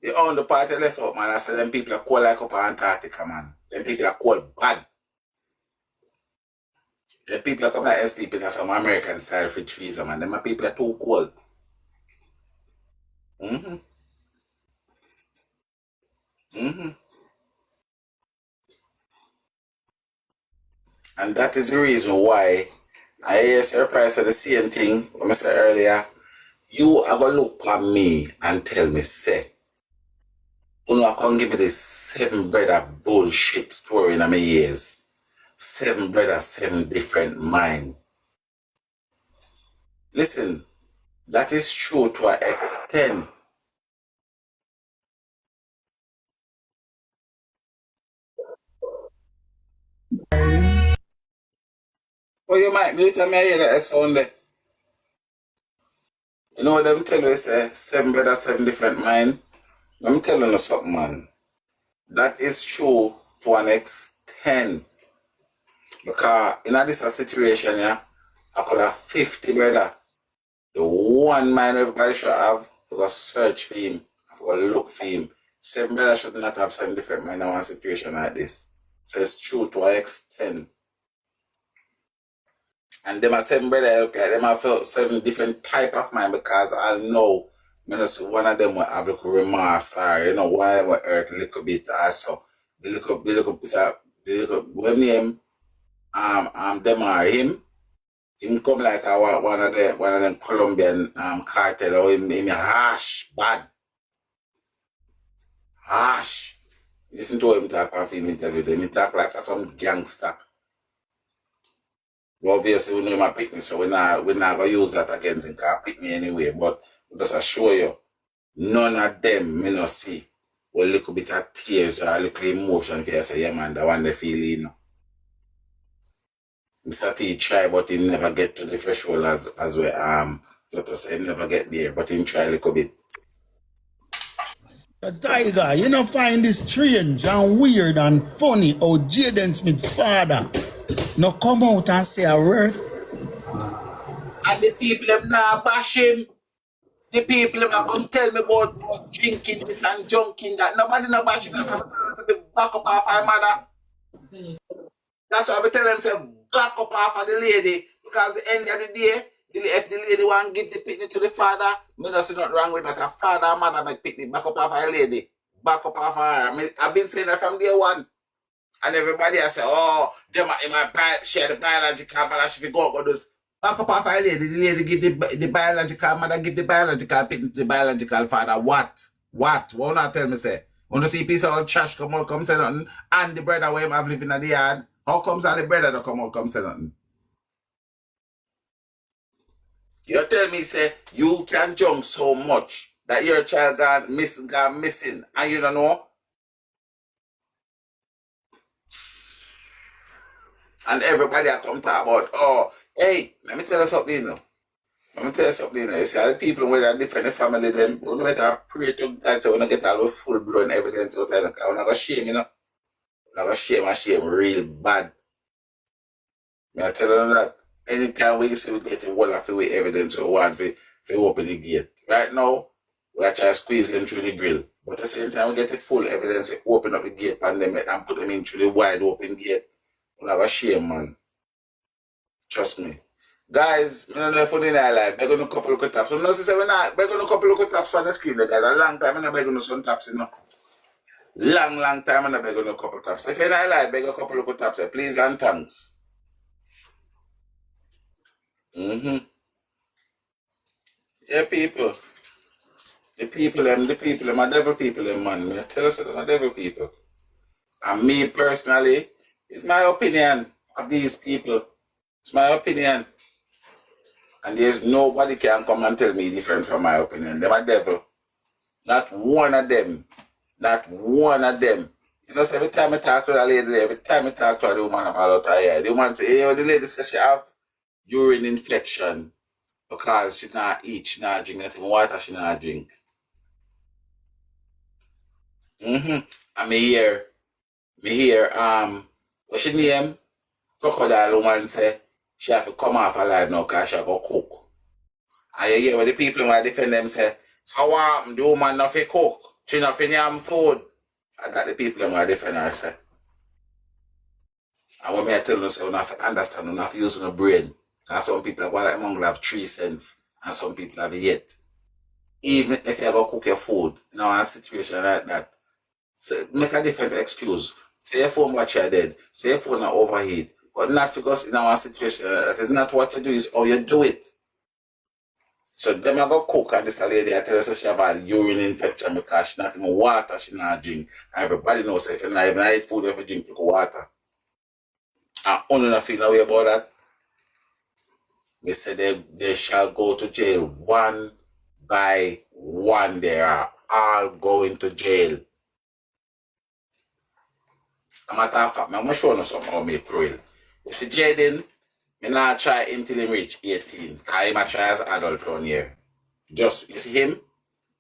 The only party left out, man. I said them people are cold like up Antarctica, man. Them people are cold bad. Them people are coming and sleeping in some American style fridge freezer, man. Them people are too cold. Mm-hmm. Mm-hmm. And that is the reason why I hear Sir Price said the same thing when I said earlier. You are going to look at me and tell me, say, you know, I can't give me this 7 brother bullshit story in my ears. 7 brothers, 7 different minds. Listen, that is true to an extent. Well, you might mute and hear that sound there. You know what them tell you, say, 7 brothers, 7 different minds. Let me tell you something, man. That is true to an extent. Because in this situation, yeah, I could have 50 brother. The one mind everybody should have, I go search for him, I go look for him. 7 brothers should not have 7 different minds in one situation like this. So it's true to an extent. And them are 7 brothers, okay, them have 7 different type of mind because I know one of them will have a little remorse or, you know, one of them will hurt a little bit also. The little what name, them are him come like one of them Colombian cartel or him harsh, bad. Harsh. Listen to him talk of him interview. He talk like some gangster. Well, obviously we know him a pick me, so we're not gonna use that against him because pick me anyway. But just assure you, none of them me not see a little bit of tears or a little emotion for you say, yeah man, the one they feel, you know. Mr. T try, but he never get to the threshold as we let us say never get there, but he try a little bit. Tiger, you know, find this strange and weird and funny how Jayden Smith's father No come out and say a word. And the people them now bash him. The people them not gonna tell me about drinking this and junking that. Nobody no bash him. That's why I tell them to back up off our mother. That's why I tell them to back up off of the lady. Because at the end of the day, if the lady want to give the picnic to the father, me not see nothing wrong with that. A father and mother make picnic back up off of a lady. Back up off of her. I mean, I've been saying that from day one. And everybody has said, oh, them in my share the biological balance if you go those. Back up off a lady, the lady give the biological mother, give the biological picnic to the biological father. What? What not tell me say? Want to see piece of trash come out, come say nothing, and the brother where him have living in the yard? How comes all the brother don't come out, come say nothing? You tell me, say, you can jump so much that your child gone missing, and you don't know? And everybody are come talk about, oh, hey, let me tell you something, you know. Let me tell you something, you know. You see, all the people with a different family, them, you no better pray to God so we don't get all the full-blown evidence out there. I'm not going to shame, you know. I'm not going to shame real bad. I tell them that anytime we see we get one of the evidence or want to open the gate. Right now, we are trying to squeeze them through the grill. But at the same time, we get the full evidence, open up the gate pandemic and put them in through the wide open gate. We have a shame, man. Trust me. Guys, I don't know if we're live. We're going to couple of taps. So, no, say we're not. We're going to couple of taps on the screen, guys. A long time, I'm not going to some taps, you know. Long time, I'm not going to couple taps. If you're not live, we're going to couple of taps. Please and thanks. Yeah, people. The people, them, are devil people, them, man. Me tell us that they're devil people. And me personally, it's my opinion of these people. It's my opinion. And there's nobody can come and tell me different from my opinion. They're a devil. Not one of them. Not one of them. You know, so every time I talk to a lady, every time I talk to a woman about her hair, the woman say, hey, the lady says she have urine infection because she not eat, she not drink nothing water, she not drink. And me hear, what's she name? Crocodile woman say she have to come off alive now because she go cook. And you hear what the people who defend them say, so what, the woman not fi cook, she not fi yam food. I got the people who defend her say. And when I tell them, say, you have to understand, you have to use your brain. Because some people have 3 cents and some people have 8. Even if you go cook your food in a situation like that, so make a different excuse. Say your phone watch you dead. Say your phone not overheat. But not because in our situation, that is not what you do, is how you do it. So them I go cook and this lady I tell her she have a urine infection because she not even water, she not drink. And everybody knows if you not even eat food, if you drink water. And only not feel away about that. They said they shall go to jail one by one. They are all going to jail. As a matter of fact, I'm going to show you something how me cruel. You see, Jayden, I not try him till he reach 18. Because he might try as an adult around here. Just, you see him?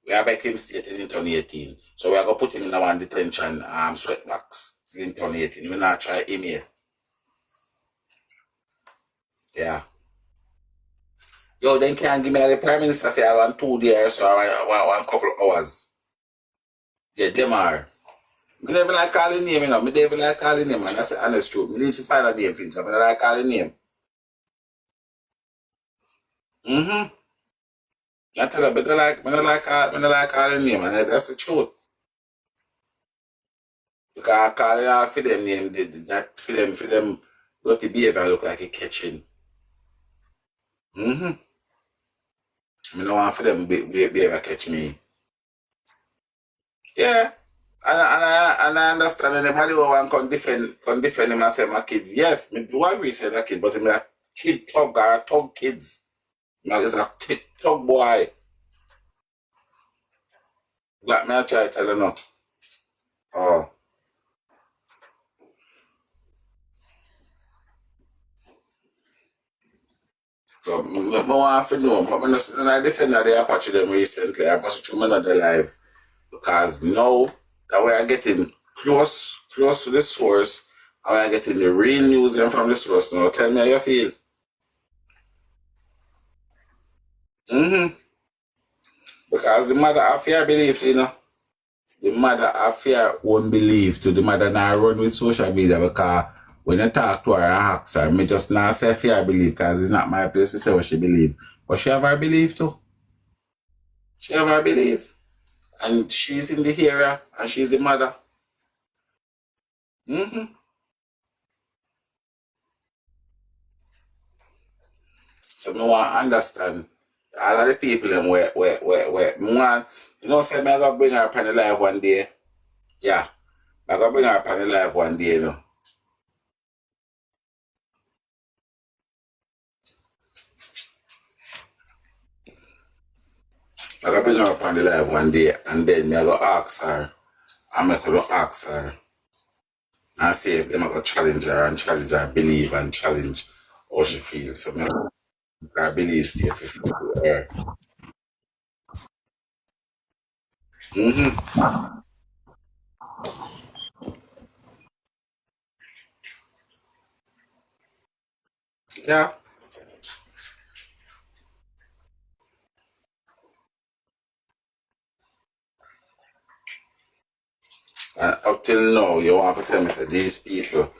We are back him stay till he turn 18. So we are going to put him in one detention sweatbox till he turn 18. We not try him here. Yeah. Yo, then can give me the Prime Minister for around 2 days or one couple of hours. Yeah, them are. I never like calling name, you know. I never like calling name, and that's the honest truth. I need to find a name for him, because I like calling name. I tell her, but I don't like calling name, and that's the truth. Because I call you for them name, that for them, what the behavior look like a kitchen. I don't want for them behavior catch me. Yeah. And I understand anybody who want to defend him and say my kids. Yes, me do agree say that kids, but I'm a kid thug or a thug kids. Is a thug boy. Like me I try to tell you no. Oh. So I want to know, but when I defend that they Apache them recently, I must choose another live. Because now that we are getting close to the source, I want to get in the real news and from the source now. Tell me how you feel. Because the mother have fear belief, you know. The mother have fear own belief to the mother now run with social media because when you talk to her and ask her, me just not say fear belief because it's not my place to say what she believe. But she have her belief too. She have her belief. And she's in the area and she's the mother. So me want to understand all of the people them where me want, you know, say me I gonna bring her up on the live one day. Yeah. I gonna bring her up on the live one day, you know. I gonna bring her up on the live one day and then me I gonna ask her and me gonna ask her and see if them I gonna challenge her and challenge her belief and challenge how she feels. So me I believe stay for her. Yeah. And up till now you want to tell me say these people.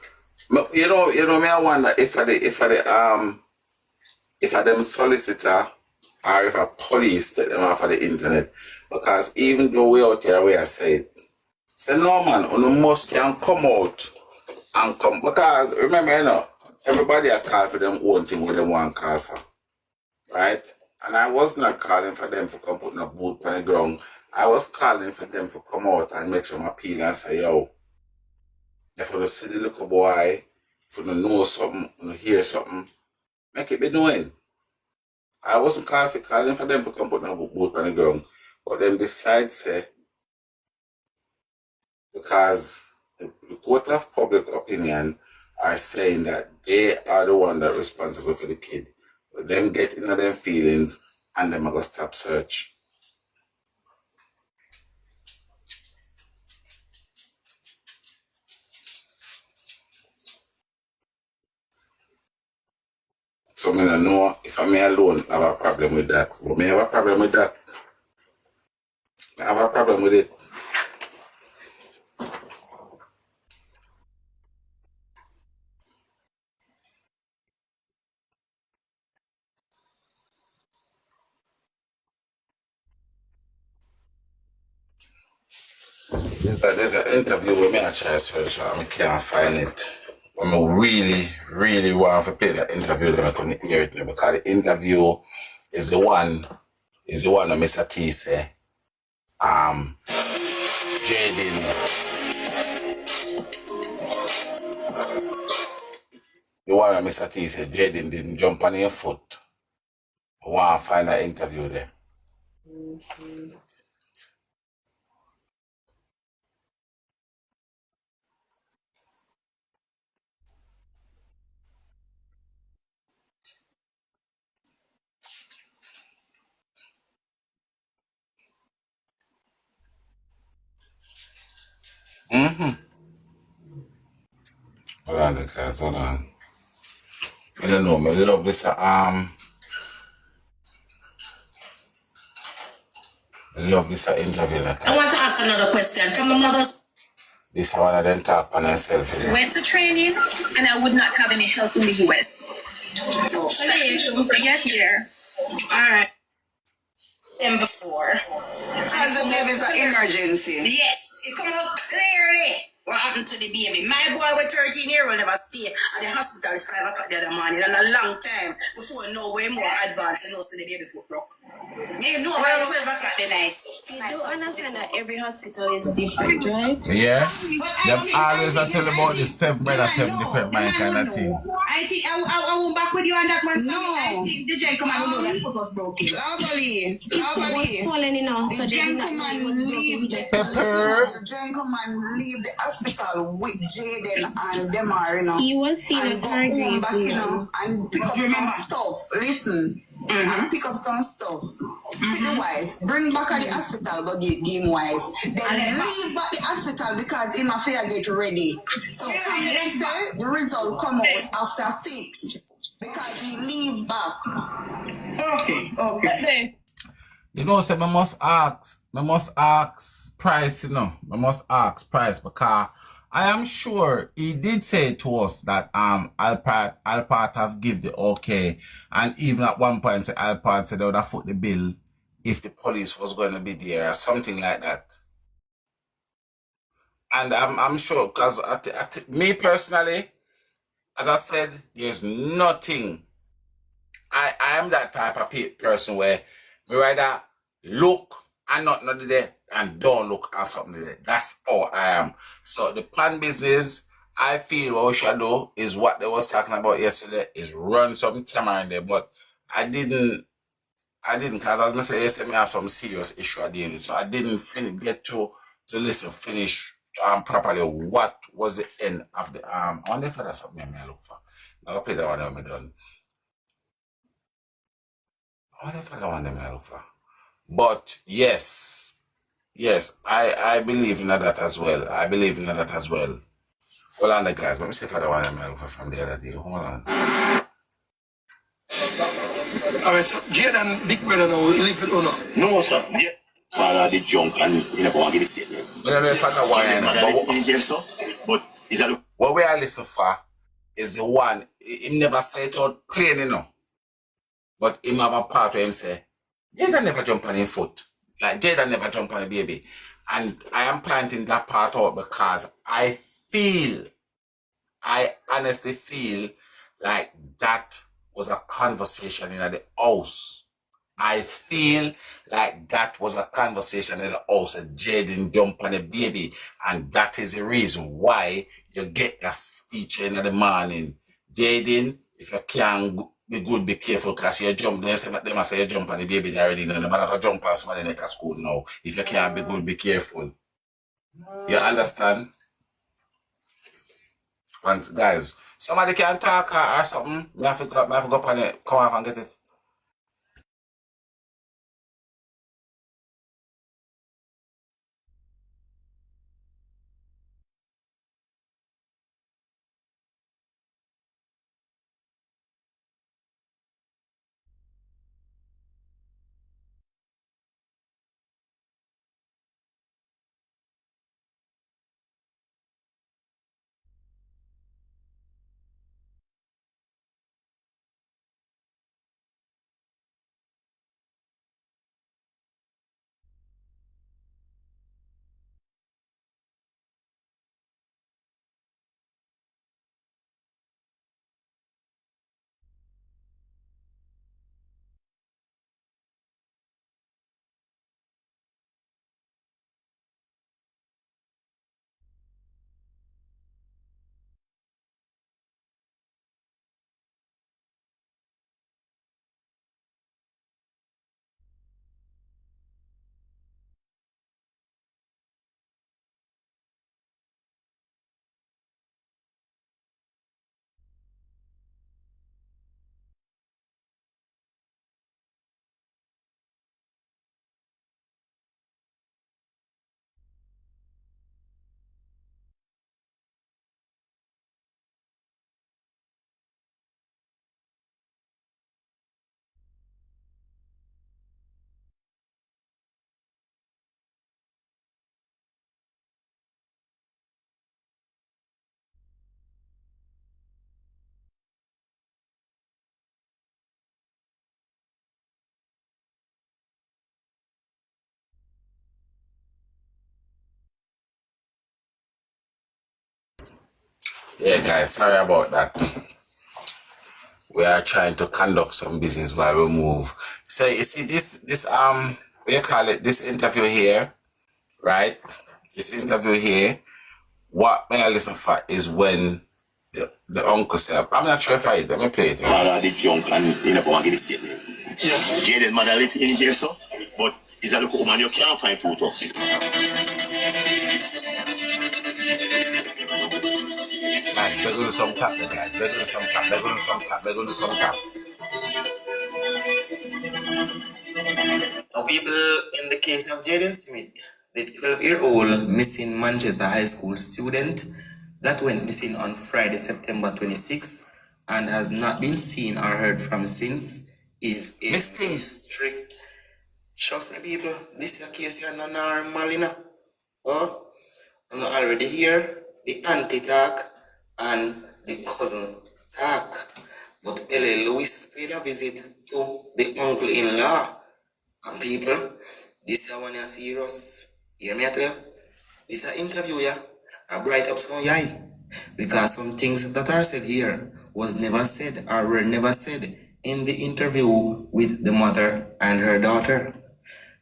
You know me I wonder if I them solicitor or if a police take them off of the internet. Because even though we out here, we are saying, say no man, you must can come out and come. Because remember, you know, everybody are call for them own thing what they want to call for. Right? And I was not calling for them to come put no boot on the ground. I was calling for them to come out and make some appeal and say, yo, if you see the little boy, if you know something, you hear something, make it be known. I wasn't calling for them to come put no boot on the ground. But them decide say, because the court of public opinion are saying that they are the one that responsible for the kid. But them get into their feelings and them are gonna stop search. So I don't know if I may alone have a problem with that. But may have a problem with that. I have a problem with it. There's an interview with me I try to search and I can't find it. But I really want to play that interview that I couldn't hear it because the interview is the one that Mr. T say, Jayden, the one that Mr. T said Jayden didn't jump on your foot. I want to find that interview there. Hold on, guys, hold on. I don't know, I love this interview. Like, I want to ask another question from the mother's. This one I didn't talk on herself. Went to training and I would not have any help in the US. Yes, here. Alright. Them before. Because the baby's an emergency. Yes, it come out clearly. What happened to the baby? My boy with 13-year-old never stay at the hospital at 5 o'clock the other morning and a long time before no way more advanced and also the baby foot broke. You know about 12 o'clock the night. You do understand that every hospital is different, right? Yeah. Them always I tell about the 7 different mind kind of thing. I think I won't back with you on that one. So I think the gentleman who know that foot was broken. Globally. Falling in now, so The gentleman leave the hospital with Jayden and them are, you know. he was seen and at go her home back, grave, you know, and pick up some stuff. Listen, and pick up some stuff. See the wife, bring back at the hospital, go give him wife. Then leave back the hospital because him affair get ready. So say the result come out after 6 because he leave back. Okay. You know, so I must ask price, you know. I must ask price because I am sure he did say to us that Alpart have give the okay, and even at one point Alpart said they would have foot the bill if the police was going to be there or something like that. And I'm sure because me personally, as I said, there's nothing. I am that type of person where me rather look and not there and don't look at something there. That's all I am. So the plan business, I feel what we should do is what they was talking about yesterday is run some camera in there. But I didn't because I was going to say yesterday I have some serious issue at the end. So I didn't get to finish properly what was the end of the I wonder if that's something I look for. I'll play that one when I'm done. What if I don't want them help for? But yes, I believe in that as well. Hold on, guys. Let me see if I don't want them help from the other day. Hold on. Alright, so Jayden big brother now live with Uno. No, sir. Yeah. Father did junk and you never want to get the statement. But I don't know if I don't want but is that what we are listening for is the one. He never say it out plain, you know. But him have a part where him say, Jayden never jump on his foot. Like Jayden never jump on a baby. And I am planting that part out because I honestly feel like that was a conversation in the house. I feel like that was a conversation in the house that Jayden jump on a baby. And that is the reason why you get that speech in the morning. Jayden, if you can't be good, be careful, because you jump, they say you jump on the baby already. No matter jump on somebody in the school now. If you can't be good, be careful. You understand? And guys, somebody can talk or something. I have to go up on it, come off and get it. Yeah, guys, sorry about that. We are trying to conduct some business while we move. So you see this what you call it, this interview here, right? This interview here, what may I listen for is when the uncle said, I'm not sure if let me play it. Father did junk and you never want to get the statement. Yes. Jayden's mother live in here, so, but is that a woman you can't find to talk to? Guys, they're going to do some tap, guys. They're going to do some tap. Now, people, in the case of Jayden Smith, the 12-year-old missing Manchester High School student that went missing on Friday, September 26, and has not been seen or heard from since, is a mystery. Trust me, people, this is a case here not normal, you know. Oh, I'm already here, the auntie talk and the cousin talk. But L.A. Lewis paid a visit to the uncle-in-law. And people, this is one is serious. Hear me tell you? This is an interview, yeah. I bright up some eye. Because some things that are said here was never said or were never said in the interview with the mother and her daughter.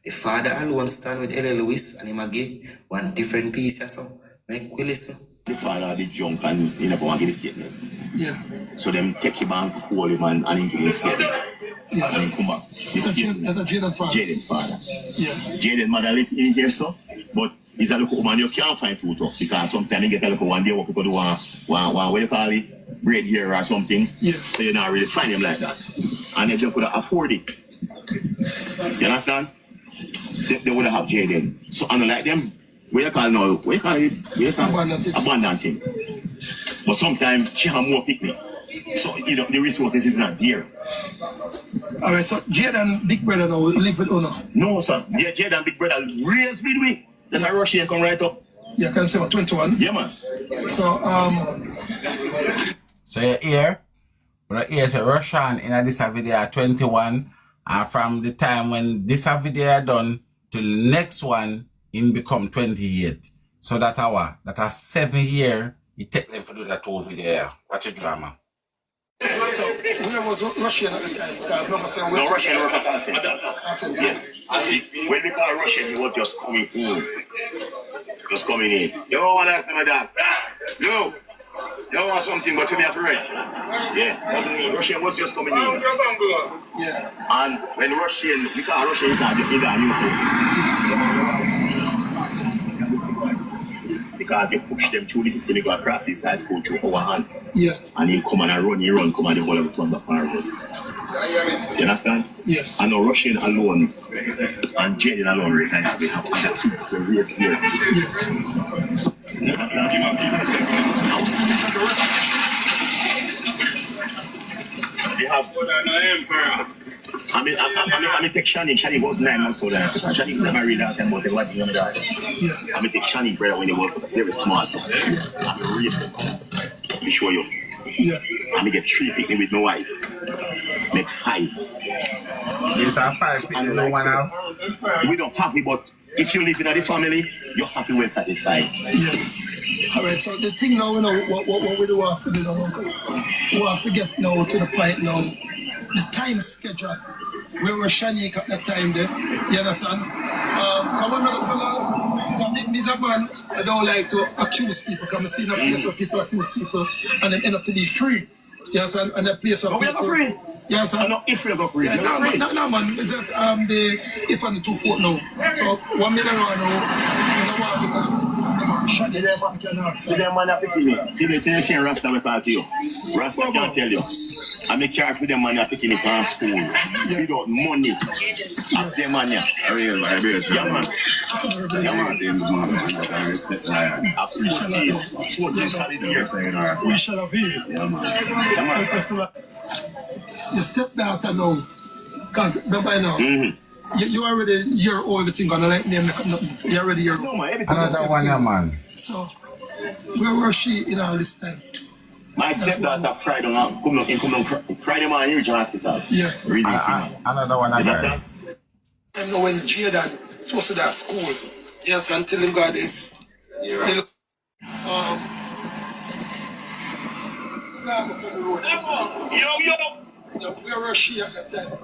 The father alone stand with L.A. Lewis and him again one different piece or so. Make we listen. The father did jump and he never want to get a statement. Yeah. So them take him and call him and he give a statement. Yes. And then come back. That's Jayden's father. Jayden's father. Yeah. Jayden's mother live in here, so. But he's a little woman you can't find too tough. Because sometimes you get a little one day working to do one what you call it, braid hair or something. Yeah. So you not really find him like that. And they just could afford it. You understand? They would have Jayden. So I don't like them. What you call now? What you call it? Abandoned him. But sometimes she have more picnic. So you know the resources is not there. Alright, so Jayden big brother now live with Uno. No, sir. Yeah, Jayden big brother raised with me. Then I rush here and come right up. Yeah, can you say about 21? Yeah, man. So you hear? But here say Russian in this video 21, and from the time when this video done till next one in become 28. So that a 7 year it take them to do that whole video. Watch the drama. So where was Russian at the time? No, Russian work at Alcent. Yes. When we call Russian, he was just coming in. Just coming in. You don't want that, my dad. No. You don't want something, but you be afraid. Yeah, wasn't me. Russian was just coming in. Yeah. And when Russian, we call Russian inside the new because they push them through the system, they go across this high school through our hand. Yeah. And he come and run, come and the whole of it come back and run. You understand? Yes. And now Russian alone and Jayden alone resigns to have other kids to raise here. Yes. You understand? They have I mean, take Shani. Shani was 9 months old. Shani was married out and was watching on that. Yes. I mean, take Shani brother when he was very small. I'm real. Let me show you. Yes. I mean, get 3 picking with no wife. Make 5. These are 5 people no one have. We don't happy, but if you live in the family, you're happy when satisfied. Yes. Alright, so the thing now, you know, what we do have to do now, we have to get now to the point now. The time schedule where we're Shanique at that time there, you understand? These are man, I don't like to accuse people because I see in a place where people accuse people and then end up to be free. You understand? And that place where people... But we are free. You understand? No, if we are free. Yeah, no, man. It's the if and the 2 4 now. So 1 million now, See them man are picking me. See the same Rasta we call to you. Rasta can tell you. I make care for them man are picking me from school. Without money. Ask them man yeah. Yeah man. I appreciate it. So just solid here. We shall have it. Yeah man. Your stepdaughter now. Because by now. You already year old, the thing gonna like name nothing. So you already year old. Another one, yeah, man. So where was she in all this time? My stepdaughter Friday come Friday morning reach hospital. Yeah. Really another one, I guess. I know when Jayden supposed to that school. Yes, until him got it. Yo. Where was she at that time?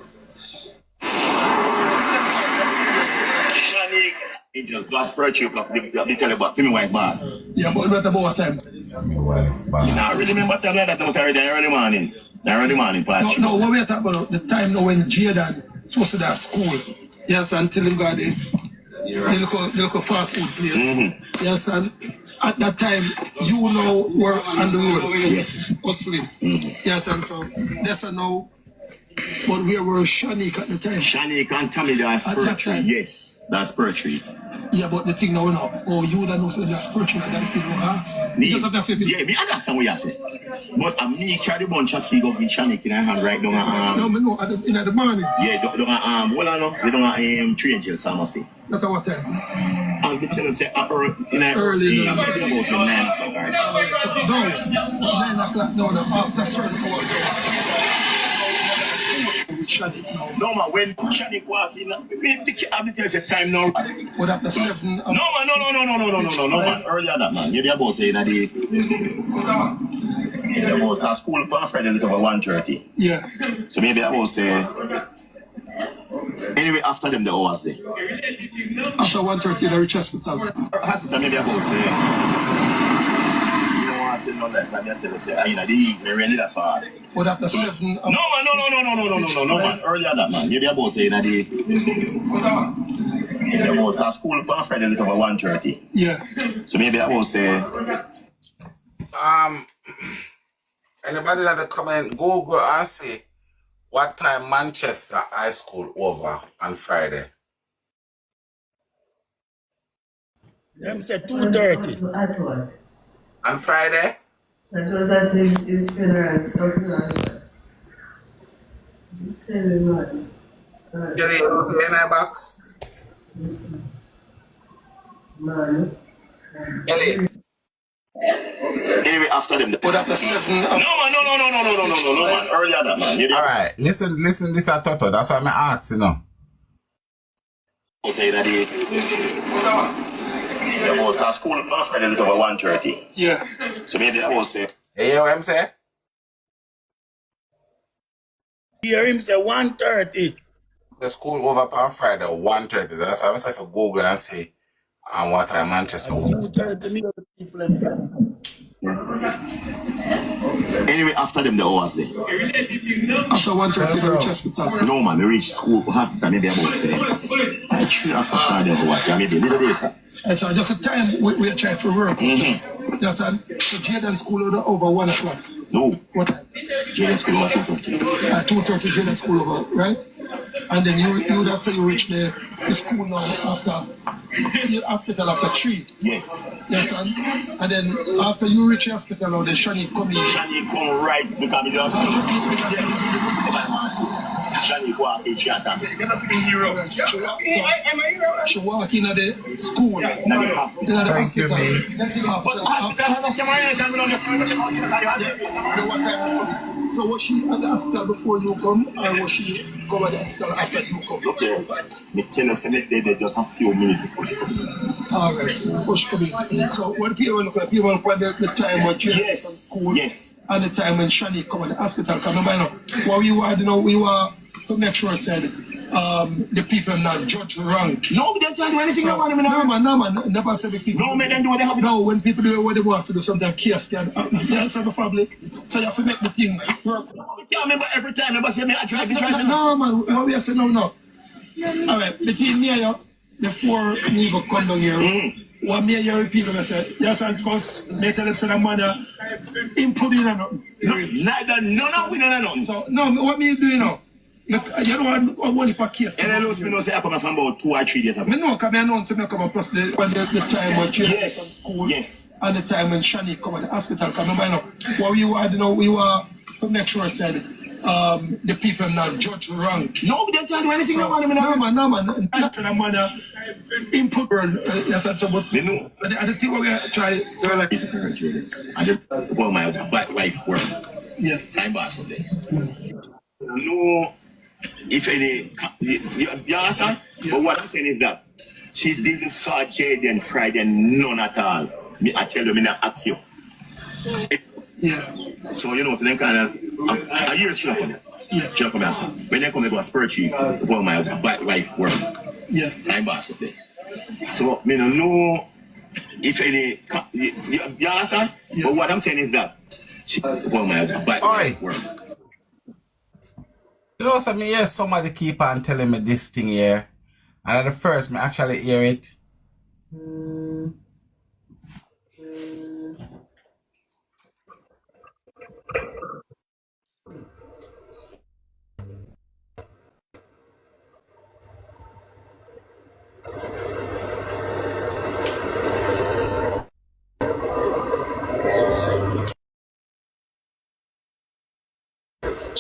Shanique, he just got spreadsheet of the tell about me wife boss. Yeah, but what about time? My wife boss. Nah, really remember time like that about early morning. Early morning party. No, what we are talking about the time now when Jayden supposed to that school. Yes, until him got it. They look a fast food place. Yes, and at that time you know were on the road. Yes. Hustling. Yes, and so that's a now But where were Shanik at the time? Shanik and Tommy, that's Pertry. Yes, that's Pertry. Yeah, but the thing now, you don't know so that's Pertry and that people ask. Yeah, me understand what you're saying. But me carry the bunch of key go with Shanik in my hand right now. No, in the morning. Yeah, don't hold on, no. They don't 3 angels pharmacy. That's at what time? I'll be telling say early. Yeah, maybe about 9 o'clock. So no, 9 o'clock no, after certain hours. No man, when Shanik walk in, I'll be telling you time now. What after 7? No man, earlier that man. Maybe about say that about school on Friday at about 1:30. Yeah. So maybe I will say anyway after them the hours there. After 1:30 the reach hospital. Hospital maybe I will say no like that. I tell you say in the evening really that far. What after 7? No man, earlier that man. Maybe about say that about school on Friday at about 1:30. Yeah. So maybe I will say anybody that the comment, Google and see what time Manchester High School over on Friday. Them say 2:30. At what? On Friday? That was at his funeral, something like that. Tell me, man. Jelly, you don't see any box? Man. Jelly. Anyway, after them. What after 7? No man, earlier that man. Alright, listen, this is Toto. That's why I'm asking, you know. Say that about school on Friday at about 1:30. Yeah. So maybe I will say. You hear what I'm saying? Hear him say 1:30. The school over on Friday 1:30. That's why I'm saying for Google and see what time Manchester over. 2:30 people and say. Anyway, after them the hours there. After 1:30 the reach hospital. No man, they reach school hospital maybe about say 3 o'clock the hours. Maybe a little later. And so just a time we are trying to work. Just so Jayden school over 1 o'clock. No. What time? Jayden school over 2:30. 2:30 Jayden school over, right? And then you would say you reach the school now after the hospital after 3. Yes. Yes, son. And then after you reach the hospital now, then Shani come in. Shani come right because we don't Shani walk in Chata. She walk in at the school. Thank you, mate. So was she at the hospital before you come, or was she come at the hospital after you come? Okay. Me tell you, they just a few minutes before she come. Alright, so before she come in. So when people look at the time when she yes. from school, yes, and the time when Shani come at the hospital, because what we were, we were to make sure said the people not judge wrong. No, they don't do anything. So, no man, never said the people. No, man, they do what they have to do. No, when people do what they want to do, sometimes chaos can happen. That's the public. So you have to make the thing work. Yeah, remember every time I say me I try. No, man, what we are saying no. Alright, between me and you, before me go come down here, what me and you people say, yes, and because they tell them say the man him could be nothing. Neither, no, we don't know. So, no, what me do you know? Look, you know what if a case and I know me know say I come from about 2 or 3 days ago. Me know, because I announced me come plus the time when Jayden yes. from school. Yes. And the time when Shani come at the hospital. Because remember, what we were, we were to make sure said the people not judge wrong. No, they don't do anything. So, no man. That's the man input. Yes, that's what we know. And the thing what we are trying to like is and well, my black wife work. Yes. I'm boss of them. No, if any, you understand? Yeah. But what I'm saying is that she didn't saw Jayden Friday, none at all. I tell you, I not ask you. Yeah. So you know, so them kind of a year she come. Yes. She come here. When they come, they go spur chief. Well, my black wife work. Yes. I'm boss of them. So me no know if any, you understand? Yes. But what I'm saying is that she well, my black wife work. You know, so me hear somebody keep on telling me this thing here. And at the first, me actually hear it.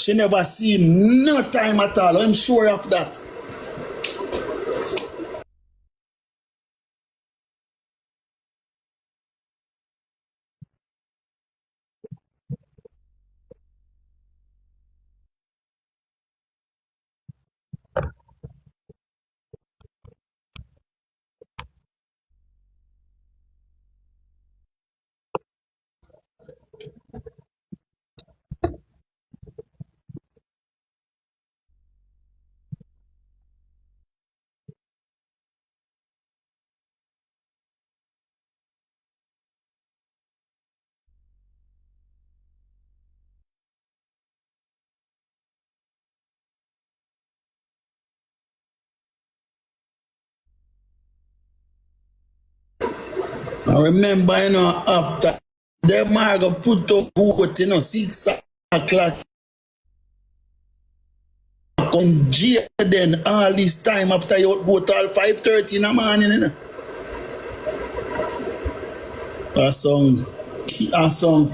She never see him no time at all. I'm sure of that. I remember, after them are going to put up vote, 6 o'clock on Jayden all this time after you vote all 5:30 in the morning, A song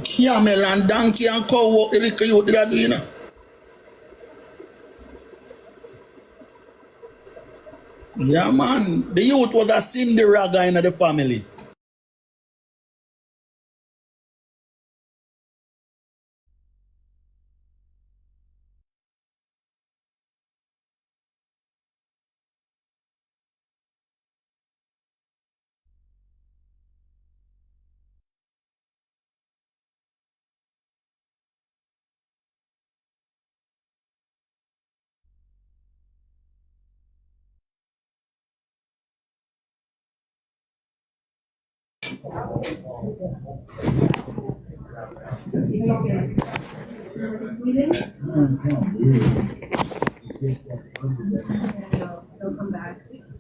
camel and donkey and cow walk the little youth did do, Yeah, man. The youth was a Cinderella in the family.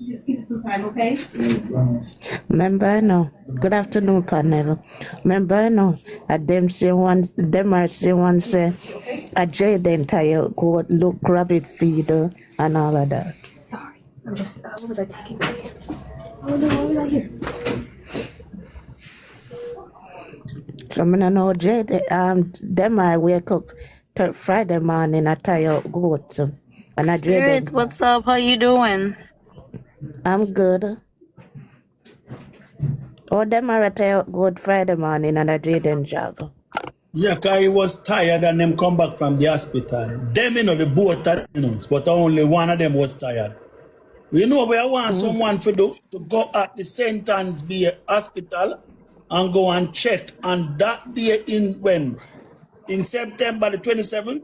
Just give us some time, okay? Remember, no. Good afternoon, panel. Remember, no. Them are say one say, a Jayden tire go look rabbit feeder and all of that. Sorry. I'm just, what was I taking? Oh no, what was I here? So I know Jayden, them I wake up Friday morning, I tire goat. And I Spirit, Jayden, what's up? How you doing? I'm good. Oh, them are tire goat Friday morning and I Jayden job. Yeah, because he was tired and them come back from the hospital. Them, the both, but only one of them was tired. We want someone to go at the St. Anne's Bay Hospital and go and check. And that day in September the 27th,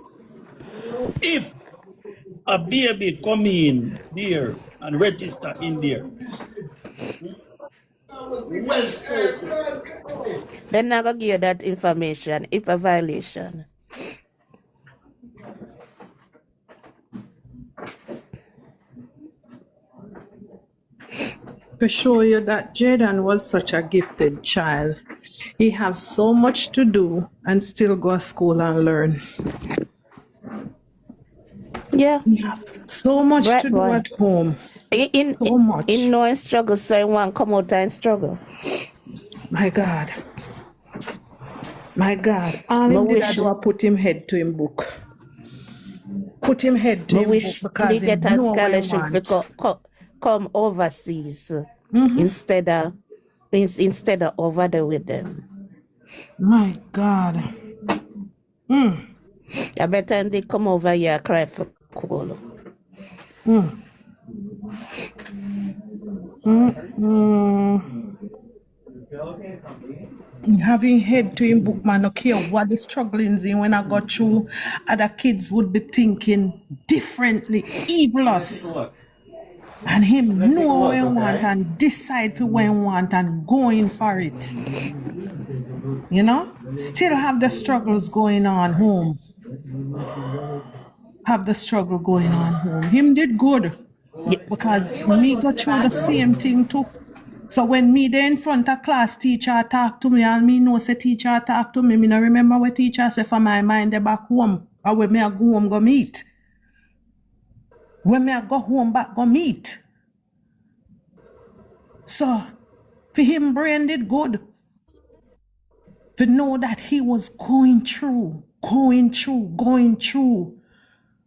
if a baby come in there and register in there. Well spoken. They're not gonna give you that information if a violation. To show you that Jayden was such a gifted child. He has so much to do and still go to school and learn. Yeah. He have so much Bright to do boy. at home. In So much. no struggle, so I want come out and struggle. My God. My God. All Me him did I wish do I put him head to him book. Put him head to me him book wish he because him get a know what he scholarship for want. come overseas Mm-hmm. instead of over there with them. My God. I bet time they come over here cry for cool. Having head to him book, man, no care what the strugglings in when I got through, other kids would be thinking differently, evil us. And him know what he want and decide for what he want and going for it. You know? Still have the struggles going on home. Have the struggle going on home. Him did good. Because me go through the same thing too. So when me there in front of class, teacher talk to me and me know say teacher talk to me, me no remember what teacher say for my mind they back home. Or when me I go home go meet. When me I go home back go meet. So for him brain did good. To know that he was going through.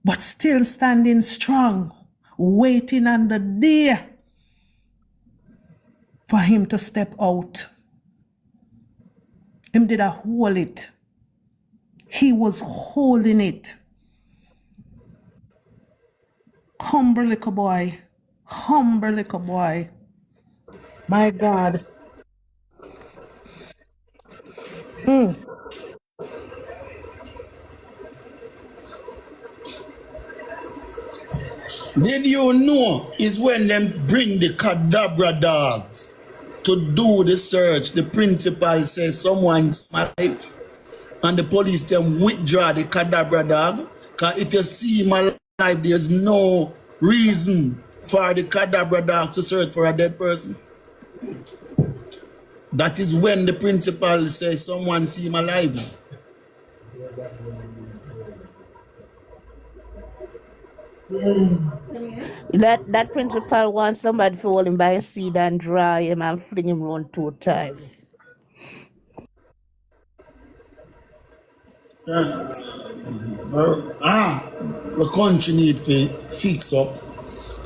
but still standing strong, waiting on the day for him to step out. Him did a hold it. He was holding it. Humble little boy. Humble little boy. My God. Did you know is when them bring the cadabra dogs to do the search, the principal says someone's life and the police them withdraw the cadabra dog? Because if you see him alive, there's no reason for the cadabra dog to search for a dead person. That is when the principal says someone see him alive. That principal wants somebody to hold him by his seat and dry him and fling him around 2 times. The country need to fix up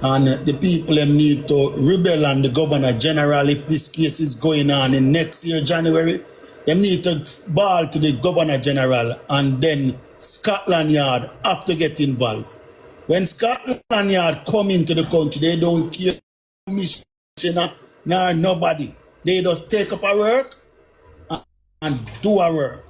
and the people them need to rebel on the governor general if this case is going on in next year January. Them need to ball to the governor general and then Scotland Yard have to get involved. When Scotland Yard come into the country, they don't care commissioner nor nobody. They just take up a work and do a work.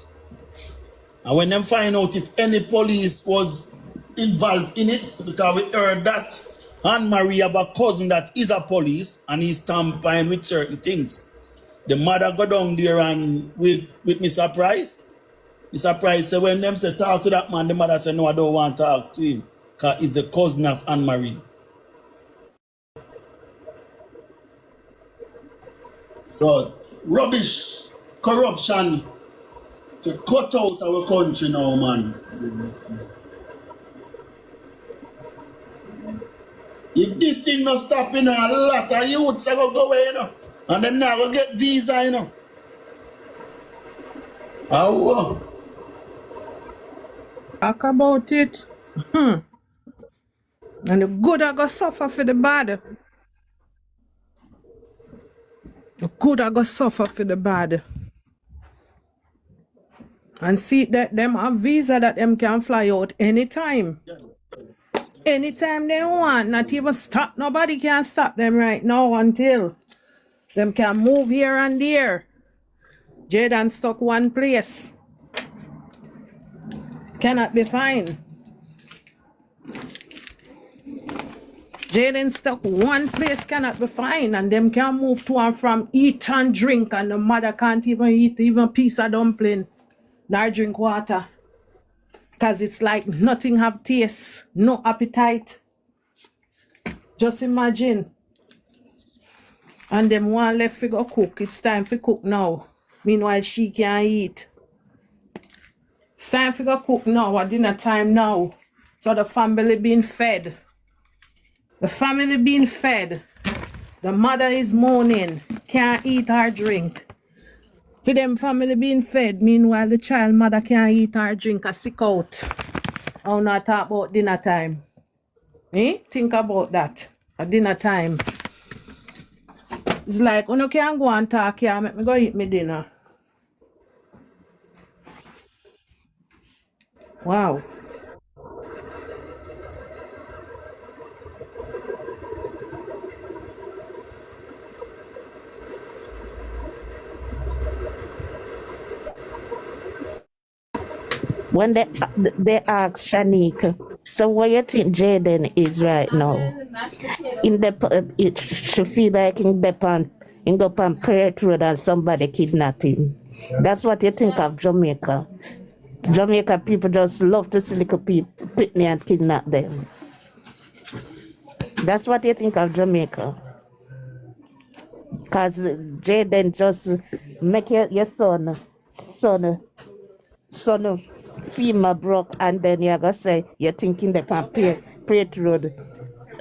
And when them find out if any police was involved in it, because we heard that Anne-Marie have a cousin that is a police and he's tampering with certain things. The mother go down there and with Mr. Price. Mr. Price say when them say talk to that man, the mother say no, I don't want to talk to him because he's the cousin of Anne-Marie. So rubbish, corruption to cut out our country now, man. If this thing not stopping, a lot of youths are going to go away, you know. And them now go get visa, you know. How? Talk about it. And the good are going to suffer for the bad. The good are going to suffer for the bad. And see that them have visa that them can fly out anytime. Anytime they want. Not even stop. Nobody can stop them right now until them can move here and there. Jayden stuck one place. Cannot be fine. Jayden stuck one place cannot be fine, and them can move to and from eat and drink, and the mother can't even eat even a piece of dumpling, nor drink water. Because it's like nothing have taste, no appetite. Just imagine. And them one left to go cook. It's time for cook now. Meanwhile, she can't eat. It's time for go cook now at dinner time now. So the family being fed. The family being fed. The mother is moaning. Can't eat or drink. For them family being fed. Meanwhile, the child mother can't eat or drink or sick out. I'll not talk about dinner time. Think about that. At dinner time. It's like, you can't go and talk here. Make me go eat my dinner. Wow. When they ask Shanika, so what you think Jayden is right now? She feel like in go on Parrot Road and somebody kidnap him. That's what you think of Jamaica. Jamaica people just love to see little people pitney and kidnap them. That's what you think of Jamaica. Cause Jayden just make your son female broke, and then you're gonna say you're thinking they can Parrot Road,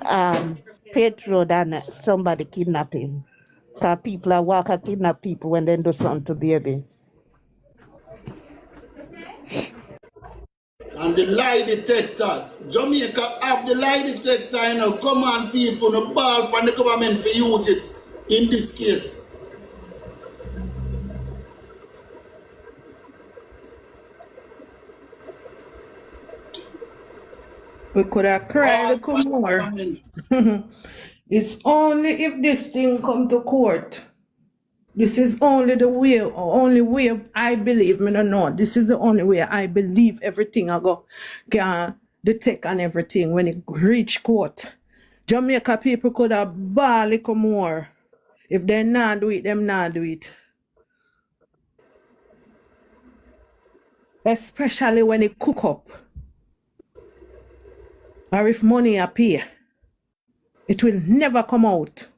Parrot Road, and somebody kidnap him. Cause people are walking kidnap people when they do something to baby. And man, the lie detector. Jamaica have the lie detector, you know. Come on, people, the ball for the government to use it in this case. We could have cried a little more. It's only if this thing come to court. This is only the only way I believe, me no know. This is the only way I believe everything I go can detect and everything when it reach court. Jamaica people could have ball little more. If they not do it, them not do it. Especially when it cook up. Or if money appear. It will never come out.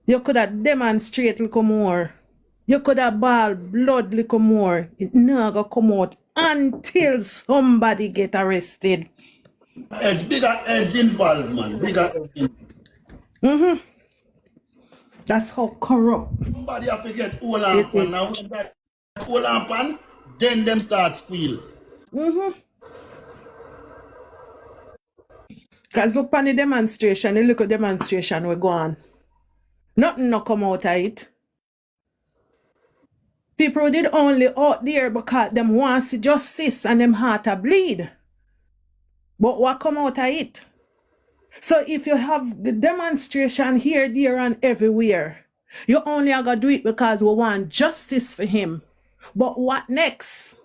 You could have demonstrate little more. You could have ball blood little more. It never come out until somebody get arrested. It's bigger heads involved, man. Bigger heads. Mm-hmm. That's how corrupt. Somebody have to get all on pan. Now when that all on pan, then them start squeal. Mm-hmm. Because look on the demonstration, the little demonstration we go on. Nothing no come out of it. People did only out there because them want to see justice and them heart a bleed. But what come out of it? So if you have the demonstration here, there, and everywhere, you only are going to do it because we want justice for him. But what next?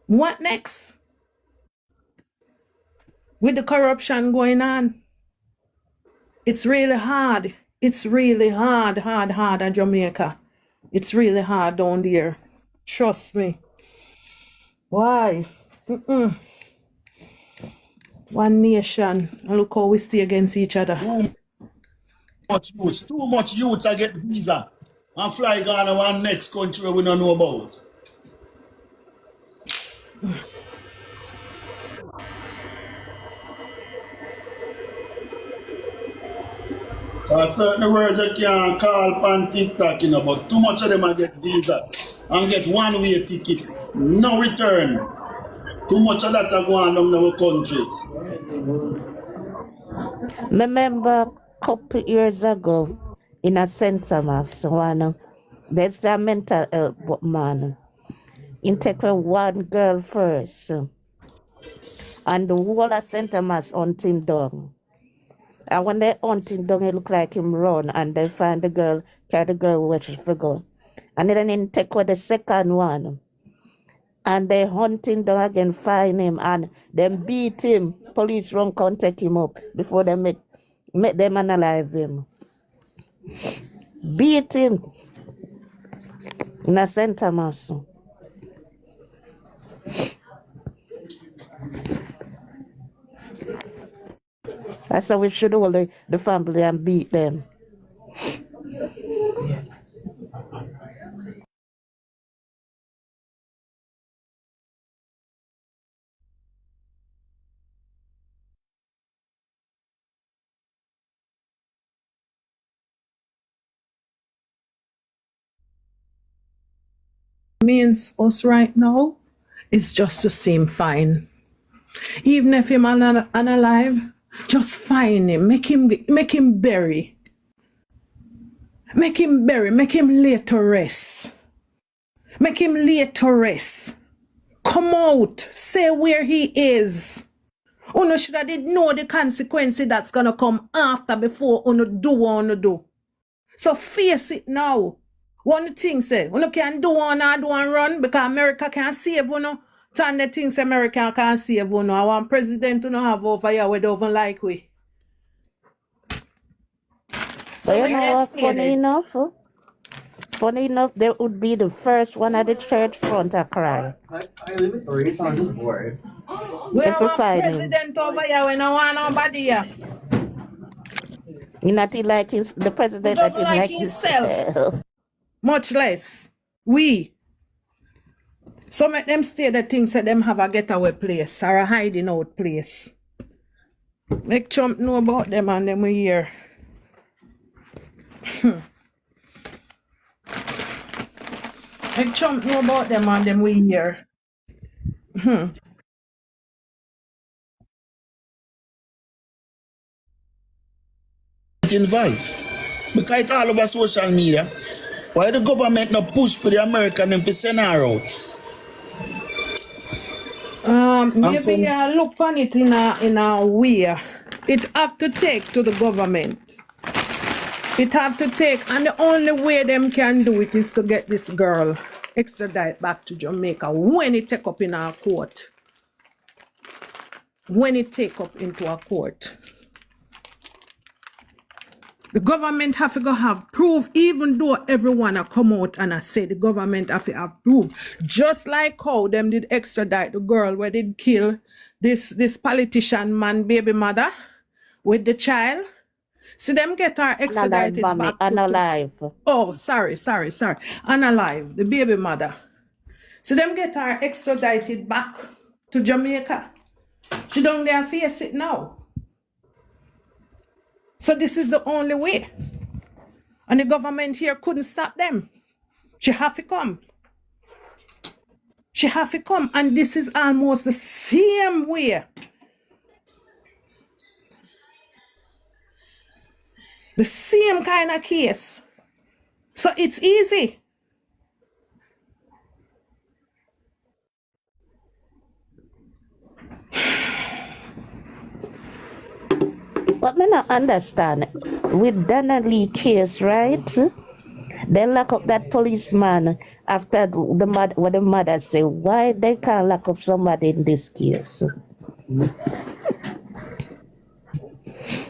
What next? With the corruption going on, it's really hard. It's really hard in Jamaica. It's really hard down there. Trust me. Why? One nation. And look how we stay against each other. Too much youth to get visa and fly Ghana one next country we don't know about. Certain words you can't call on TikTok, you know, but too much of them are get visa and get one-way ticket, no return. Too much of that are going on in our country. Remember a couple years ago in a St. Thomas, there's a mental health man. He take one girl first, and the whole of St. Thomas hunt him down. And when they hunt him down, it look like him run, and they find the girl, carry the girl where she go. And then he take the second one. And they hunt him down again, find him, and then beat him. Police run come take him up before they make them analyze him. Beat him in a St. Thomas. That's how we should hold the family and beat them. Means us right now, it's just the same fine. Even if him unalive, just fine him, make him bury. Make him bury, make him lay to rest. Make him lay to rest. Come out, say where he is. Uno should have did know the consequences that's gonna come after before uno do what uno do. So face it now. One thing say, uno can do one and do and run because America can't save uno. Turn the things America can't save uno. I want president to have over here we don't even like we. So you know what, funny enough, they would be the first one at the church front to cry. I live with 3 times before. We have a president over here when I want nobody here. Not like the president that is like himself. Much less. We. So make them stay the things that them have a getaway place or a hiding out place. Make Trump know about them and them we hear. Make Trump know about them and them we hear. involved. Because it's all over social media. Why the government not push for the American and to send her out? Maybe look on it in a way. It have to take to the government. It have to take, and the only way them can do it is to get this girl extradite back to Jamaica when it take up in our court. When it take up into a court. The government have to go have proof, even though everyone have come out and I say the government have to have proof. Just like how them did extradite the girl where they kill this politician man baby mother with the child. See them get her extradited back Unalive. Oh, sorry. Unalive, the baby mother. See them get her extradited back to Jamaica. She don't dare face it now. So this is the only way. And the government here couldn't stop them. She have to come. She have to come. And this is almost the same way. The same kind of case. So it's easy. What me not understand, with Donnelly case, right? They lock up that policeman after the mother, what the mother say, why they can't lock up somebody in this case?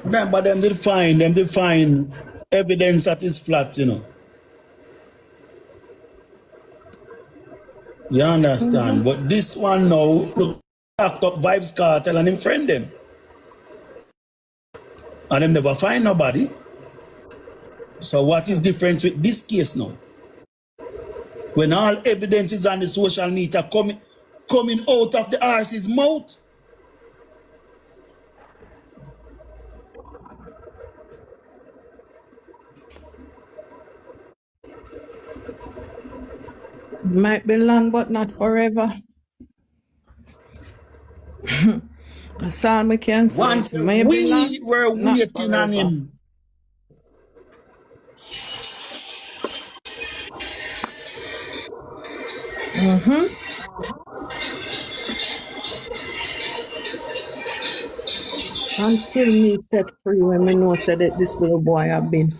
Remember them did find evidence at his flat, you know. You understand? But this one now, locked up Vibes Cartel and him friend them. And them never find nobody. So what is different with this case now? When all evidence is on the social media coming out of the horse's mouth. Might be long, but not forever. That's all we can say. Once we were waiting on him. Until me set free when me know said that this little boy have been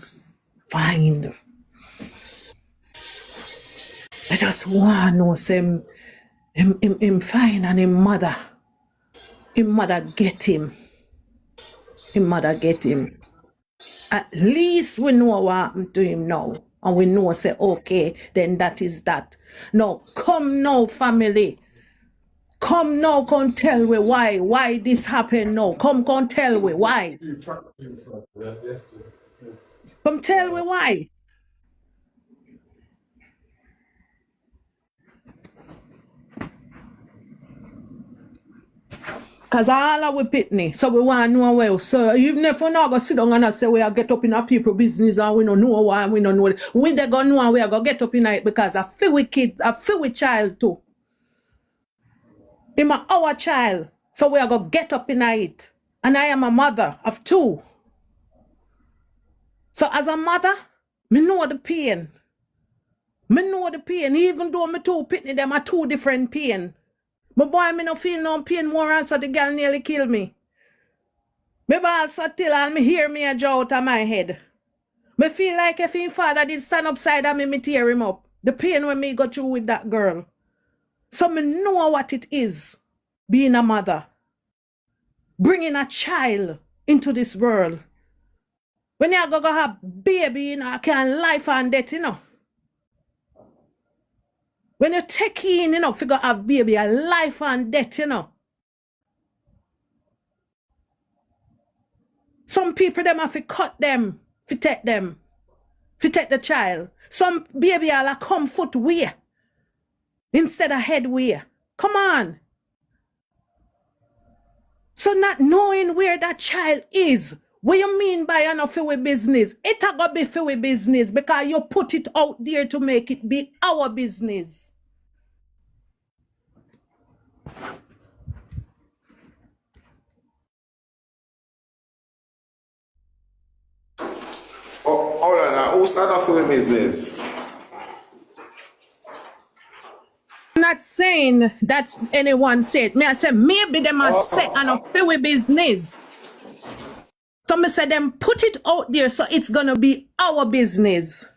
fined. I just want to know say him fine and him mother get him. Him mother get him. At least we know what happened to him now. And we know say okay, then that is that. Now come now, family. Come now, come tell me why this happened now. Come tell me why. Come tell me why. Because all our pitney, so we want to know well. So even if we not go sit down and say we are get up in our people business and we don't know why, we don't know it. We they go know and we are going to get up in it because I feel with kid, I feel with child too. Him our child. So we are going to get up in it. And I am a mother of two. So as a mother, me know the pain. Me know the pain. Even though me two pitney, them are two different pain. My boy, me no feel no pain more and so the girl nearly kill me. Me also till and me hear me a jaw out of my head. Me feel like if his father did stand upside of me, me tear him up. The pain when me go through with that girl. So me know what it is, being a mother. Bringing a child into this world. When you go have baby, you know, can life and death, you know. When you take in, you know, figure have baby, a life and death, you know. Some people, them have to cut them, to take the child. Some baby are like come foot way, instead of head way. Come on. So not knowing where that child is, what you mean by enough for business? It a go be for business because you put it out there to make it be our business. Oh, hold on now. Who started off with business? I'm not saying that anyone said. Me, I said maybe them are set and a few business. So me say them put it out there so it's gonna be our business.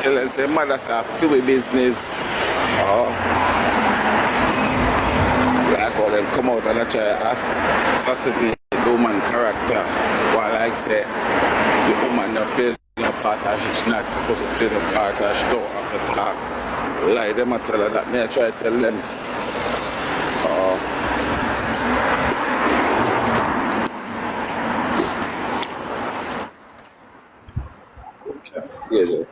Tell us, say, mother say, feel with business. Like how them come out and try to assassinate the woman character. While like say, the woman not play the part and she's not supposed to play the part and she don't have to talk. Like them I tell her that, me I try to tell them. Can't stay there.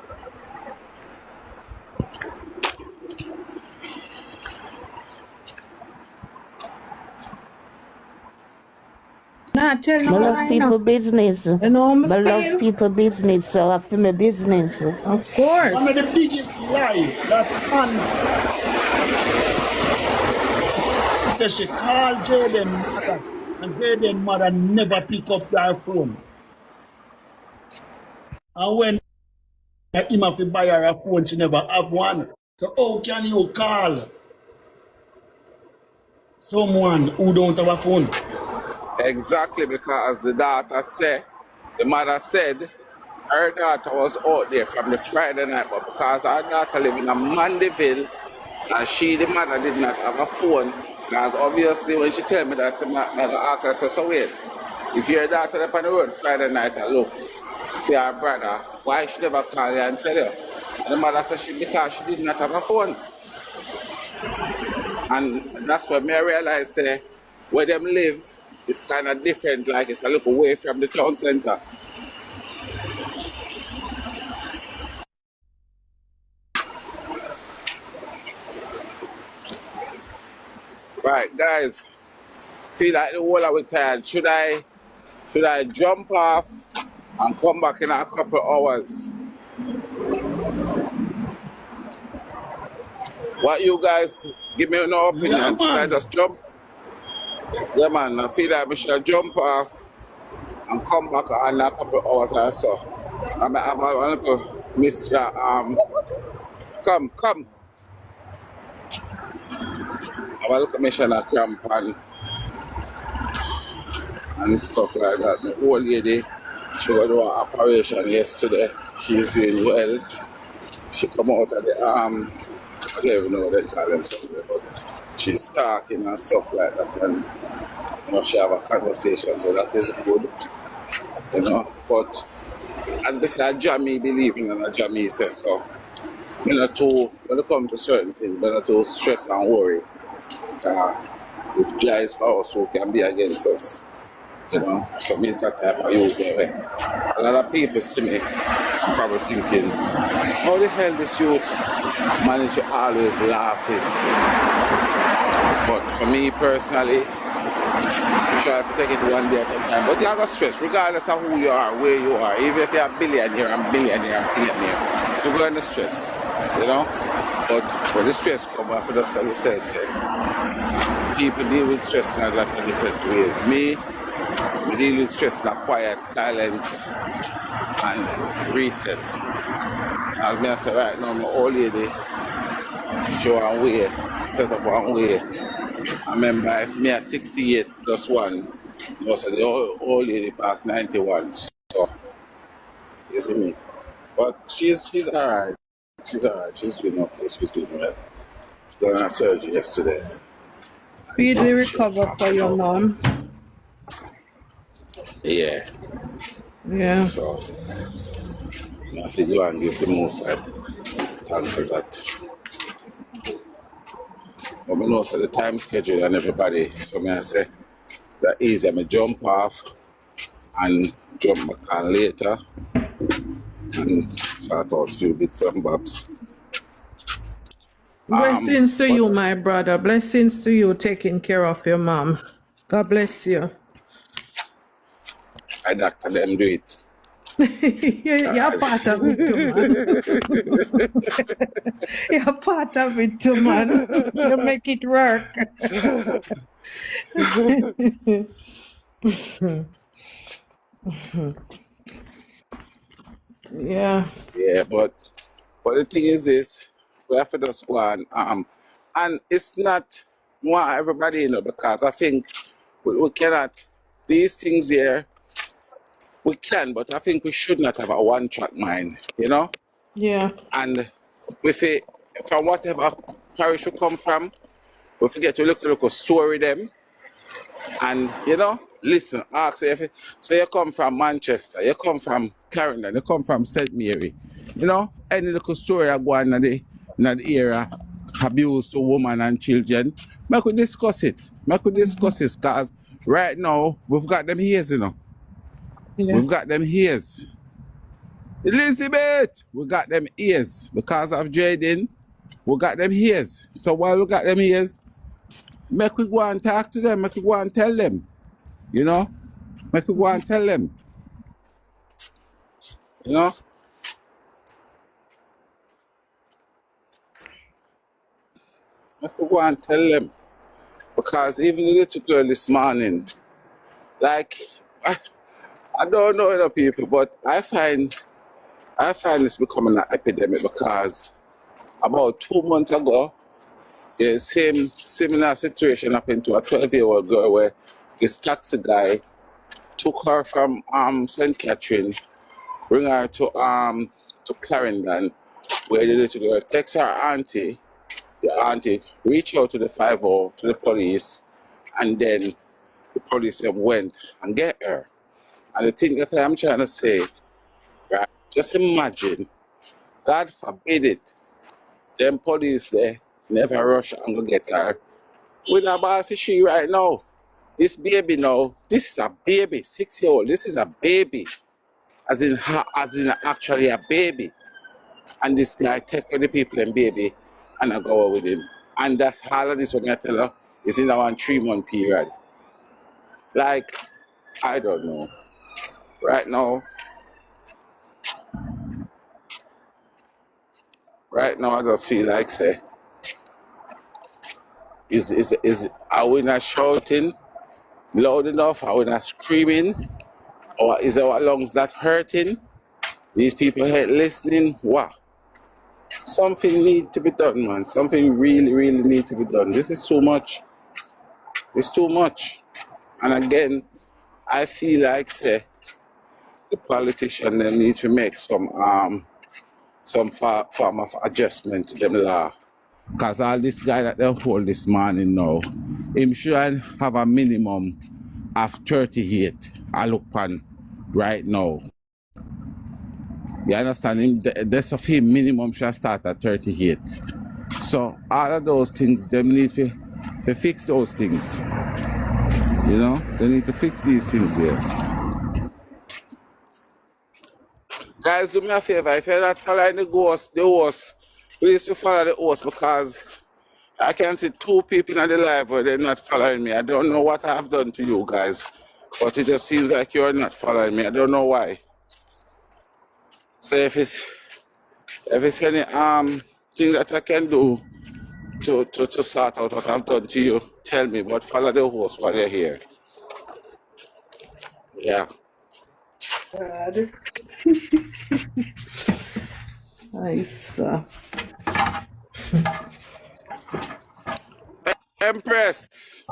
Nah, tell I no love lie people now. business. You know me I love feel? people business, so I feel my business. Of course. One of the biggest lie that Ann says she called Jayden mother, and Jayden mother never pick up their phone. And when him have to buy her a phone, she never have one. So how can you call someone who don't have a phone? Exactly, because the daughter said, the mother said, her daughter was out there from the Friday night, but because her daughter live in a Mandeville, and she, the mother, did not have a phone, because obviously when she tell me that, she might ask her, so wait, if your daughter up on the road Friday night and look, see her brother, why she never call you and tell you? And the mother said because she did not have a phone. And that's what me realize, say, where them live is kind of different, like it's a little away from the town center. Right, guys, feel like the whole of it tired. Should I jump off and come back in a couple hours? What you guys give me no opinion? Yeah, Should I man. just jump? Yeah, man, I feel like we should jump off and come back in a couple hours or so. I'm have a little Mr. Come. Have a little mission at camp and stuff like that. The old lady, she was doing an operation yesterday. She's doing well. She come out of the I don't even know what they call them something, but she's talking and stuff like that, and she have a conversation, so that is good, But as they say, a Jamie believing in a Jamie says so. When it comes to certain things, but not too stress and worry. If Jah is for us, who can be against us? So means that type of use my way. A lot of people see me probably thinking, how the hell this youth manage to always laughing? But for me personally, try to take it one day at a time. But you have to stress, regardless of who you are, where you are, even if you're a billionaire, you're going to stress, But when the stress comes after the yourself, say, people deal with stress in a lot of different ways. We deal with stress in a quiet, silence, and reset. As me I say right now, my old lady, she one way, set up one way. I remember if me at 68 plus 1, so the old lady passed 91. So, you see me? But she's alright. She's alright. She's doing okay. She's doing well. She done her surgery yesterday. Speedily recover for your mom. Yeah. Yeah. So I think you and give the most thanks for that. But me know so the time schedule and everybody, so me I say that easy. I jump off and jump back on later and start out a few bits and bobs. Blessings to But you, my brother. Blessings to you taking care of your mom. God bless you. I doctor them do it. You're part of it too, man. You're part of it too, man. You make it work. Yeah. Yeah, but the thing is this, we have to just go on. And it's not want everybody, because I think we cannot, these things here, we can, but I think we should not have a one-track mind. Yeah. And with it, from whatever parish you come from, we forget to look a story them and listen, ask if so you come from Manchester, you come from Clarendon, you come from St. Mary, any little story I go on in the era abuse to women and children, we could discuss it. Because right now we've got them ears. Yeah. We've got them ears. Elizabeth, we got them ears because of Jayden. We got them ears. So while we got them ears, make we go and talk to them, make we go and tell them. Make we go and tell them. Make we go and tell them. Because even the little girl this morning, like, I don't know other people, but I find this becoming an epidemic because about 2 months ago, the same similar situation happened to a 12-year-old girl where this taxi guy took her from St. Catherine, bring her to Clarendon, where the little girl takes her auntie. The auntie reached out to the 50 to the police, and then the police went and get her. And the thing that I'm trying to say, right? Just imagine, God forbid it, them police there never rush and go get her. We're not bad for she right now. This baby now, this is a baby, 6-year-old. This is a baby, as in actually a baby. And this guy take the people and baby, and I go out with him. And that's all of this when I tell her is in a 3-month period. Like, I don't know. Right now, I just feel like say, are we not shouting loud enough? Are we not screaming? Or is our lungs not hurting? These people ain't listening. What? Something need to be done, man. Something really, really need to be done. This is too much. It's too much. And again, I feel like say the politician they need to make some form of adjustment to them law. Cause all this guy that they hold this morning now, him should have a minimum of 38. I look pan right now. You understand him? That's of him minimum should start at 38. So all of those things, them need to fix those things. They need to fix these things here. Guys, do me a favor. If you're not following the host, please to follow the host because I can see 2 people in the live where they're not following me. I don't know what I've done to you guys, but it just seems like you're not following me. I don't know why. So if it's any thing that I can do to sort out what I've done to you, tell me. But follow the host while you're here. Yeah. God. Nice. Empress.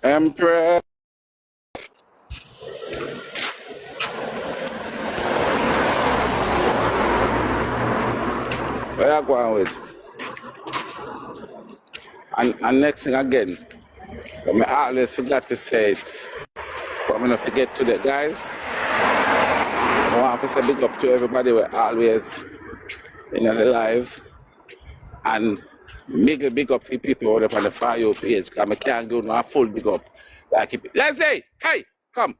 Empress. Where you going with? And next thing again, I always forgot to say it, but I'm gonna forget today, guys. I want to say big up to everybody who always in the live and make a big up for people out up on the fire page because I can't go no full big up. Like if, Leslie, hey, come.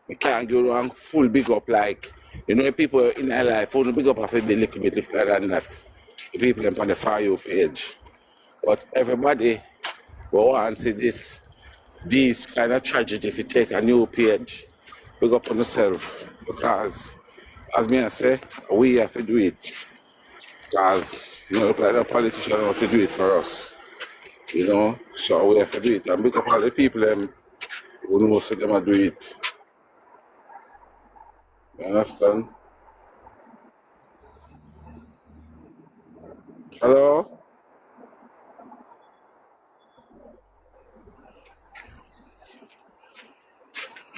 I can't go wrong full big up like people in their life only big up after a little bit little than that. The people on the fire page. But everybody will want to see this kind of tragedy if you take a new page. Big up on yourself because as me I say, we have to do it. Because look like the politicians have to do it for us. So we have to do it. And big up all the people who know them to do it. You understand? Hello?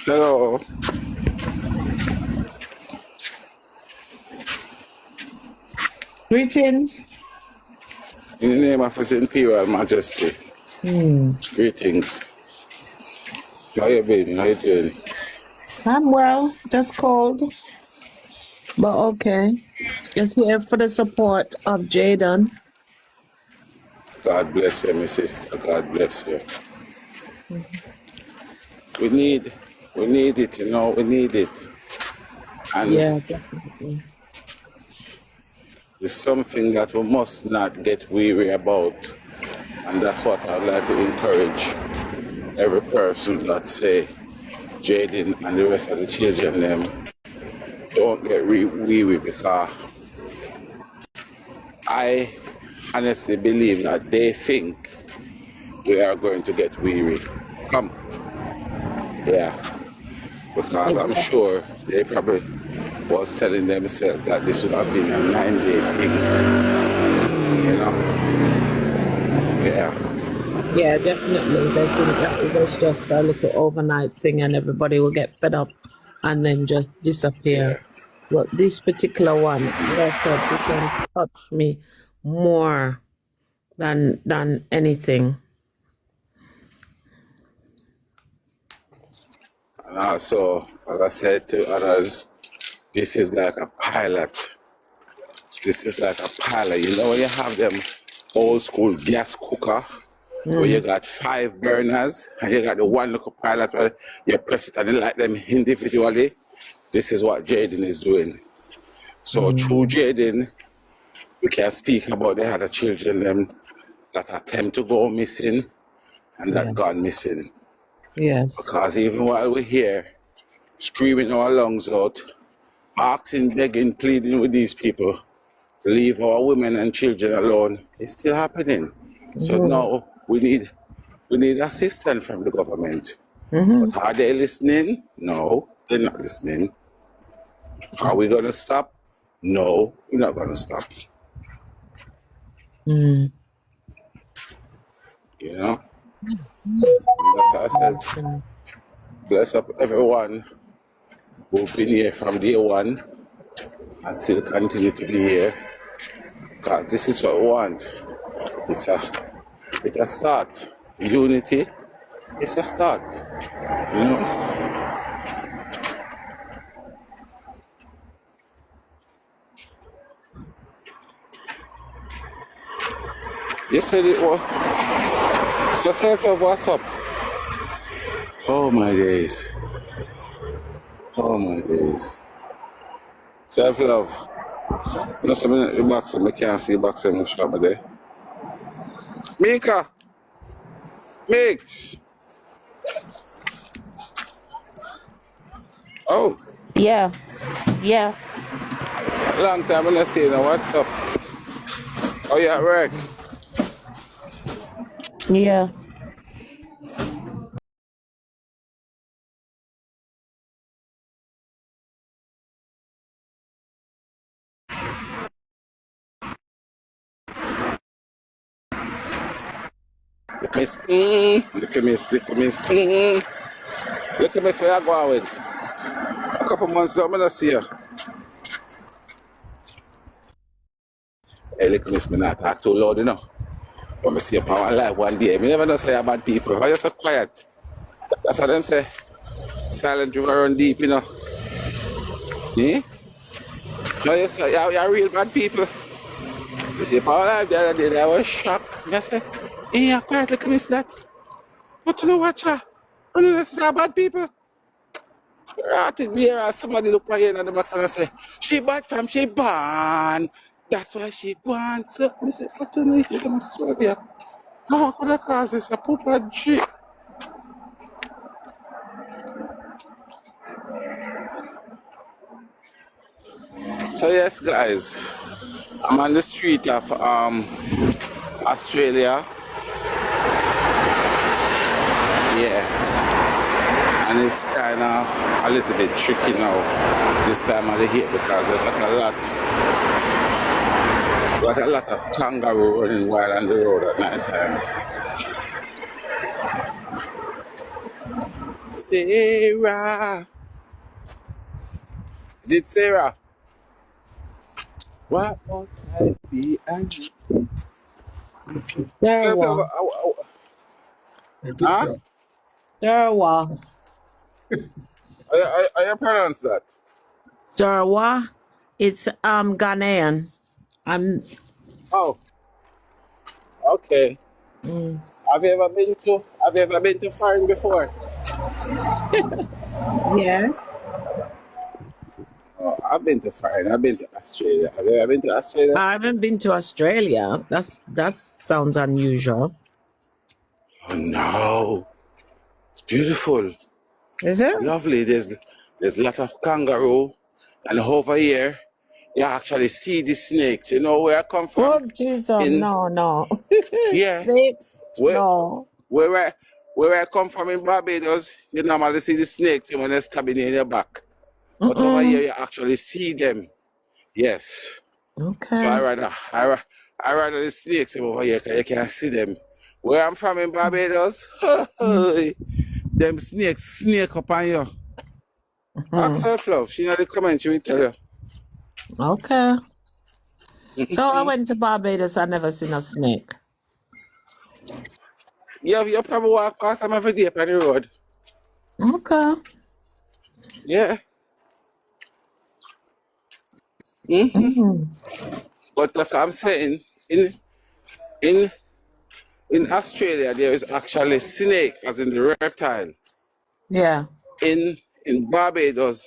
Hello? Greetings. In the name of His Imperial Majesty, greetings. How you been? How you doing? I'm well, just cold, but okay. Just here for the support of Jayden. God bless you, my sister. God bless you. We need it, we need it. And Yeah, definitely. it's something that we must not get weary about. And that's what I'd like to encourage every person that say Jayden and the rest of the children them don't get weary because I honestly believe that they think we are going to get weary. Come. Yeah. Because I'm sure they probably was telling themselves that this would have been a 9-day thing. Yeah. Yeah, definitely. They think that it was just a little overnight thing and everybody will get fed up and then just disappear. Yeah. But this particular one, like I said, this one touched me more than anything. And also, as I said to others, this is like a pilot. This is like a pilot. When you have them old school gas cooker where you got 5 burners and you got the one little pilot where you press it and you light them individually. This is what Jayden is doing. So through Jayden, we can speak about the other children them that attempt to go missing and that gone missing. Yes. Because even while we're here, screaming our lungs out, asking, begging, pleading with these people, leave our women and children alone, it's still happening. So now we need assistance from the government. But are they listening? No, they're not listening. Are we going to stop? No, we're not going to stop. And that's how I said, bless up everyone who've been here from day one and still continue to be here. Because this is what we want. It's a start. Unity, it's a start. You said it was. So self-love, what's up? Oh my days. Oh my days. Self-love. Some of the boxing, I can't see boxing in the shop there. Mika! Mix! Oh. Yeah. Long time I not see you now. What's up? Oh, you at work? Yeah. Look at miss. Look at miss. Look at miss. Look at miss where you going with. A couple months ago, I not see you. Hey, look at miss, me not talk too loud, When me see a power live one day, me never know say a bad people. Why you so quiet? That's what them say. Silent river run deep, you know. Eh? No, you say you're real bad people. You see power live the other day, I was shocked. Me I say, hey, you quiet like miss that. But you know what, cha? You know this is a bad people. Rotted me here, somebody look my head on the box and I say, she bad from she born. That's why she born. So I say, what do you make in Australia? How could I cause this a proper G? So yes, guys, I'm on the street of Australia. Yeah, and it's kind of a little bit tricky now. This time of the year because I've got a lot of kangaroo running wild on the road at night time. Sarah, is it Sarah? What must I be? And Sarwa. huh? Sarwa. How you pronounce that? Sarwa. It's Ghanaian. I'm Oh, okay. mm. Have you ever been to foreign before? Yes. Oh, I've been to foreign. I've been to Australia. Have you ever been to Australia? I haven't been to Australia. That sounds unusual. Oh no, it's beautiful. Is it? It's lovely. There's a lot of kangaroo, and over here you actually see the snakes. You know where I come from? Oh Jesus, In no. yeah, Snakes? where No. where I where I come from in Barbados, you normally see the snakes when they're stabbing you in your back. But over here Mm-mm. you actually see them. Yes. So Okay. I rather the snakes over here because you can see them. Where I'm from in Barbados, them snakes snake up on you. Ask Mhm. her love. She know the comment, she will tell you. Okay. So I went to Barbados. I never seen a snake. You probably walk past them every day on the road. Okay. Yeah. Mm-hmm. Mm. But that's what I'm saying. In in Australia there is actually snake as in the reptile. Yeah. In Barbados,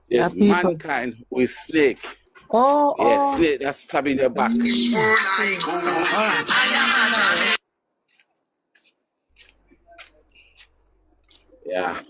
Yeah. there's People. mankind with snake. Yeah, Oh. snake that's stabbing your back. Mm. All right. Yeah.